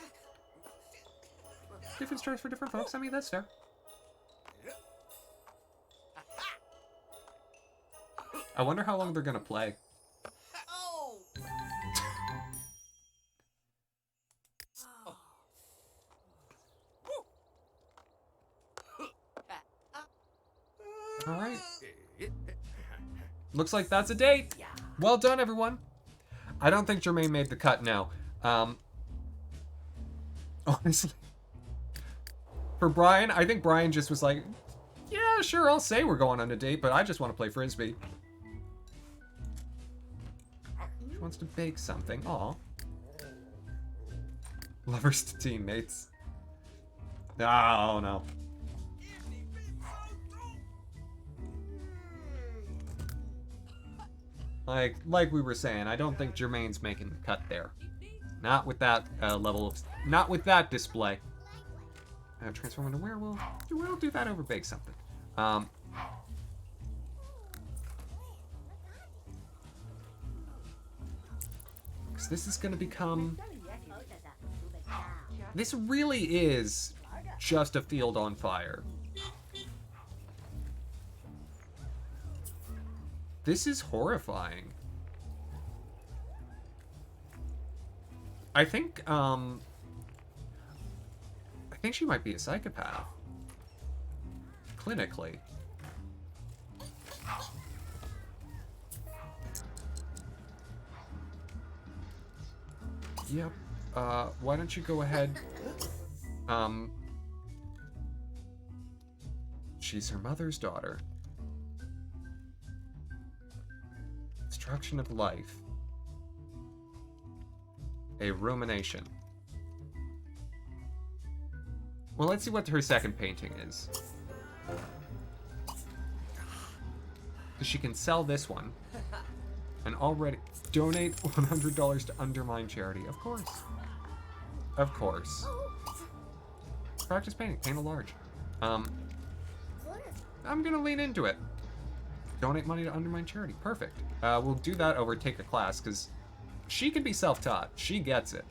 Different stories for different folks. I mean, that's fair. I wonder how long they're gonna play. Alright. Looks like that's a date. Well done, everyone. I don't think Jermaine made the cut now. Honestly. For Brian, I think Brian just was like, yeah, sure, I'll say we're going on a date, but I just want to play Frisbee. She wants to bake something. Aw. Lovers to teammates. Oh, no. Like we were saying, I don't think Jermaine's making the cut there. Not with that level of... Not with that display. Transform into werewolf. We'll do that over bake something. Because this is going to become... This really is just a field on fire. This is horrifying. I think she might be a psychopath. Clinically. Yep. Why don't you go ahead? She's her mother's daughter. Destruction of life. A rumination. Well, let's see what her second painting is. Because she can sell this one. And already donate $100 to Undermine charity. Of course. Of course. Practice painting. Paint a large. I'm gonna lean into it. Donate money to Undermine charity. Perfect. We'll do that over Take a Class, because she can be self-taught. She gets it.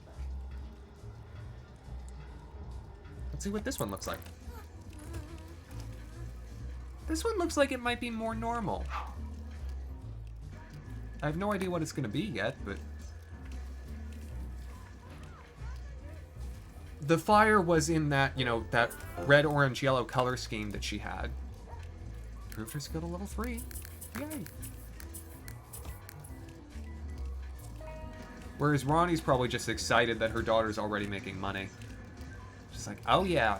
Let's see what this one looks like. This one looks like it might be more normal. I have no idea what it's going to be yet, but... The fire was in that, you know, that red, orange, yellow color scheme that she had. Improved her skill to level 3. Yay. Whereas Ronnie's probably just excited that her daughter's already making money. She's like, oh yeah,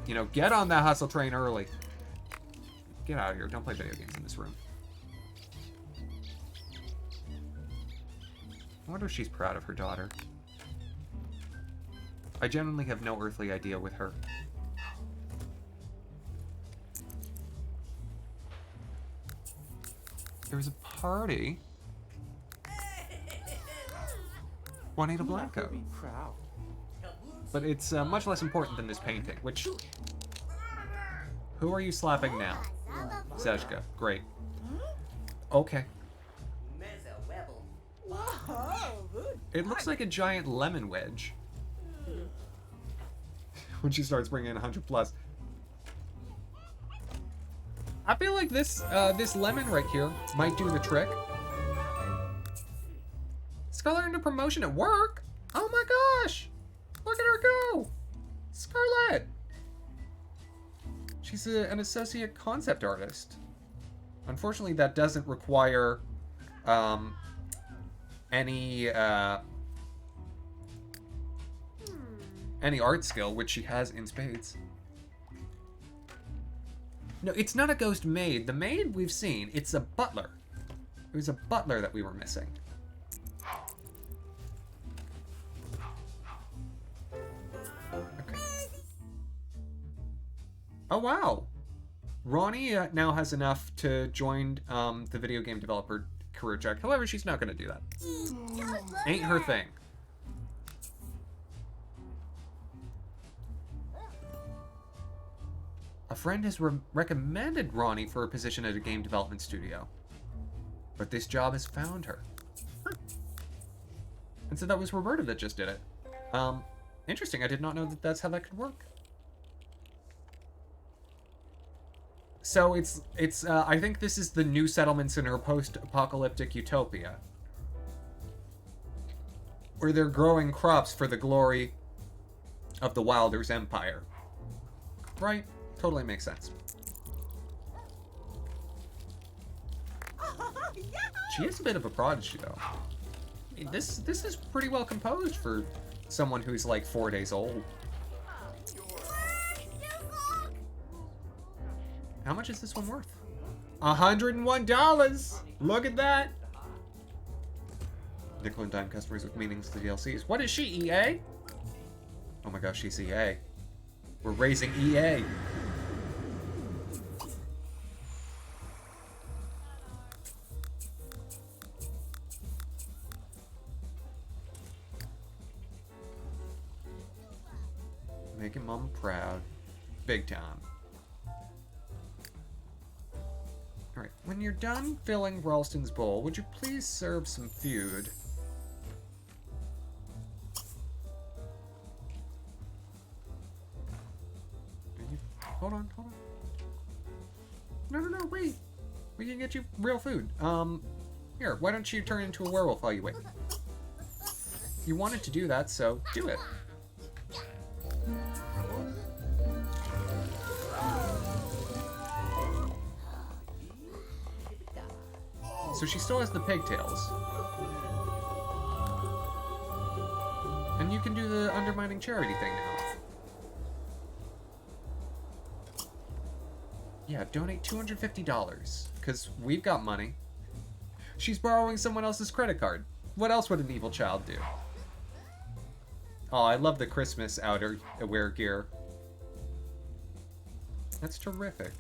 you know, get on that hustle train early. Get out of here. Don't play video games in this room. I wonder if she's proud of her daughter. I genuinely have no earthly idea with her. There was a party. Juanita Blanco. Be proud. But it's much less important than this painting, which... Who are you slapping now? Zeshka. Great. Okay. It looks like a giant lemon wedge. When she starts bringing in 100 plus. I feel like this this lemon right here might do the trick. Scarlet earned a promotion at work? Oh my gosh! Look at her go! Scarlet! She's an associate concept artist. Unfortunately, that doesn't require any art skill, which she has in spades. No, it's not a ghost maid. The maid we've seen, it's a butler. It was a butler that we were missing. Okay. Oh, wow. Ronnie now has enough to join the video game developer career track. However, she's not going to do that. Ain't her thing. A friend has recommended Ronnie for a position at a game development studio. But this job has found her. And so that was Roberta that just did it. Interesting. I did not know that that's how that could work. So it's I think this is the new settlements in her post-apocalyptic utopia. Where they're growing crops for the glory of the Wilders Empire. Right? Totally makes sense. She is a bit of a prodigy, though. I mean, this is pretty well composed for someone who's like 4 days old. How much is this one worth? $101! Look at that! Nickel and dime customers with meanings to DLCs. What is she, EA? Oh my gosh, she's EA. We're raising EA. Making Mom proud. Big time. Alright, when you're done filling Ralston's bowl, would you please serve some food? hold on, hold on. No, wait. We can get you real food. Here, why don't you turn into a werewolf while you wait? You wanted to do that, so do it. So she still has the pigtails. And you can do the undermining charity thing now. Yeah, donate $250, because we've got money. She's borrowing someone else's credit card. What else would an evil child do? Oh, I love the Christmas outerwear gear. That's terrific.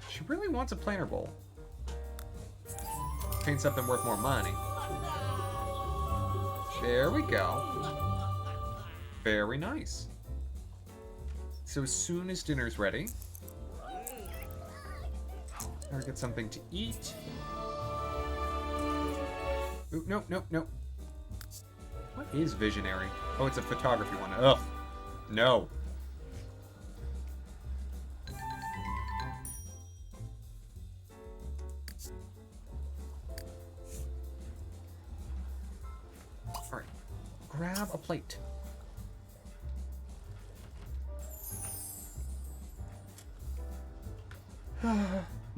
She really wants a planter bowl. Paint something worth more money. There we go. Very nice. So as soon as dinner's ready, or get something to eat. Ooh, no. What is visionary? Oh, it's a photography one. Ugh. No. Alright. Grab a plate.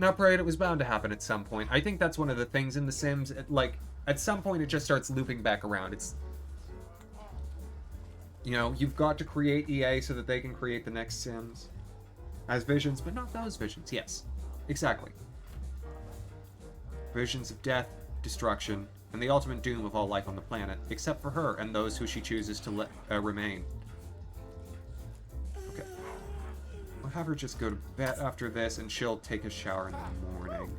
Not parade, it was bound to happen at some point. I think that's one of the things in The Sims, like, at some point it just starts looping back around. It's, you know, you've got to create EA so that they can create the next Sims as visions, but not those visions. Yes, exactly. Visions of death, destruction, and the ultimate doom of all life on the planet, except for her and those who she chooses to let remain. Okay. I'll have her just go to bed after this, and she'll take a shower in the morning.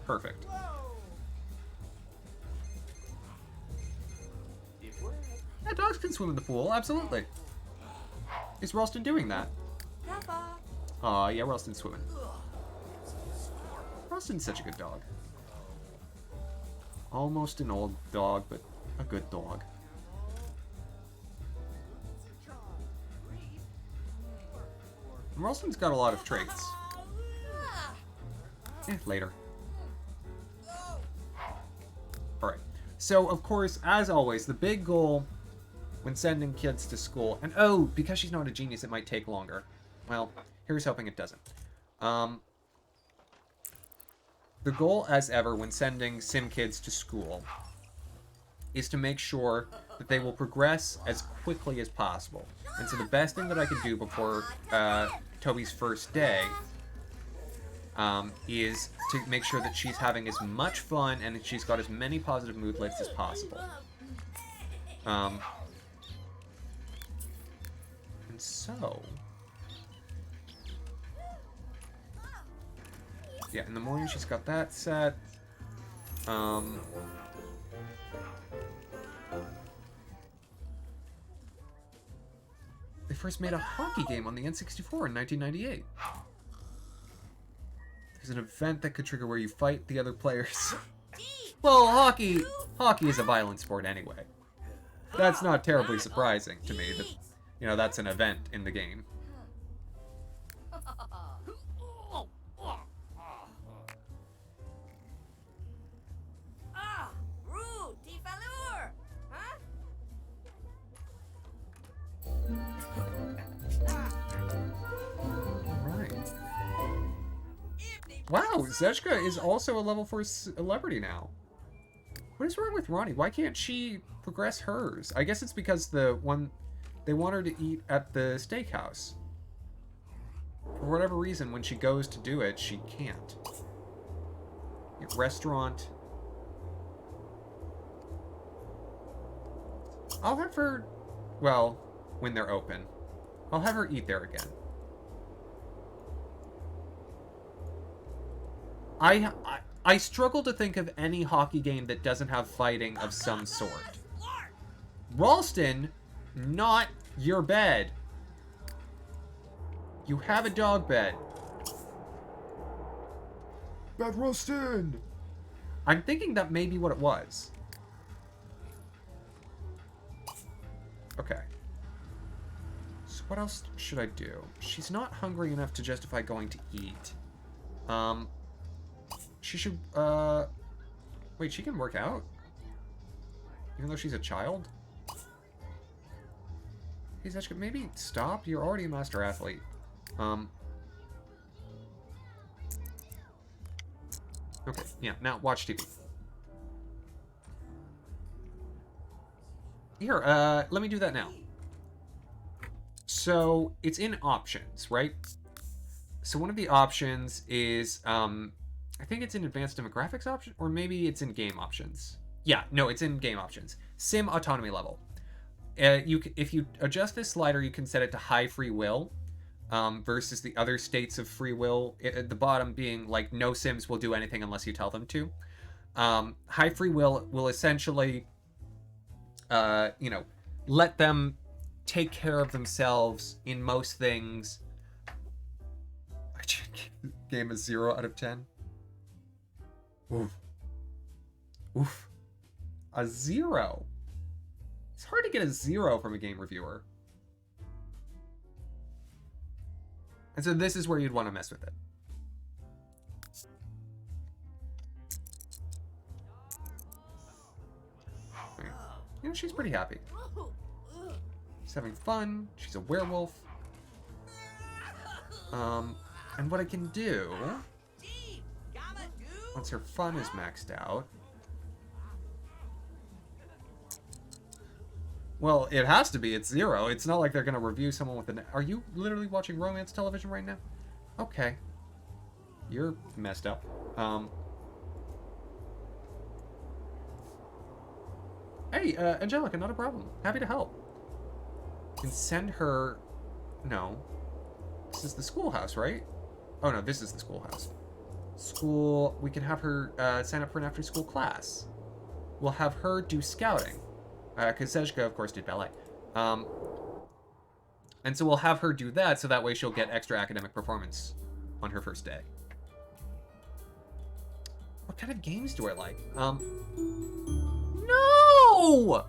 Perfect. Yeah, dogs can swim in the pool, absolutely. Is Ralston doing that? Aw, yeah, Ralston's swimming. Ralston's such a good dog. Almost an old dog, but a good dog. Ralston's got a lot of traits. Later. Alright. So, of course, as always, the big goal when sending kids to school... And, oh, because she's not a genius, it might take longer. Well, here's hoping it doesn't. The goal, as ever, when sending sim kids to school is to make sure that they will progress as quickly as possible. And so the best thing that I could do before Toby's first day is to make sure that she's having as much fun and that she's got as many positive moodlets as possible. And so... yeah, in the morning she's got that set. They first made a hockey game on the N64 in 1998. There's an event that could trigger where you fight the other players. Well, hockey is a violent sport anyway. That's not terribly surprising to me that, you know, that's an event in the game. Wow, Zeshka is also a level 4 celebrity now. What is wrong with Ronnie? Why can't she progress hers? I guess it's because they want her to eat at the steakhouse. For whatever reason, when she goes to do it, she can't. Restaurant. I'll have her, well, when they're open. I'll have her eat there again. I struggle to think of any hockey game that doesn't have fighting of some sort. Ralston, not your bed. You have a dog bed. Bad Ralston! I'm thinking that may be what it was. Okay. So what else should I do? She's not hungry enough to justify going to eat. She should, wait, she can work out? Even though she's a child? Hey, Zeshka, maybe stop? You're already a master athlete. Okay, yeah, now watch TV. Here, let me do that now. So, it's in options, right? So one of the options is, I think it's in advanced demographics option, or maybe it's in game options. Yeah, no, it's in game options. Sim autonomy level. If you adjust this slider, you can set it to high free will, versus the other states of free will. At the bottom being like no Sims will do anything unless you tell them to. High free will essentially, let them take care of themselves in most things. Game is 0 out of 10. Oof. Oof. A 0. It's hard to get a 0 from a game reviewer. And so this is where you'd want to mess with it. You know, she's pretty happy. She's having fun. She's a werewolf. And what I can do, once her fun is maxed out, well, it has to be. It's 0. It's not like they're going to review someone with an... Are you literally watching romance television right now? Okay. You're messed up. Hey, Angelica, not a problem. Happy to help. You can send her... No. This is the schoolhouse, right? Oh, no, this is the schoolhouse. School... We can have her sign up for an after-school class. We'll have her do scouting. Because Sejka, of course, did ballet. And so we'll have her do that, so that way she'll get extra academic performance on her first day. What kind of games do I like? No!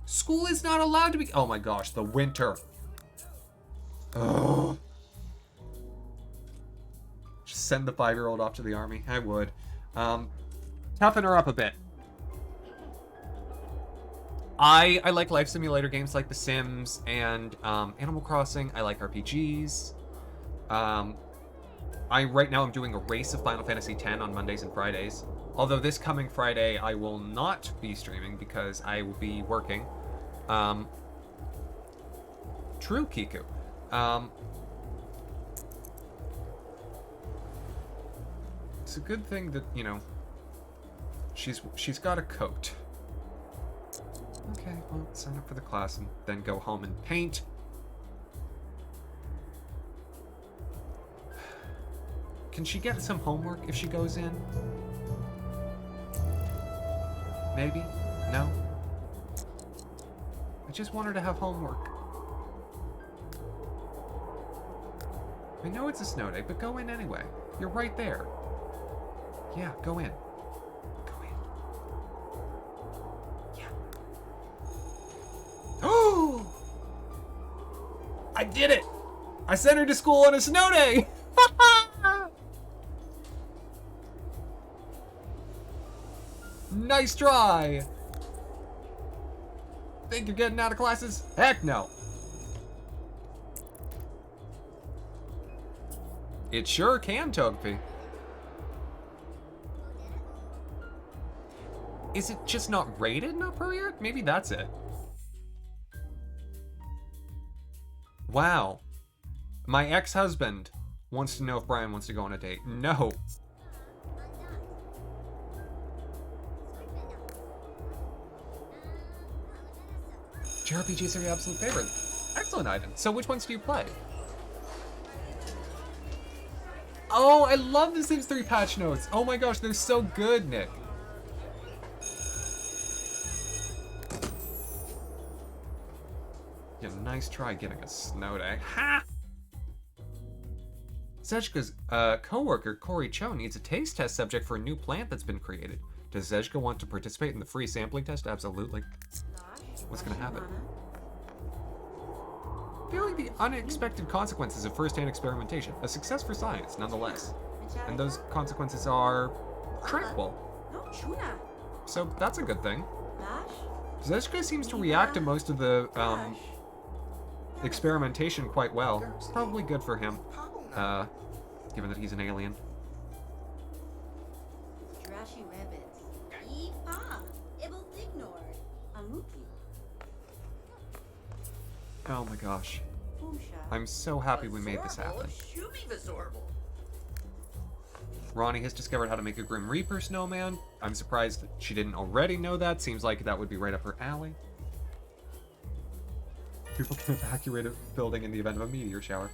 School is not allowed to be... Oh my gosh, the winter. Ugh. Just send the 5-year-old off to the army. I would. Toughen her up a bit. I like life simulator games like The Sims and Animal Crossing. I like RPGs. Right now I'm doing a race of Final Fantasy X on Mondays and Fridays. Although this coming Friday I will not be streaming because I will be working. True, Kiku. It's a good thing that, you know, she's got a coat. Okay, well, sign up for the class and then go home and paint. Can she get some homework if she goes in? Maybe? No? I just want her to have homework. I know it's a snow day, but go in anyway. You're right there. Yeah, go in. Oh! I did it! I sent her to school on a snow day! Nice try! Think you're getting out of classes? Heck no! It sure can, Togepi. Is it just not rated in Upper yet? Maybe that's it. Wow. My ex-husband wants to know if Brian wants to go on a date. No. JRPGs are your absolute favorite. Excellent, Ivan. So which ones do you play? Oh, I love the Sims 3 patch notes. Oh my gosh, they're so good, Nick. Yeah, nice try getting a snow day. Ha! Zezka's co-worker, Corey Cho, needs a taste test subject for a new plant that's been created. Does Zezka want to participate in the free sampling test? Absolutely. What's gonna happen? Feeling the unexpected consequences of first-hand experimentation. A success for science, nonetheless. And those consequences are tranquil. So that's a good thing. Zezka seems to react to most of the experimentation quite well. Probably good for him, given that he's an alien. Oh my gosh. I'm so happy we made this happen. Ronnie has discovered how to make a Grim Reaper snowman. I'm surprised that she didn't already know that. Seems like that would be right up her alley. People can evacuate a building in the event of a meteor shower.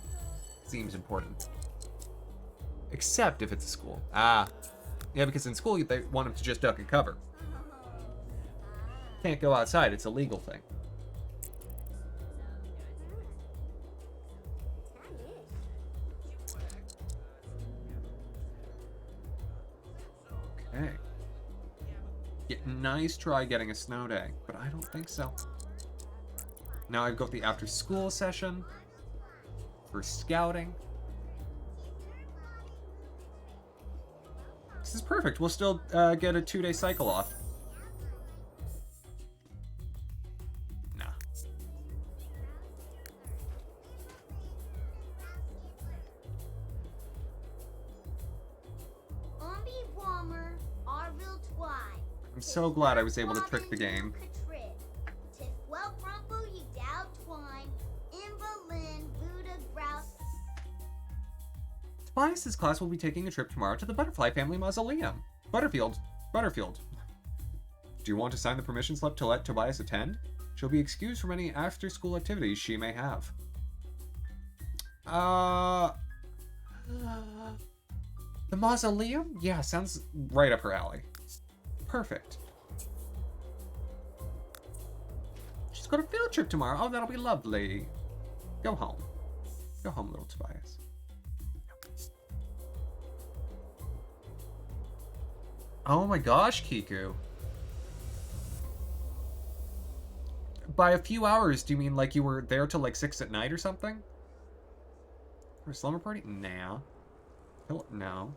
Seems important. Except if it's a school. Ah. Yeah, because in school they want them to just duck and cover. Can't go outside, it's a legal thing. Okay. Yeah, nice try getting a snow day, but I don't think so. Now I've got the after school session for scouting. This is perfect. We'll still get a 2-day cycle off. Nah. I'm so glad I was able to trick the game. Tobias's class will be taking a trip tomorrow to the Butterfly Family Mausoleum. Butterfield. Do you want to sign the permission slip to let Tobias attend? She'll be excused from any after-school activities she may have. The mausoleum? Yeah, sounds right up her alley. Perfect. She's got a field trip tomorrow. Oh, that'll be lovely. Go home. Go home, little Tobias. Oh my gosh, Kiku. By a few hours, do you mean like you were there till like 6 at night or something? For a slumber party? Nah. No.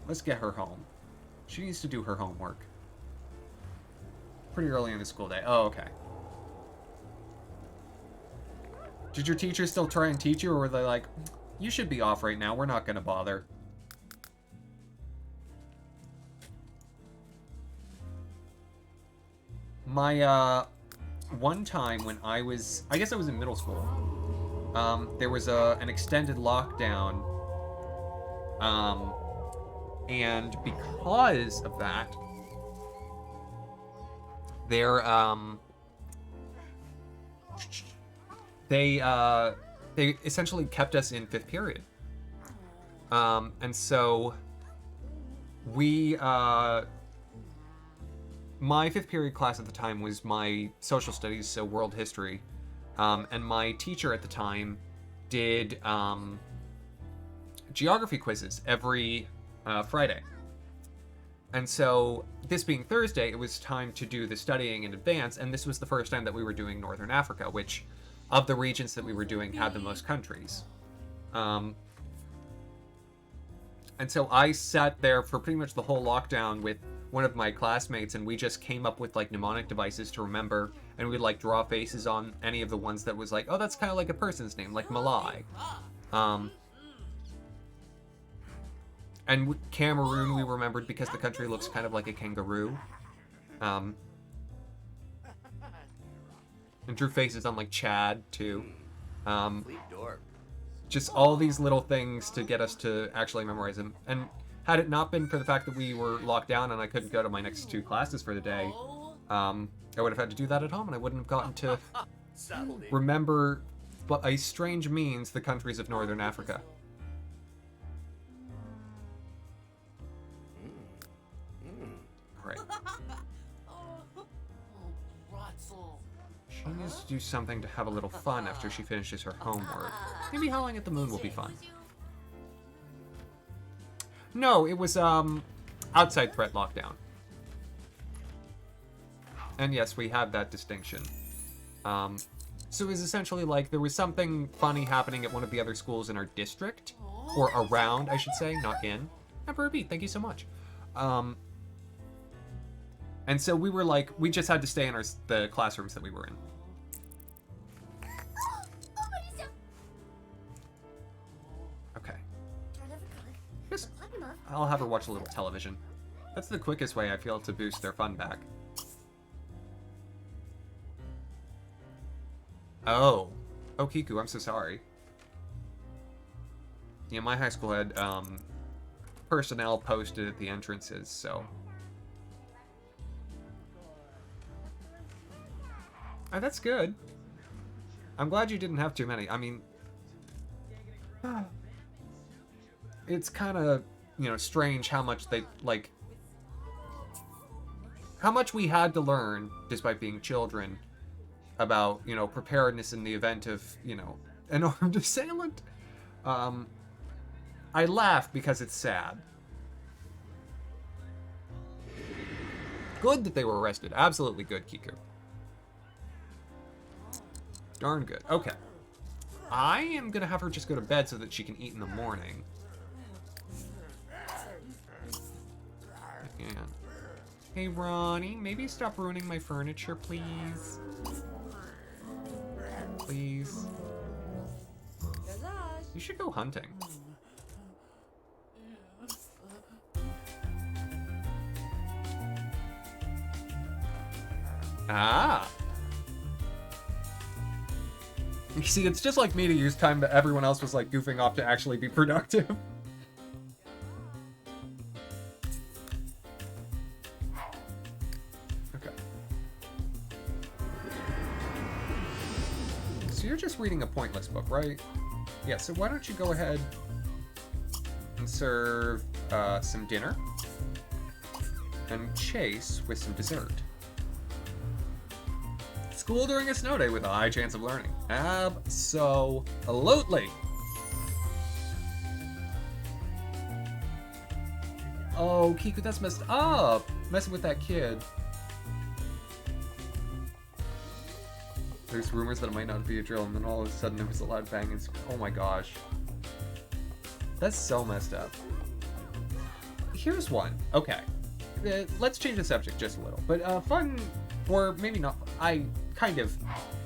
Let's get her home. She needs to do her homework. Pretty early in the school day. Oh, okay. Did your teacher still try and teach you, or were they like, you should be off right now, we're not gonna bother? My, one time when I guess I was in middle school, there was an extended lockdown, and because of that, they essentially kept us in 5th period. And so we, my 5th period class at the time was my social studies, so world history. And my teacher at the time did geography quizzes every Friday. And so, this being Thursday, it was time to do the studying in advance, and this was the first time that we were doing Northern Africa, which, of the regions that we were doing, had the most countries. And so I sat there for pretty much the whole lockdown with one of my classmates, and we just came up with, like, mnemonic devices to remember, and we'd, like, draw faces on any of the ones that was like, oh, that's kind of like a person's name, like Malai. And Cameroon we remembered because the country looks kind of like a kangaroo. And drew faces on, like, Chad, too. Just all these little things to get us to actually memorize them. And had it not been for the fact that we were locked down and I couldn't go to my next 2 classes for the day, I would have had to do that at home, and I wouldn't have gotten to remember, by strange means, the countries of Northern Africa. Right. She needs to do something to have a little fun after she finishes her homework. Maybe howling at the moon will be fun. No, it was, outside threat lockdown. And yes, we have that distinction. So it was essentially like there was something funny happening at one of the other schools in our district. Or around, I should say, not in. Emperor Beat, thank you so much. And so we were like, we just had to stay in the classrooms that we were in. Okay. Just, I'll have her watch a little television. That's the quickest way I feel to boost their fun back. Oh. Oh, Kiku, I'm so sorry. Yeah, my high school had, personnel posted at the entrances, so... Oh, that's good. I'm glad you didn't have too many. I mean... It's kind of, you know, strange how much they, like... How much we had to learn, despite being children, about, you know, preparedness in the event of, you know, an armed assailant. I laugh because it's sad. Good that they were arrested. Absolutely good, Kiku. Darn good. Okay. I am gonna have her just go to bed so that she can eat in the morning. Yeah. Hey, Ronnie, maybe stop ruining my furniture, please. Please. You should go hunting. Ah. You see, it's just like me to use time that everyone else was like goofing off to actually be productive. Okay. So you're just reading a pointless book, right? Yeah, so why don't you go ahead and serve some dinner and chase with some dessert. School during a snow day with a high chance of learning. Absolutely. Oh, Kiku, that's messed up. Messing with that kid. There's rumors that it might not be a drill, and then all of a sudden there was a loud bang and oh my gosh. That's so messed up. Here's one. Okay. Let's change the subject just a little. But fun, or maybe not.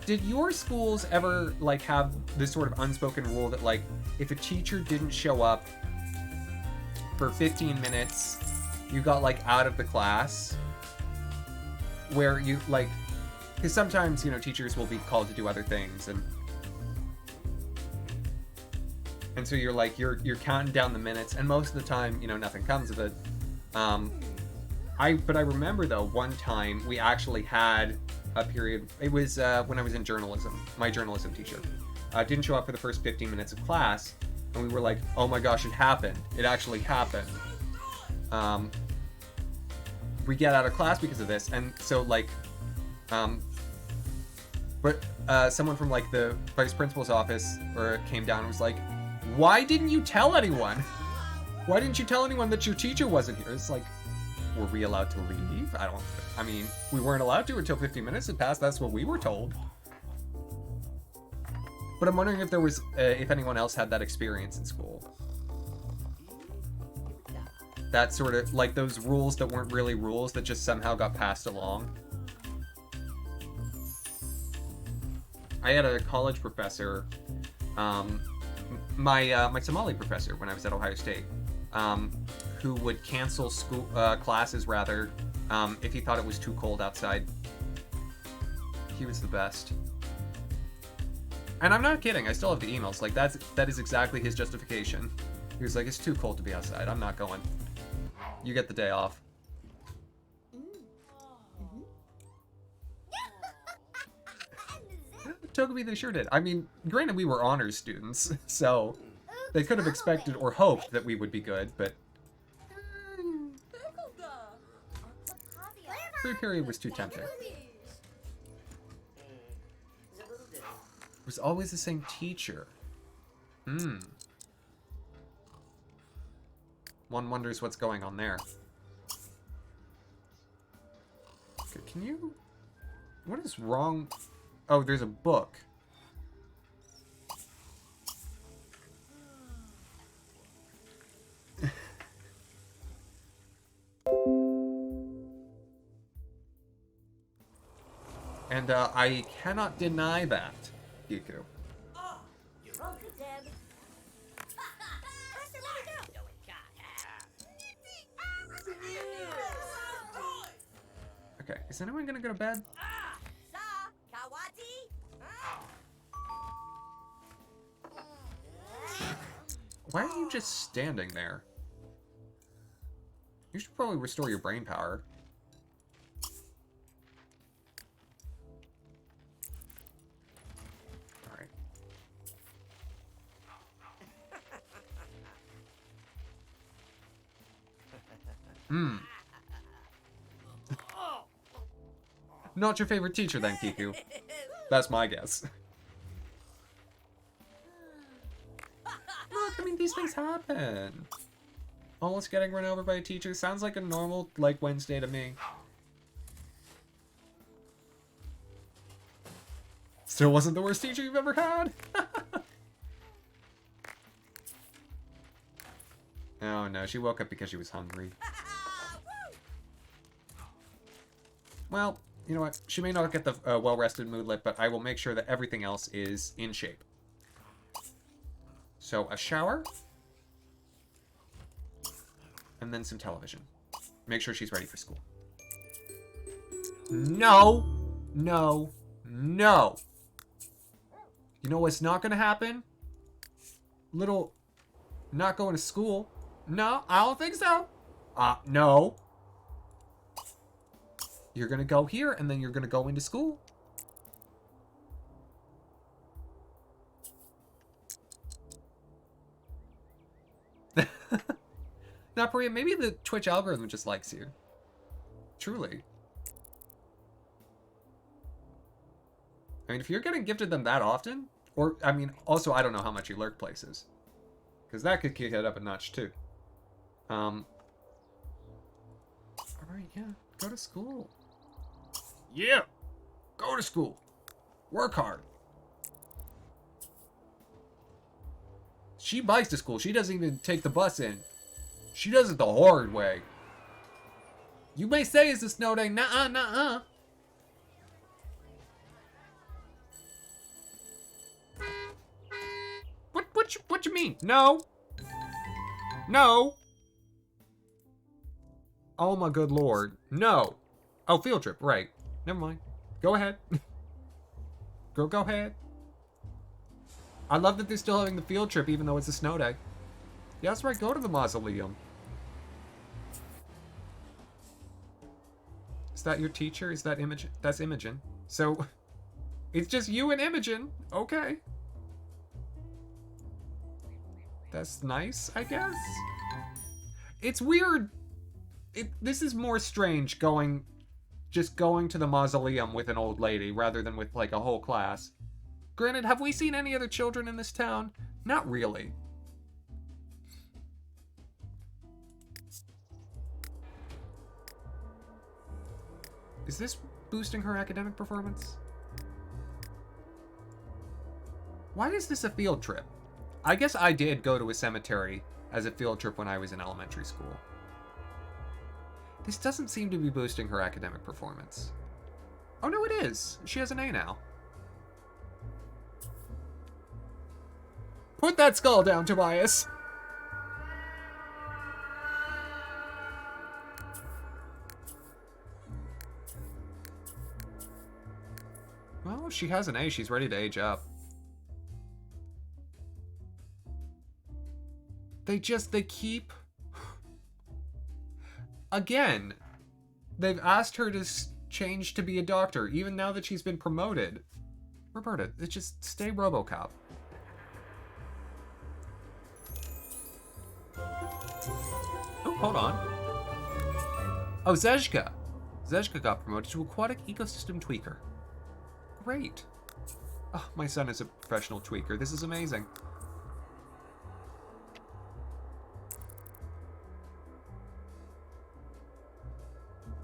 Did your schools ever like have this sort of unspoken rule that like if a teacher didn't show up for 15 minutes, you got like out of the class? Where you like, because sometimes, you know, teachers will be called to do other things, and so you're like you're counting down the minutes, and most of the time, you know, nothing comes of it. But I remember though one time we actually had a period. It was when I was in journalism. My journalism teacher didn't show up for the first 15 minutes of class, and we were like, "Oh my gosh, it happened! It actually happened!" We get out of class because of this, and so like, but someone from like the vice principal's office came down and was like, "Why didn't you tell anyone? Why didn't you tell anyone that your teacher wasn't here?" It's like, were we allowed to leave? I mean, we weren't allowed to until 15 minutes had passed. That's what we were told. But I'm wondering if there was, if anyone else had that experience in school. That sort of, like those rules that weren't really rules that just somehow got passed along. I had a college professor, my Somali professor when I was at Ohio State, who would cancel school classes rather if he thought it was too cold outside. He was the best. And I'm not kidding, I still have the emails. Like that is exactly his justification. He was like, "It's too cold to be outside. I'm not going. You get the day off." Togepi, they sure did. I mean, granted we were honors students, so they could have expected or hoped that we would be good, but free period was too tempting. was always the same teacher. One wonders what's going on there. Okay, can you... What is wrong? Oh, there's a book. And I cannot deny that, Giku. Oh, you're welcome, Deb. Okay, is anyone gonna go to bed? Why are you just standing there? You should probably restore your brain power. Alright. Not your favorite teacher then, Kiku. That's my guess. Look, I mean, these things happen. Almost getting run over by a teacher sounds like a normal, like, Wednesday to me. Still wasn't the worst teacher you've ever had? Oh no, she woke up because she was hungry. Well, you know what? She may not get the well-rested moodlet, but I will make sure that everything else is in shape. So, a shower. And then some television. Make sure she's ready for school. No! No! No! You know what's not gonna happen? Little... not going to school. No, I don't think so. No. You're gonna go here, and then you're gonna go into school. Now, Priya, maybe the Twitch algorithm just likes you. Truly. I mean, if you're getting gifted them that often, or, I mean, also, I don't know how much you lurk places. Because that could kick it up a notch, too. Alright, yeah. Go to school. Yeah! Go to school. Work hard. She bikes to school. She doesn't even take the bus in. She does it the hard way. You may say it's a snow day. Nuh-uh, nuh-uh. What you mean? No. No. Oh my good lord. No. Oh, field trip. Right. Never mind. Go ahead. Go ahead. I love that they're still having the field trip even though it's a snow day. Yeah, that's right. Go to the mausoleum. Is that your teacher? Is that Imogen? That's Imogen. So, it's just you and Imogen. Okay. That's nice, I guess. It's weird. This is more strange just going to the mausoleum with an old lady rather than with like a whole class. Granted, have we seen any other children in this town? Not really. Is this boosting her academic performance? Why is this a field trip? I guess I did go to a cemetery as a field trip when I was in elementary school. This doesn't seem to be boosting her academic performance. Oh no, it is. She has an A now. Put that skull down, Tobias. Well, if she has an A, she's ready to age up. They keep... Again, they've asked her to change to be a doctor, even now that she's been promoted. Roberta, just stay RoboCop. Oh, hold on. Oh, Zezka. Zezka got promoted to Aquatic Ecosystem Tweaker. Great. Oh, my son is a professional tweaker. This is amazing.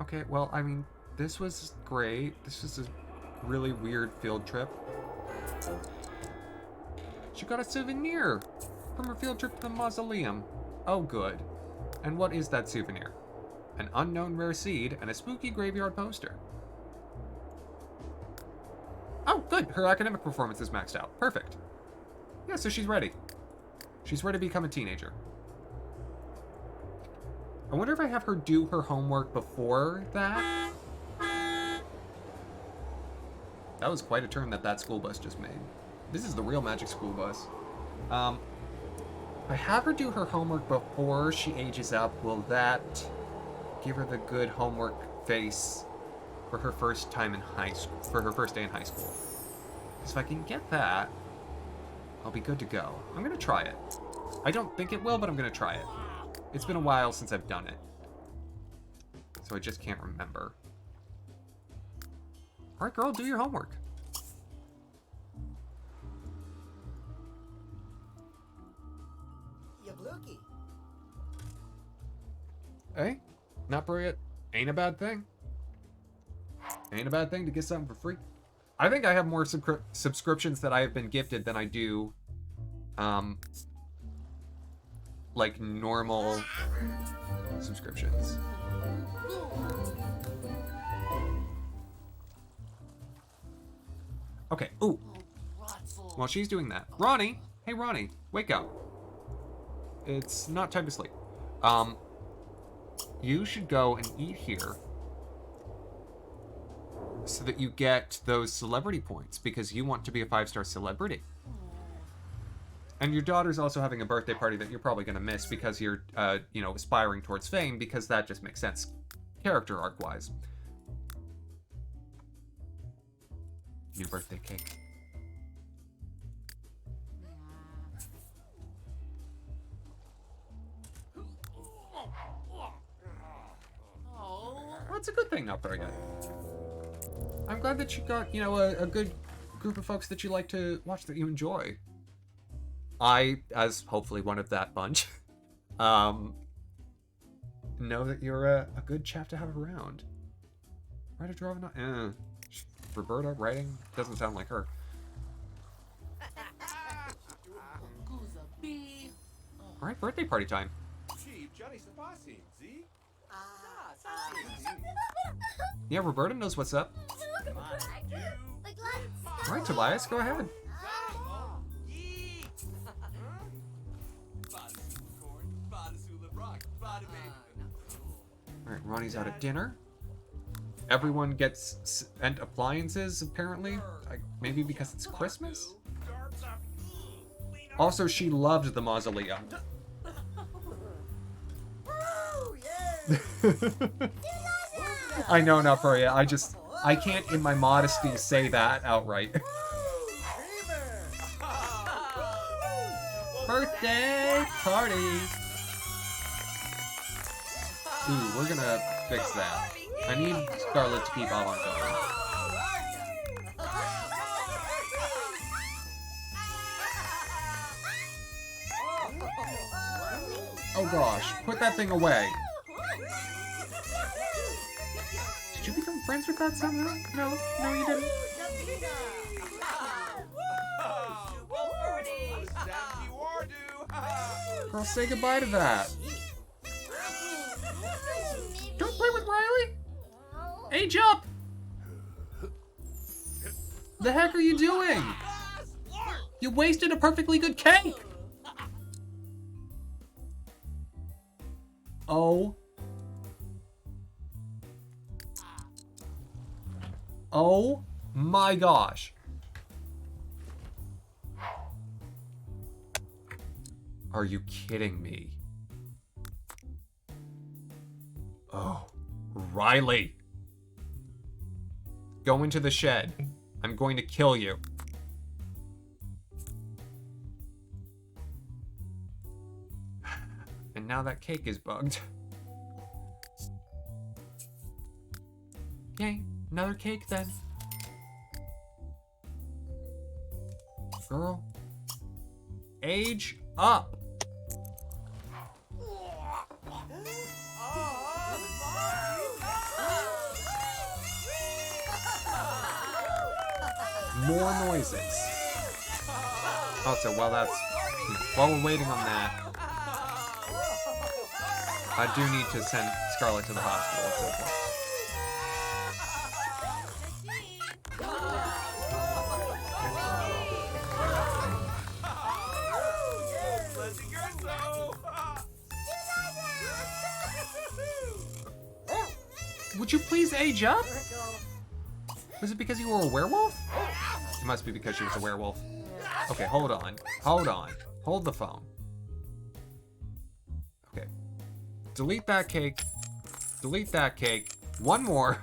Okay, well, I mean, this was great. This was a really weird field trip. She got a souvenir from her field trip to the mausoleum. Oh, good. And what is that souvenir? An unknown rare seed and a spooky graveyard poster. Oh, good. Her academic performance is maxed out. Perfect. Yeah, so she's ready. She's ready to become a teenager. I wonder if I have her do her homework before that. That was quite a turn that school bus just made. This is the real magic school bus. If I have her do her homework before she ages up, will that give her the good homework face for her first time in high school, for her first day in high school? Because if I can get that, I'll be good to go. I'm gonna try it. I don't think it will, but I'm gonna try it. It's been a while since I've done it, so I just can't remember. All right, girl, do your homework. Yabluki. Hey, not for it. Ain't a bad thing. Ain't a bad thing to get something for free. I think I have more subscriptions that I have been gifted than I do, like normal subscriptions. Okay. Ooh. While she's doing that, Ronnie. Hey, Ronnie, wake up. It's not time to sleep. You should go and eat here so that you get those celebrity points because you want to be a 5-star celebrity. And your daughter's also having a birthday party that you're probably going to miss because you're, you know, aspiring towards fame, because that just makes sense character arc-wise. New birthday cake. Well, it's a good thing, not very good. I'm glad that you got, you know, a good group of folks that you like to watch, that you enjoy. I, as hopefully one of that bunch, know that you're a good chap to have around. Writer, draw, Roberta writing doesn't sound like her. All right, birthday party time. Chief, Johnny Sabasim, see? Yeah, Roberta knows what's up. All right, Tobias, go ahead. All right, Ronnie's out at dinner. Everyone gets sent appliances, apparently. Maybe because it's Christmas? Also, she loved the mausoleum. I know, not for you. I can't in my modesty say that outright. Birthday party! Ooh, we're gonna fix that. I need Scarlet to keep on going. Oh gosh, put that thing away. Did you become friends with that somehow? No, you didn't. Girl, say goodbye to that. Don't play with Riley. Age up. The heck are you doing? You wasted a perfectly good cake. Oh. Oh my gosh. Are you kidding me? Oh, Riley. Go into the shed. I'm going to kill you. And now that cake is bugged. Yay, another cake then. girl. Age up. More noises. Also, while we're waiting on that, I do need to send Scarlet to the hospital at some point. Would you please age up? Was it because you were a werewolf? It must be because she was a werewolf. Okay, hold on. Hold on. Hold the phone. Okay. Delete that cake. Delete that cake. One more.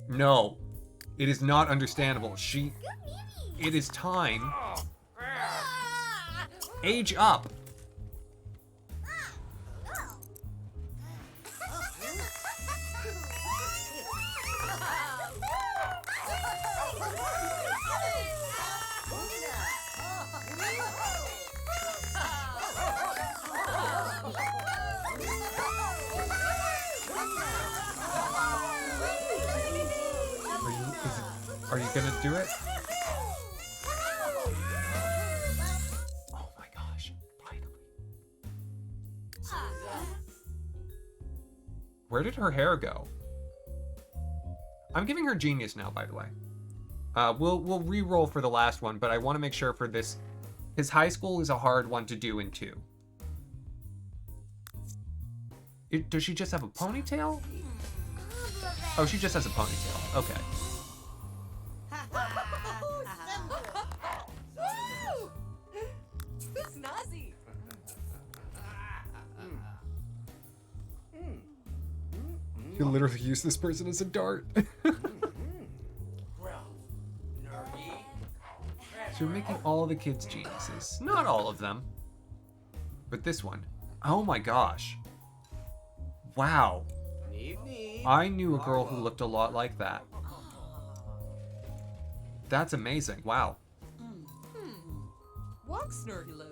No. It is not understandable. It is time. Age up. Are you gonna do it? Oh my gosh, finally. Where did her hair go? I'm giving her genius now, by the way. We'll re-roll for the last one, but I want to make sure for this, his high school is a hard one to do in 2. Does she just have a ponytail? Oh, she just has a ponytail. Okay. Snazzy. You literally use this person as a dart. So you're making all the kids geniuses. Not all of them. But this one. Oh my gosh. Wow. I knew a girl who looked a lot like that. That's amazing. Wow. Walk snurdy live.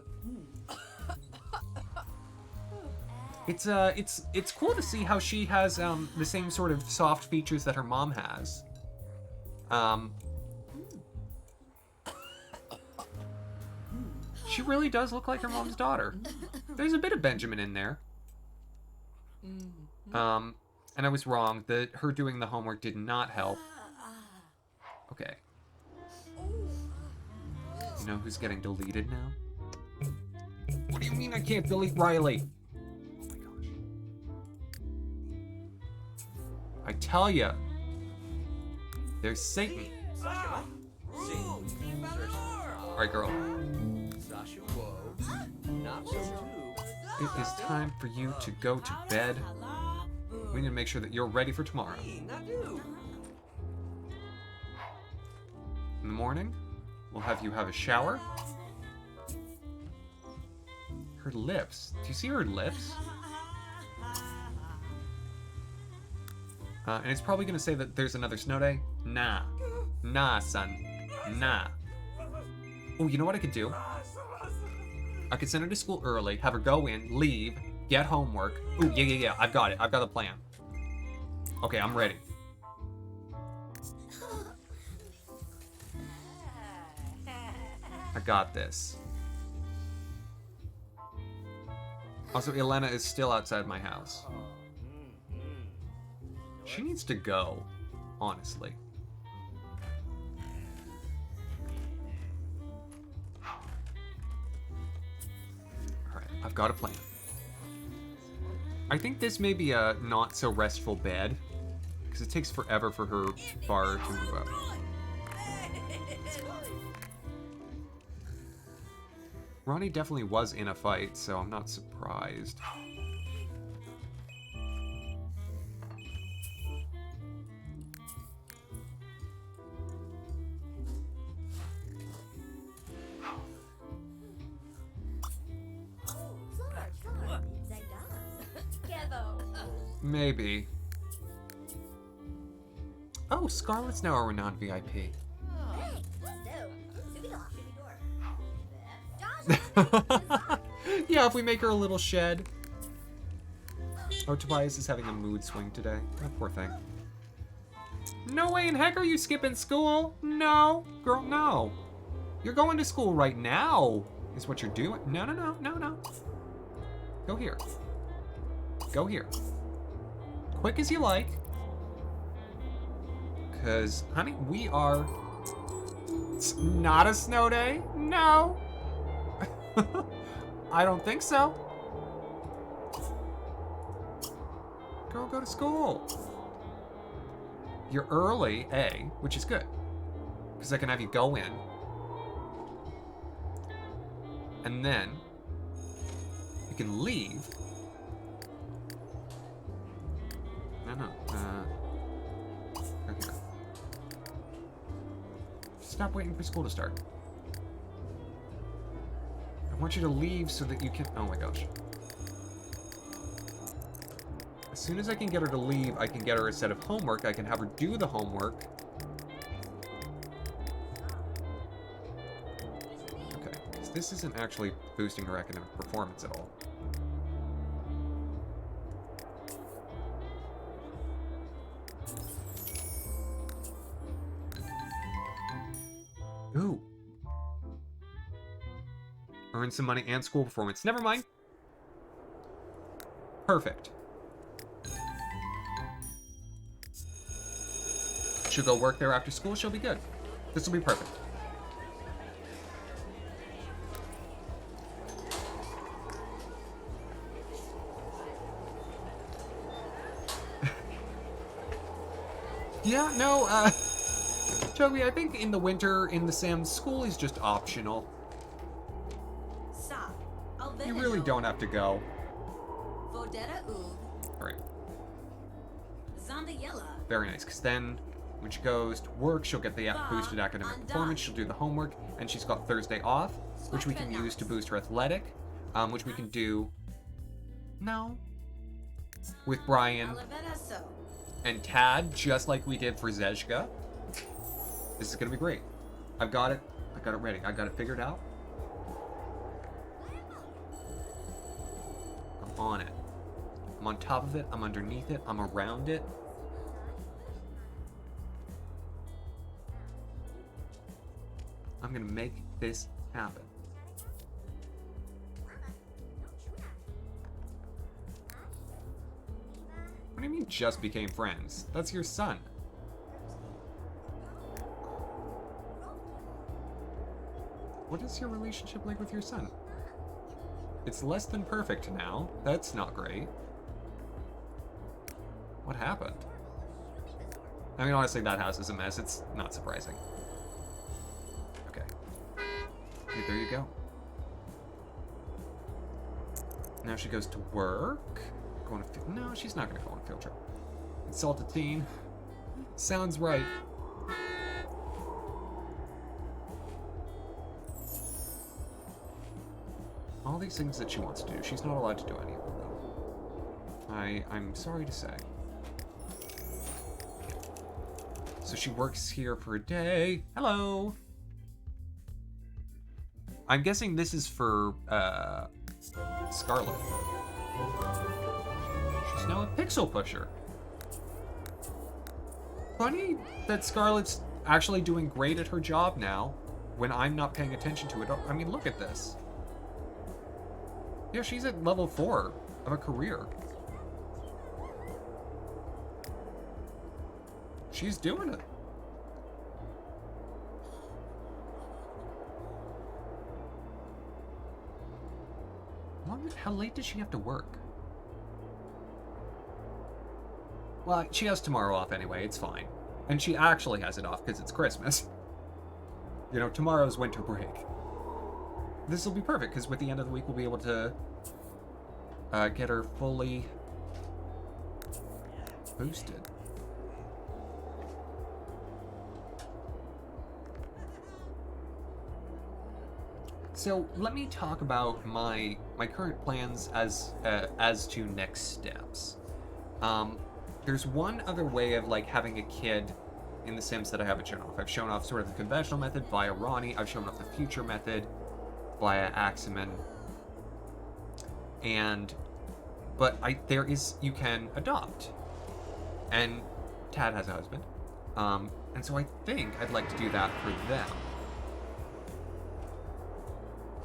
It's cool to see how she has the same sort of soft features that her mom has. She really does look like her mom's daughter. There's a bit of Benjamin in there. And I was wrong. Her doing the homework did not help. Okay. You know who's getting deleted now? What do you mean I can't delete Riley? Oh my gosh. I tell ya. There's Satan. Alright, girl. It is time for you to go to bed. We need to make sure that you're ready for tomorrow. In the morning, we'll have you have a shower. Her lips. Do you see her lips? And it's probably going to say that there's another snow day. Nah. Nah, son. Nah. Oh, you know what I could do? I could send her to school early, have her go in, leave, get homework. Ooh, yeah. I've got it. I've got the plan. Okay, I'm ready. I got this. Also, Elena is still outside my house. She needs to go, honestly. Alright, I've got a plan. I think this may be a not so restful bed, because it takes forever for her bar to move up. Ronnie definitely was in a fight, so I'm not surprised. Maybe. Oh, Oh, Scarlett's now our non-VIP. Yeah, if we make her a little shed. Oh, Tobias is having a mood swing today. Oh, poor thing. No way in heck are you skipping school? No. Girl, no. You're going to school right now, is what you're doing. No, no, no, no, no. Go here. Go here. Quick as you like. Because, honey, we are... It's not a snow day. No. I don't think so. Girl, go to school. You're early, A, which is good. Because I can have you go in. And then you can leave. No, no. Go here. Stop waiting for school to start. I want you to leave so that you can... Oh my gosh. As soon as I can get her to leave, I can get her a set of homework. I can have her do the homework. Okay, because this isn't actually boosting her academic performance at all. Ooh. Earn some money and school performance. Never mind. Perfect. She'll go work there after school. She'll be good. This will be perfect. Yeah, no, Toby, I think in the winter, in the Sims, school is just optional. You really don't have to go. Alright. Very nice, because then when she goes to work, she'll get the boosted academic performance, she'll do the homework, and she's got Thursday off, which we can use to boost her athletic, which we can do... No. With Brian and Tad, just like we did for Zezhka. This is gonna be great. I've got it. I got it ready. I got it figured out. I'm on it. I'm on top of it. I'm underneath it. I'm around it. I'm gonna make this happen. What do you mean just became friends? That's your son. What is your relationship like with your son? It's less than perfect now. That's not great. What happened? I mean, honestly, that house is a mess. It's not surprising. Okay. Okay, there you go. Now she goes to work. Going to field... No, she's not going to go on a field trip. Insult a teen. Sounds right. All these things that she wants to do, she's not allowed to do any of them, though. I'm sorry to say. So she works here for a day. Hello! I'm guessing this is for, Scarlet. She's now a pixel pusher. Funny that Scarlet's actually doing great at her job now, when I'm not paying attention to it. I mean, look at this. Yeah, she's at level 4 of a career. She's doing it. How late does she have to work? Well, she has tomorrow off anyway, it's fine. And she actually has it off because it's Christmas. You know, tomorrow's winter break. This will be perfect, because with the end of the week, we'll be able to get her fully boosted. So let me talk about my current plans as to next steps. There's one other way of like having a kid in The Sims that I haven't shown off. I've shown off sort of the conventional method via Ronnie. I've shown off the future method via Axamin. But you can adopt. And Tad has a husband. And so I think I'd like to do that for them.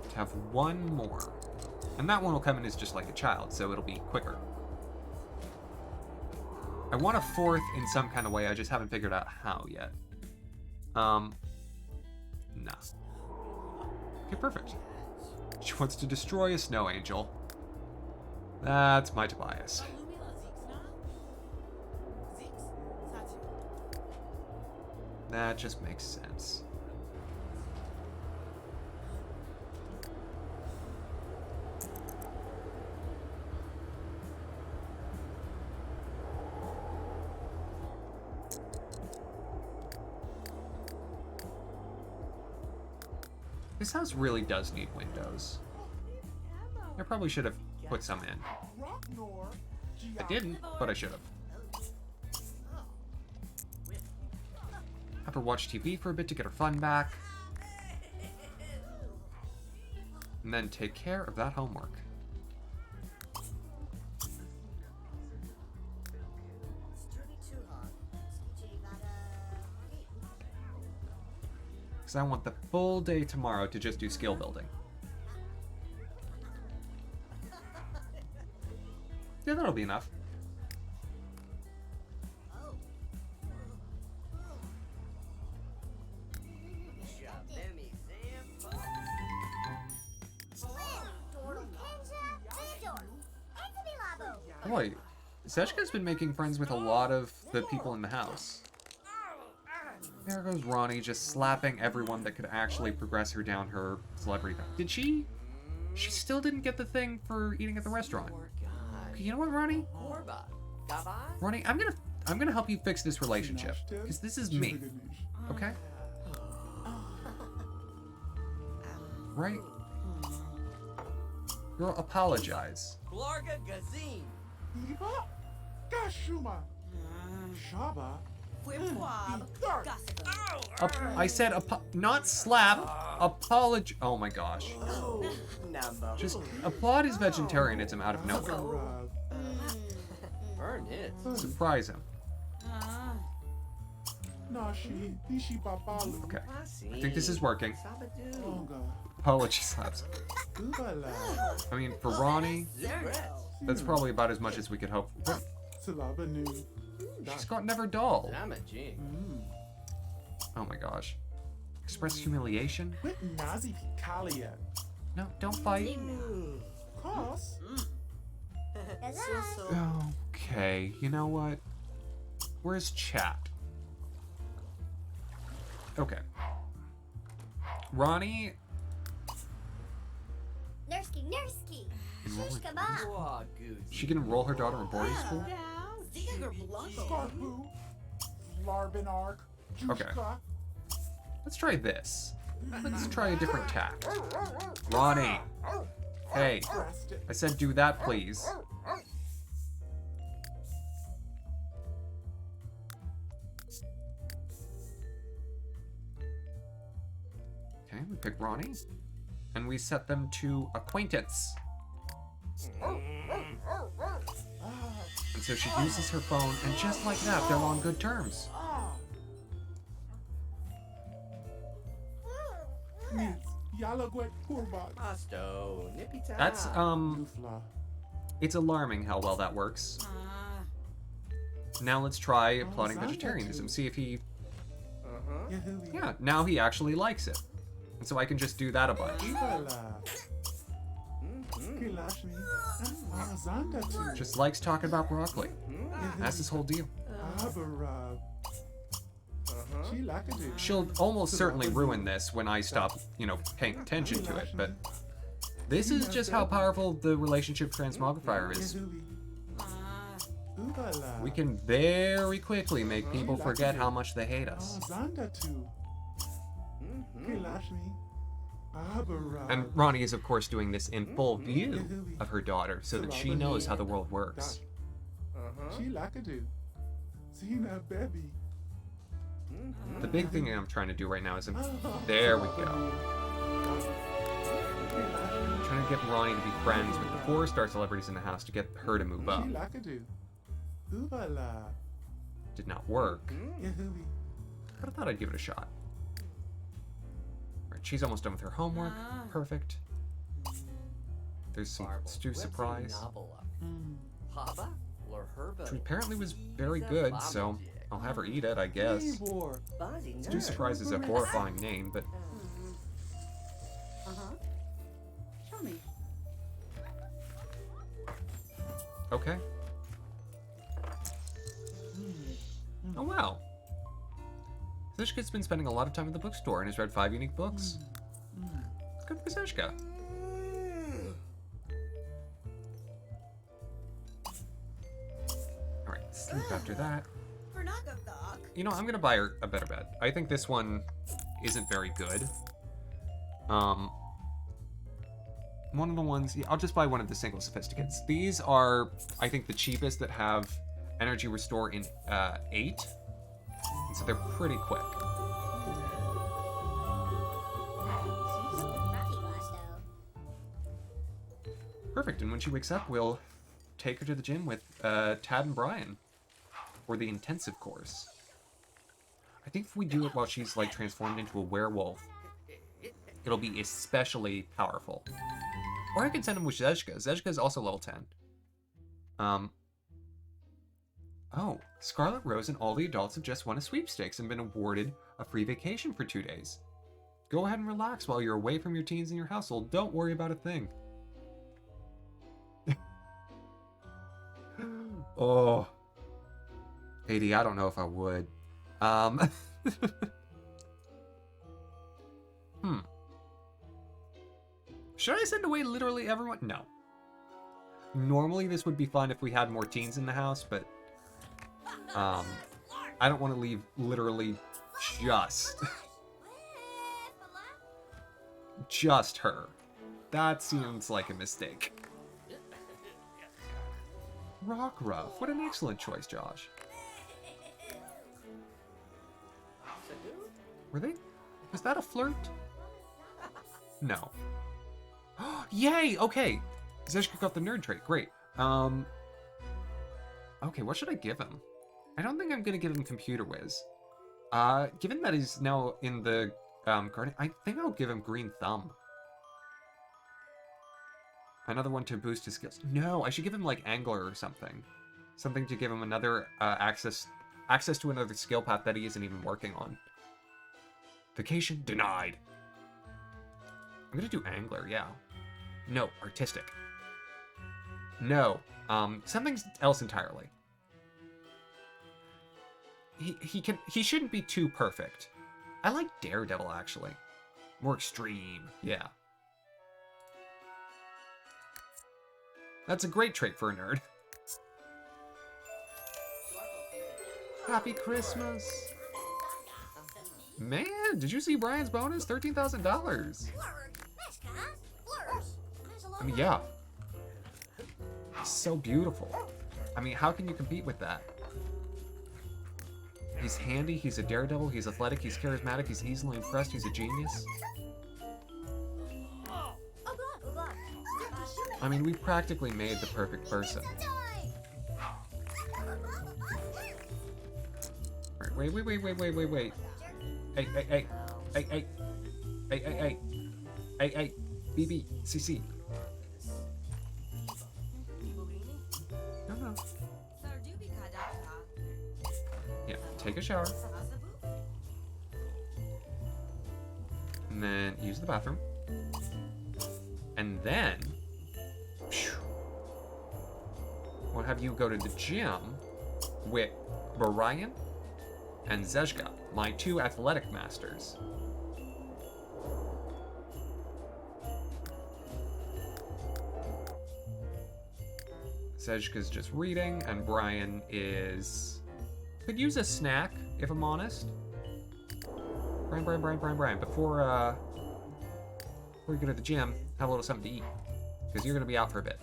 To have one more. And that one will come in as just like a child, so it'll be quicker. I want a fourth in some kind of way, I just haven't figured out how yet. Nah. Okay, perfect. She wants to destroy a snow angel. That's my Tobias. That just makes sense. This house really does need windows. I probably should have put some in. I didn't, but I should have. Have her watch TV for a bit to get her fun back. And then take care of that homework. Because I want the full day tomorrow to just do skill building. Yeah, that'll be enough. Boy, Seshka's been making friends with a lot of the people in the house. There goes Ronnie just slapping everyone that could actually progress her down her celebrity path. Did she? She still didn't get the thing for eating at the restaurant. Okay, you know what, Ronnie? Ronnie, I'm gonna help you fix this relationship. Because this is me. Okay? Right? Girl, apologize. I said not slap, apologize. Oh my gosh. Just applaud his vegetarianism out of nowhere. Surprise him. Okay. I think this is working. Apology slaps. I mean, for Ronnie, that's probably about as much as we could hope for. She's got never dull. Oh my gosh. Express humiliation? No, don't fight. Okay, you know what? Where's chat? Okay. Ronnie. She can enroll her daughter in boarding school? Okay. Let's try this. Let's try a different tack. Ronnie. Hey. I said do that, please. Okay, we pick Ronnie. And we set them to acquaintance. And so she uses her phone, and just like that, they're on good terms. That's, it's alarming how well that works. Now let's try applauding vegetarianism, see if he... Yeah, now he actually likes it. And so I can just do that a bunch. Just likes talking about broccoli. That's his whole deal. She'll almost certainly ruin this when I stop, paying attention to it, but this is just how powerful the relationship transmogrifier is. We can very quickly make people forget how much they hate us. And Ronnie is, of course, doing this in full view of her daughter so that she knows how the world works. The big thing I'm trying to do right now is... There we go. I'm trying to get Ronnie to be friends with the 4-star celebrities in the house to get her to move up. Did not work, but I thought I'd give it a shot. Alright, she's almost done with her homework. Perfect. There's some stew surprise, which apparently was very good, so I'll have her eat it, I guess. Stew surprise is a horrifying name, but... Show me. Okay. Oh, wow. Zeshka's been spending a lot of time at the bookstore and has read 5 unique books. Good for Zeshka. Alright, sleep after that. You know, I'm gonna buy her a better bed. I think this one isn't very good. One of the ones... Yeah, I'll just buy one of the single sophisticates. These are, I think, the cheapest that have energy restore in 8. And so they're pretty quick. Perfect, and when she wakes up, we'll take her to the gym with Tad and Brian. Or the intensive course. I think if we do it while she's, like, transformed into a werewolf, it'll be especially powerful. Or I can send him with Zeshka. Zeshka is also level 10. Oh, Scarlet Rose and all the adults have just won a sweepstakes and been awarded a free vacation for 2 days. Go ahead and relax while you're away from your teens and your household. Don't worry about a thing. Oh. AD, I don't know if I would. Should I send away literally everyone? No. Normally this would be fun if we had more teens in the house, but I don't want to leave literally just her. That seems like a mistake. Rockruff, what an excellent choice, Josh. Were they? Was that a flirt? No. Yay! Okay. Zeshka got the nerd trait. Great. Okay, what should I give him? I don't think I'm gonna give him computer whiz. Given that he's now in the garden, I think I'll give him green thumb. Another one to boost his skills. No, I should give him like angler or something. Something to give him another access to another skill path that he isn't even working on. Vacation denied. I'm gonna do angler, yeah. No, artistic. No, something else entirely. He shouldn't be too perfect. I like Daredevil, actually. More extreme, yeah. That's a great trait for a nerd. Happy Christmas. Man, did you see Brian's bonus? $13,000. I mean, yeah. So beautiful. I mean, how can you compete with that? He's handy, he's a daredevil, he's athletic, he's charismatic, he's easily impressed, he's a genius. I mean, we practically made the perfect person. Wait. Hey. BB, CC. No. Yeah, take a shower. And then use the bathroom. And then we'll have you go to the gym with Brian and Zeshka, my 2 athletic masters. Zeshka's just reading, and Brian could use a snack, if I'm honest. Brian, before you go to the gym, have a little something to eat. Because you're gonna be out for a bit.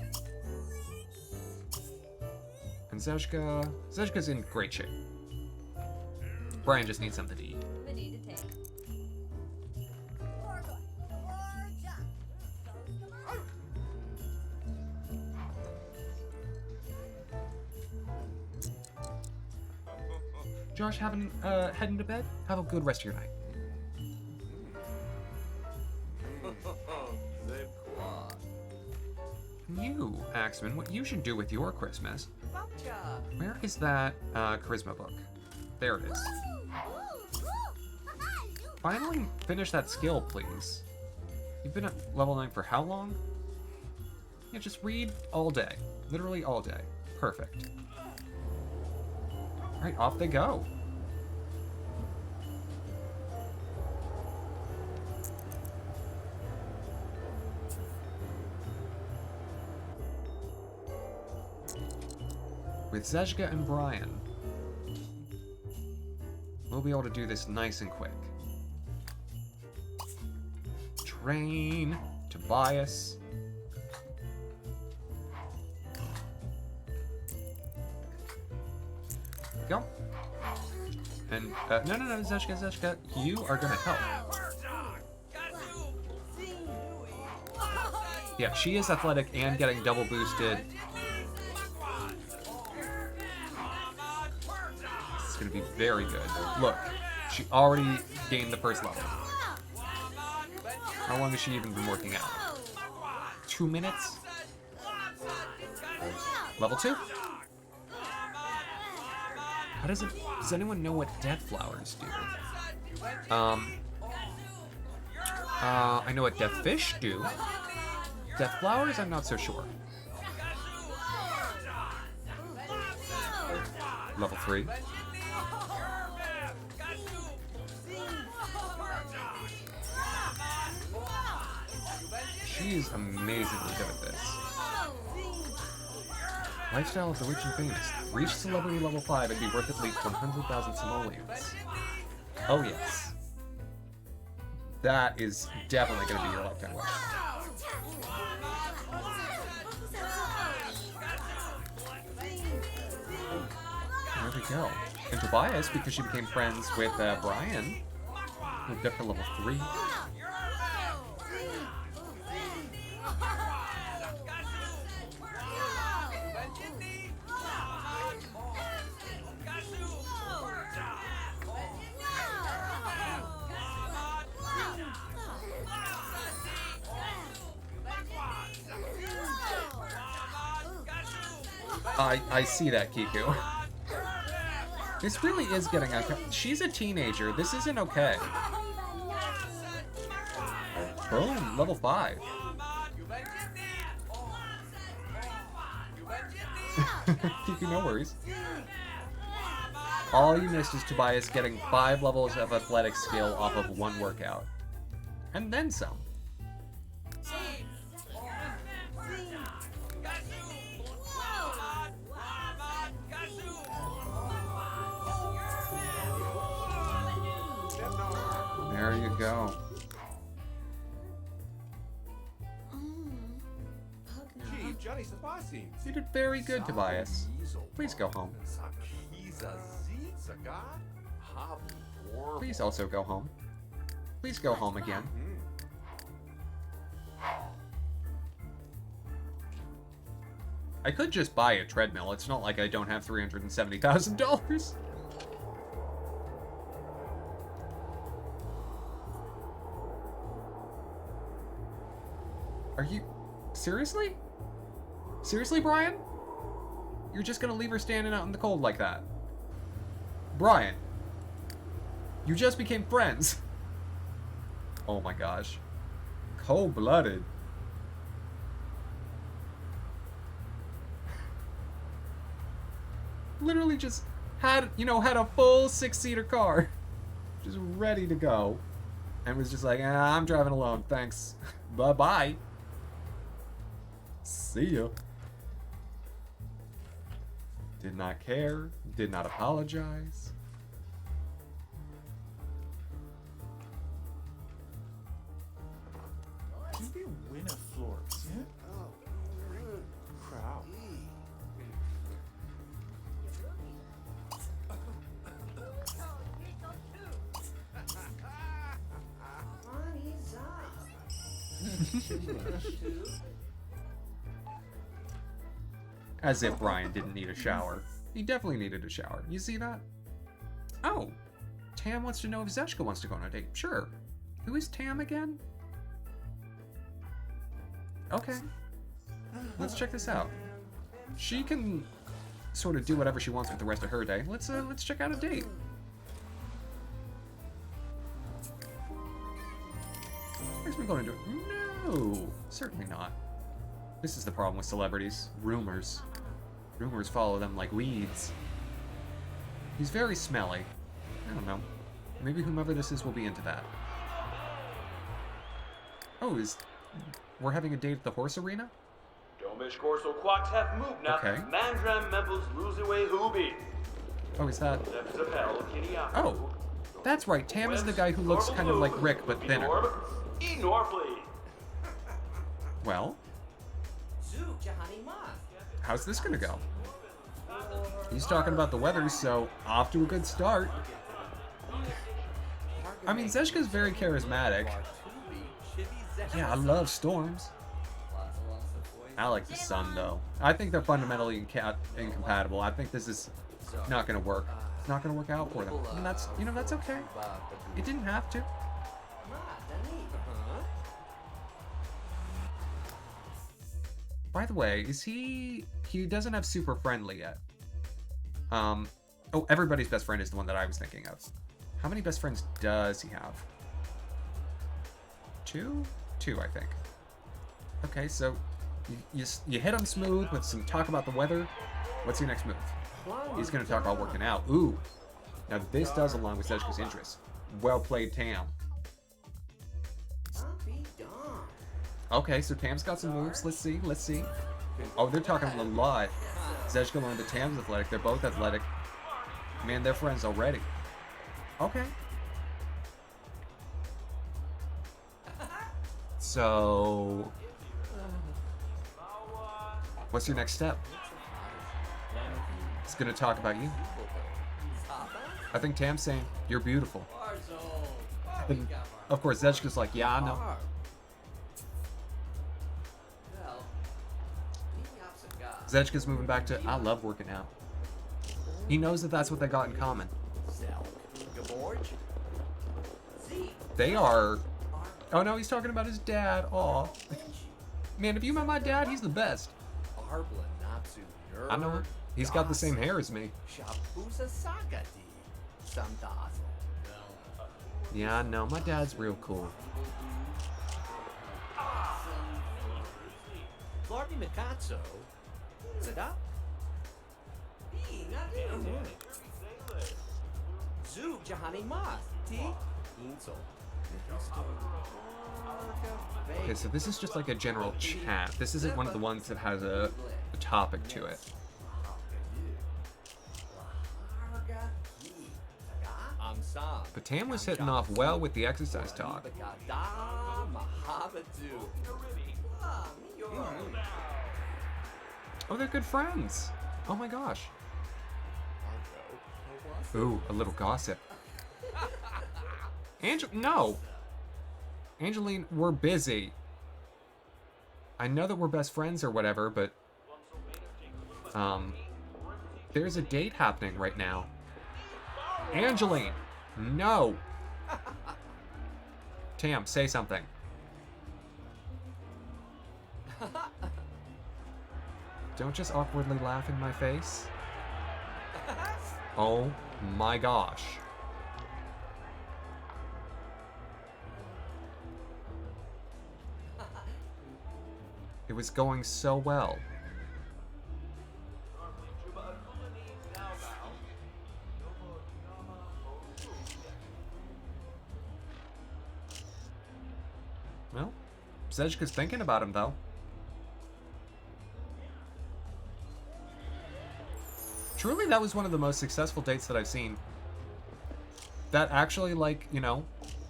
And Zeshka's in great shape. Brian just needs something to eat. Josh, heading to bed? Have a good rest of your night. You, Axamin, what you should do with your Christmas. Where is that charisma book? There it is. Finally finish that skill, please. You've been at level 9 for how long? Yeah, just read all day. Literally all day. Perfect. Alright, off they go. With Zezka and Brian, we'll be able to do this nice and quick. Train, Tobias. Go. And, no, Zezka, you are gonna help. Yeah, she is athletic and getting double boosted. It's gonna be very good. Look, she already gained the first level. How long has she even been working out? 2 minutes? Level 2? How does anyone know what death flowers do? I know what death fish do. Death flowers, I'm not so sure. Level 3. She's amazingly good at this. Lifestyle of the rich and famous. Reach celebrity level 5 and be worth at least 100,000 simoleons. Oh yes. That is definitely going to be your lifetime wish. There we go. And Tobias, because she became friends with Brian, moved up to level 3. I see that, Kiku. This really is getting... She's a teenager. This isn't okay. Boom, level 5. Kiku, no worries. All you missed is Tobias getting 5 levels of athletic skill off of 1 workout. And then some. There you go. Chief, Johnny Sebastian. You did very good, Tobias. Please go home. Please also go home. Please go home again. I could just buy a treadmill. It's not like I don't have $370,000. Are you... Seriously? Seriously, Brian? You're just gonna leave her standing out in the cold like that? Brian. You just became friends. Oh my gosh. Cold-blooded. Literally just had a full 6-seater car. Just ready to go. And was just like, I'm driving alone, thanks. Bye-bye. See ya. Did not care. Did not apologize. Maybe win a floor, yeah? Crowd. As if Brian didn't need a shower. He definitely needed a shower. You see that? Oh, Tam wants to know if Zeshka wants to go on a date. Sure. Who is Tam again? Okay. Let's check this out. She can sort of do whatever she wants with the rest of her day. Let's check out a date. Where's we going to do? No, certainly not. This is the problem with celebrities. Rumors. Rumors follow them like weeds. He's very smelly. I don't know. Maybe whomever this is will be into that. Oh, we're having a date at the horse arena? Domish Corso Quacks have moved now. Okay. Mandram Members lose away Hooby. Oh, is that... Oh, that's right. Tam is the guy who looks kind of like Rick, but thinner. Well, how's this gonna go? He's talking about the weather, so off to a good start. I mean, Zeshka's very charismatic. Yeah, I love storms. I like the sun, though. I think they're fundamentally incompatible. I think this is not gonna work. It's not gonna work out for them. And that's, you know, that's okay. It didn't have to. By the way, is he doesn't have super friendly yet. Oh, everybody's best friend is the one that I was thinking of. How many best friends does he have? Two, I think. Okay, so you hit him smooth with some talk about the weather. What's your next move? He's gonna talk about working out. Ooh, now this does align with Zeshka's interests. Well played, Tam. Okay, so Tam's got some moves. Let's see. Oh, they're talking a lot. Zeshka learned that Tam's athletic. They're both athletic. Man, they're friends already. Okay. So... what's your next step? He's gonna talk about you. I think Tam's saying, you're beautiful. And, of course, Zeshka's like, yeah, I know. Zeshka's moving back to, I love working out. He knows that that's what they got in common. They are... oh no, he's talking about his dad. Aw. Man, if you met my dad, he's the best. I know him. He's got the same hair as me. Yeah, I know. My dad's real cool. Okay, so this is just like a general chat. This isn't one of the ones that has a topic to it. But Tam was hitting off well with the exercise talk. Oh, they're good friends. Oh my gosh. Ooh, a little gossip. No! Angeline, we're busy. I know that we're best friends or whatever, but... there's a date happening right now. Angeline! No! Tam, say something. Don't just awkwardly laugh in my face. Oh my gosh. It was going so well. Well, Zeshka's thinking about him, though. Truly, that was one of the most successful dates that I've seen. That actually, like, you know,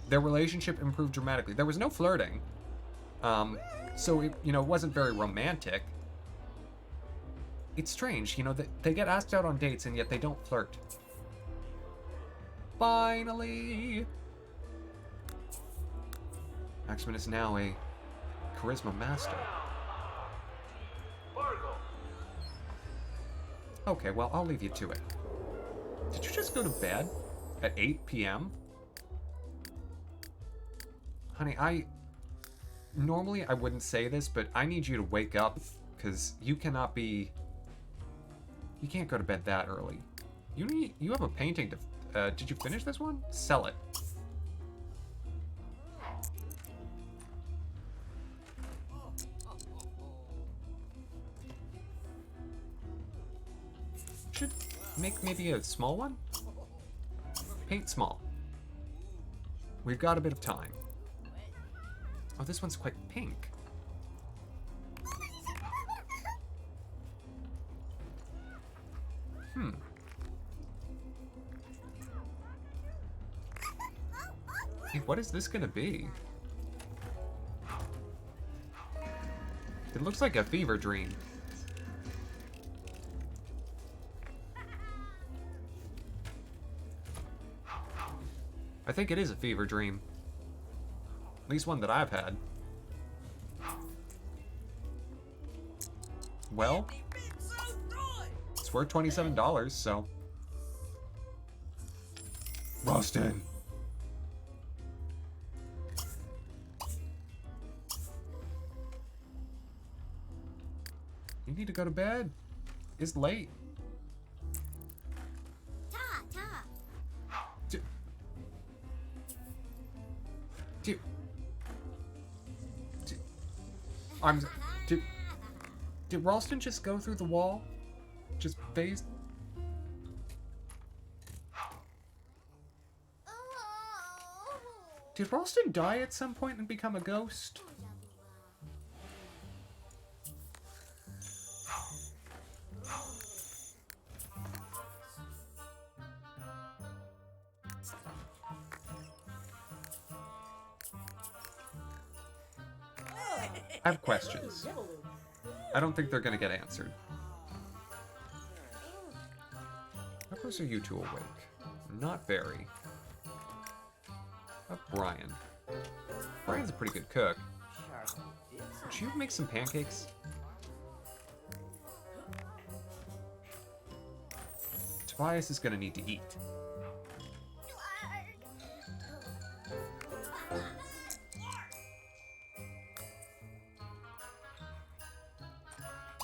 their relationship improved dramatically. There was no flirting. So, it, you know, wasn't very romantic. It's strange, you know, they get asked out on dates and yet they don't flirt. Finally! Axamin is now a charisma master. Fargo. Okay, well, I'll leave you to it. Did you just go to bed at 8 p.m.? Honey, normally I wouldn't say this, but I need you to wake up, because you can't go to bed that early. You have a painting to, did you finish this one? Sell it. Should make maybe a small one? Paint small. We've got a bit of time. Oh, this one's quite pink. Hey, what is this gonna be? It looks like a fever dream. I think it is a fever dream. At least one that I've had. Well, it's worth $27, so. Ralston! You need to go to bed. It's late. Did Ralston just go through the wall? Just phased? Did Ralston die at some point and become a ghost? I have questions. I don't think they're gonna get answered. How close are you two awake? Not very. How about Brian? Brian's a pretty good cook. Would you make some pancakes? Tobias is gonna need to eat.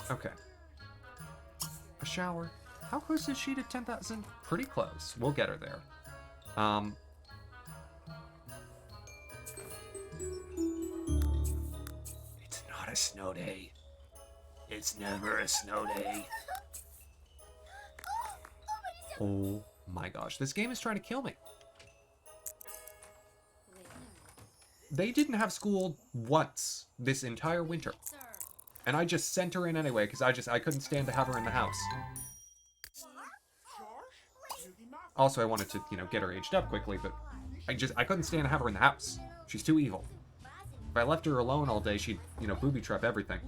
Okay. A shower. How close is she to 10,000? Pretty close. We'll get her there. It's not a snow day. It's never a snow day. Oh my gosh. This game is trying to kill me. They didn't have school once this entire winter. And I just sent her in anyway, because I couldn't stand to have her in the house. Also, I wanted to, get her aged up quickly, but I couldn't stand to have her in the house. She's too evil. If I left her alone all day, she'd, booby trap everything.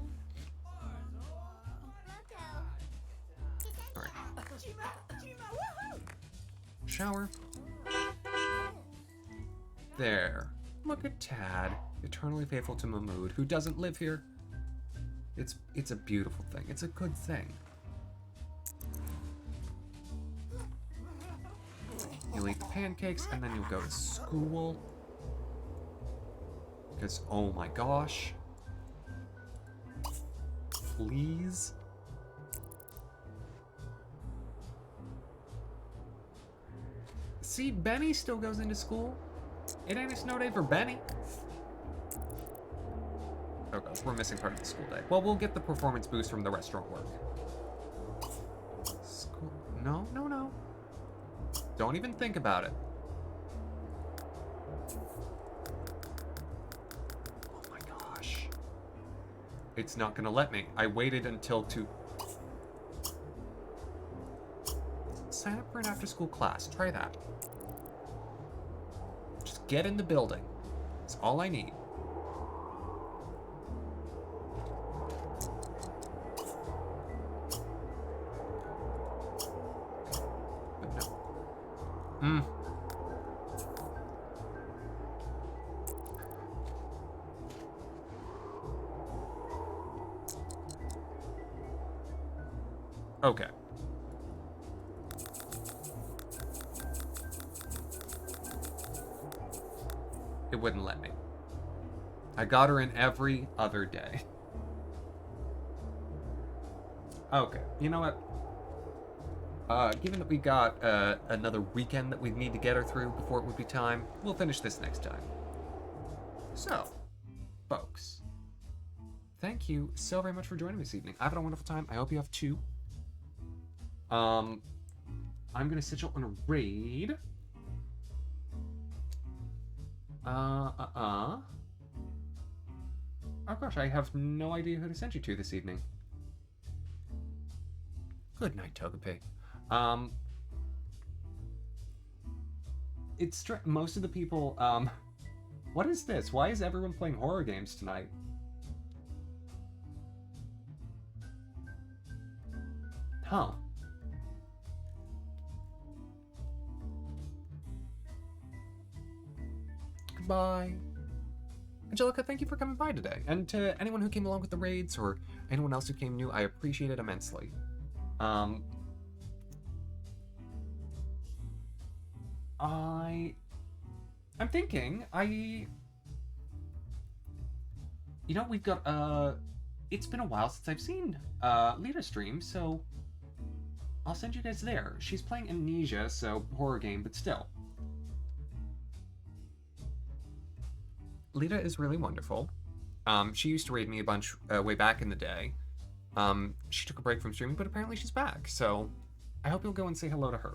Alright. Shower. There. Look at Tad, eternally faithful to Mahmood, who doesn't live here. It's a beautiful thing. It's a good thing. You'll eat the pancakes, and then you'll go to school. Because, oh my gosh. Please. See, Benny still goes into school. It ain't a snow day for Benny. Oh god, we're missing part of the school day. Well, we'll get the performance boost from the restaurant work. School? No. Don't even think about it. Oh my gosh. It's not gonna let me. I waited until sign up for an after-school class. Try that. Just get in the building. That's all I need. Okay. It wouldn't let me. I got her in every other day. Okay, you know what? Given that we got another weekend that we need to get her through before it would be time, we'll finish this next time. So, folks, thank you so very much for joining me this evening. I've had a wonderful time. I hope you have too. I'm gonna sit you on a raid. Oh gosh, I have no idea who to send you to this evening. Good night, Togepi. It's most of the people, what is this? Why is everyone playing horror games tonight? Huh. Goodbye. Angelica, thank you for coming by today. And to anyone who came along with the raids, or anyone else who came new, I appreciate it immensely. I'm thinking, you know, we've got, it's been a while since I've seen, Lita stream, so I'll send you guys there. She's playing Amnesia, so horror game, but still. Lita is really wonderful. She used to raid me a bunch way back in the day. She took a break from streaming, but apparently she's back, so I hope you'll go and say hello to her.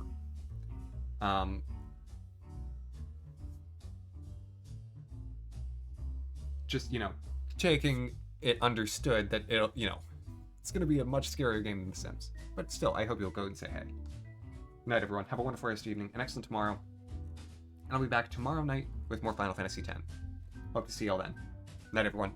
Just, you know, taking it understood that it'll, you know, it's going to be a much scarier game than The Sims. But still, I hope you'll go and say hey. Good night, everyone. Have a wonderful rest of the evening, an excellent tomorrow. And I'll be back tomorrow night with more Final Fantasy X. Hope to see y'all then. Night, everyone.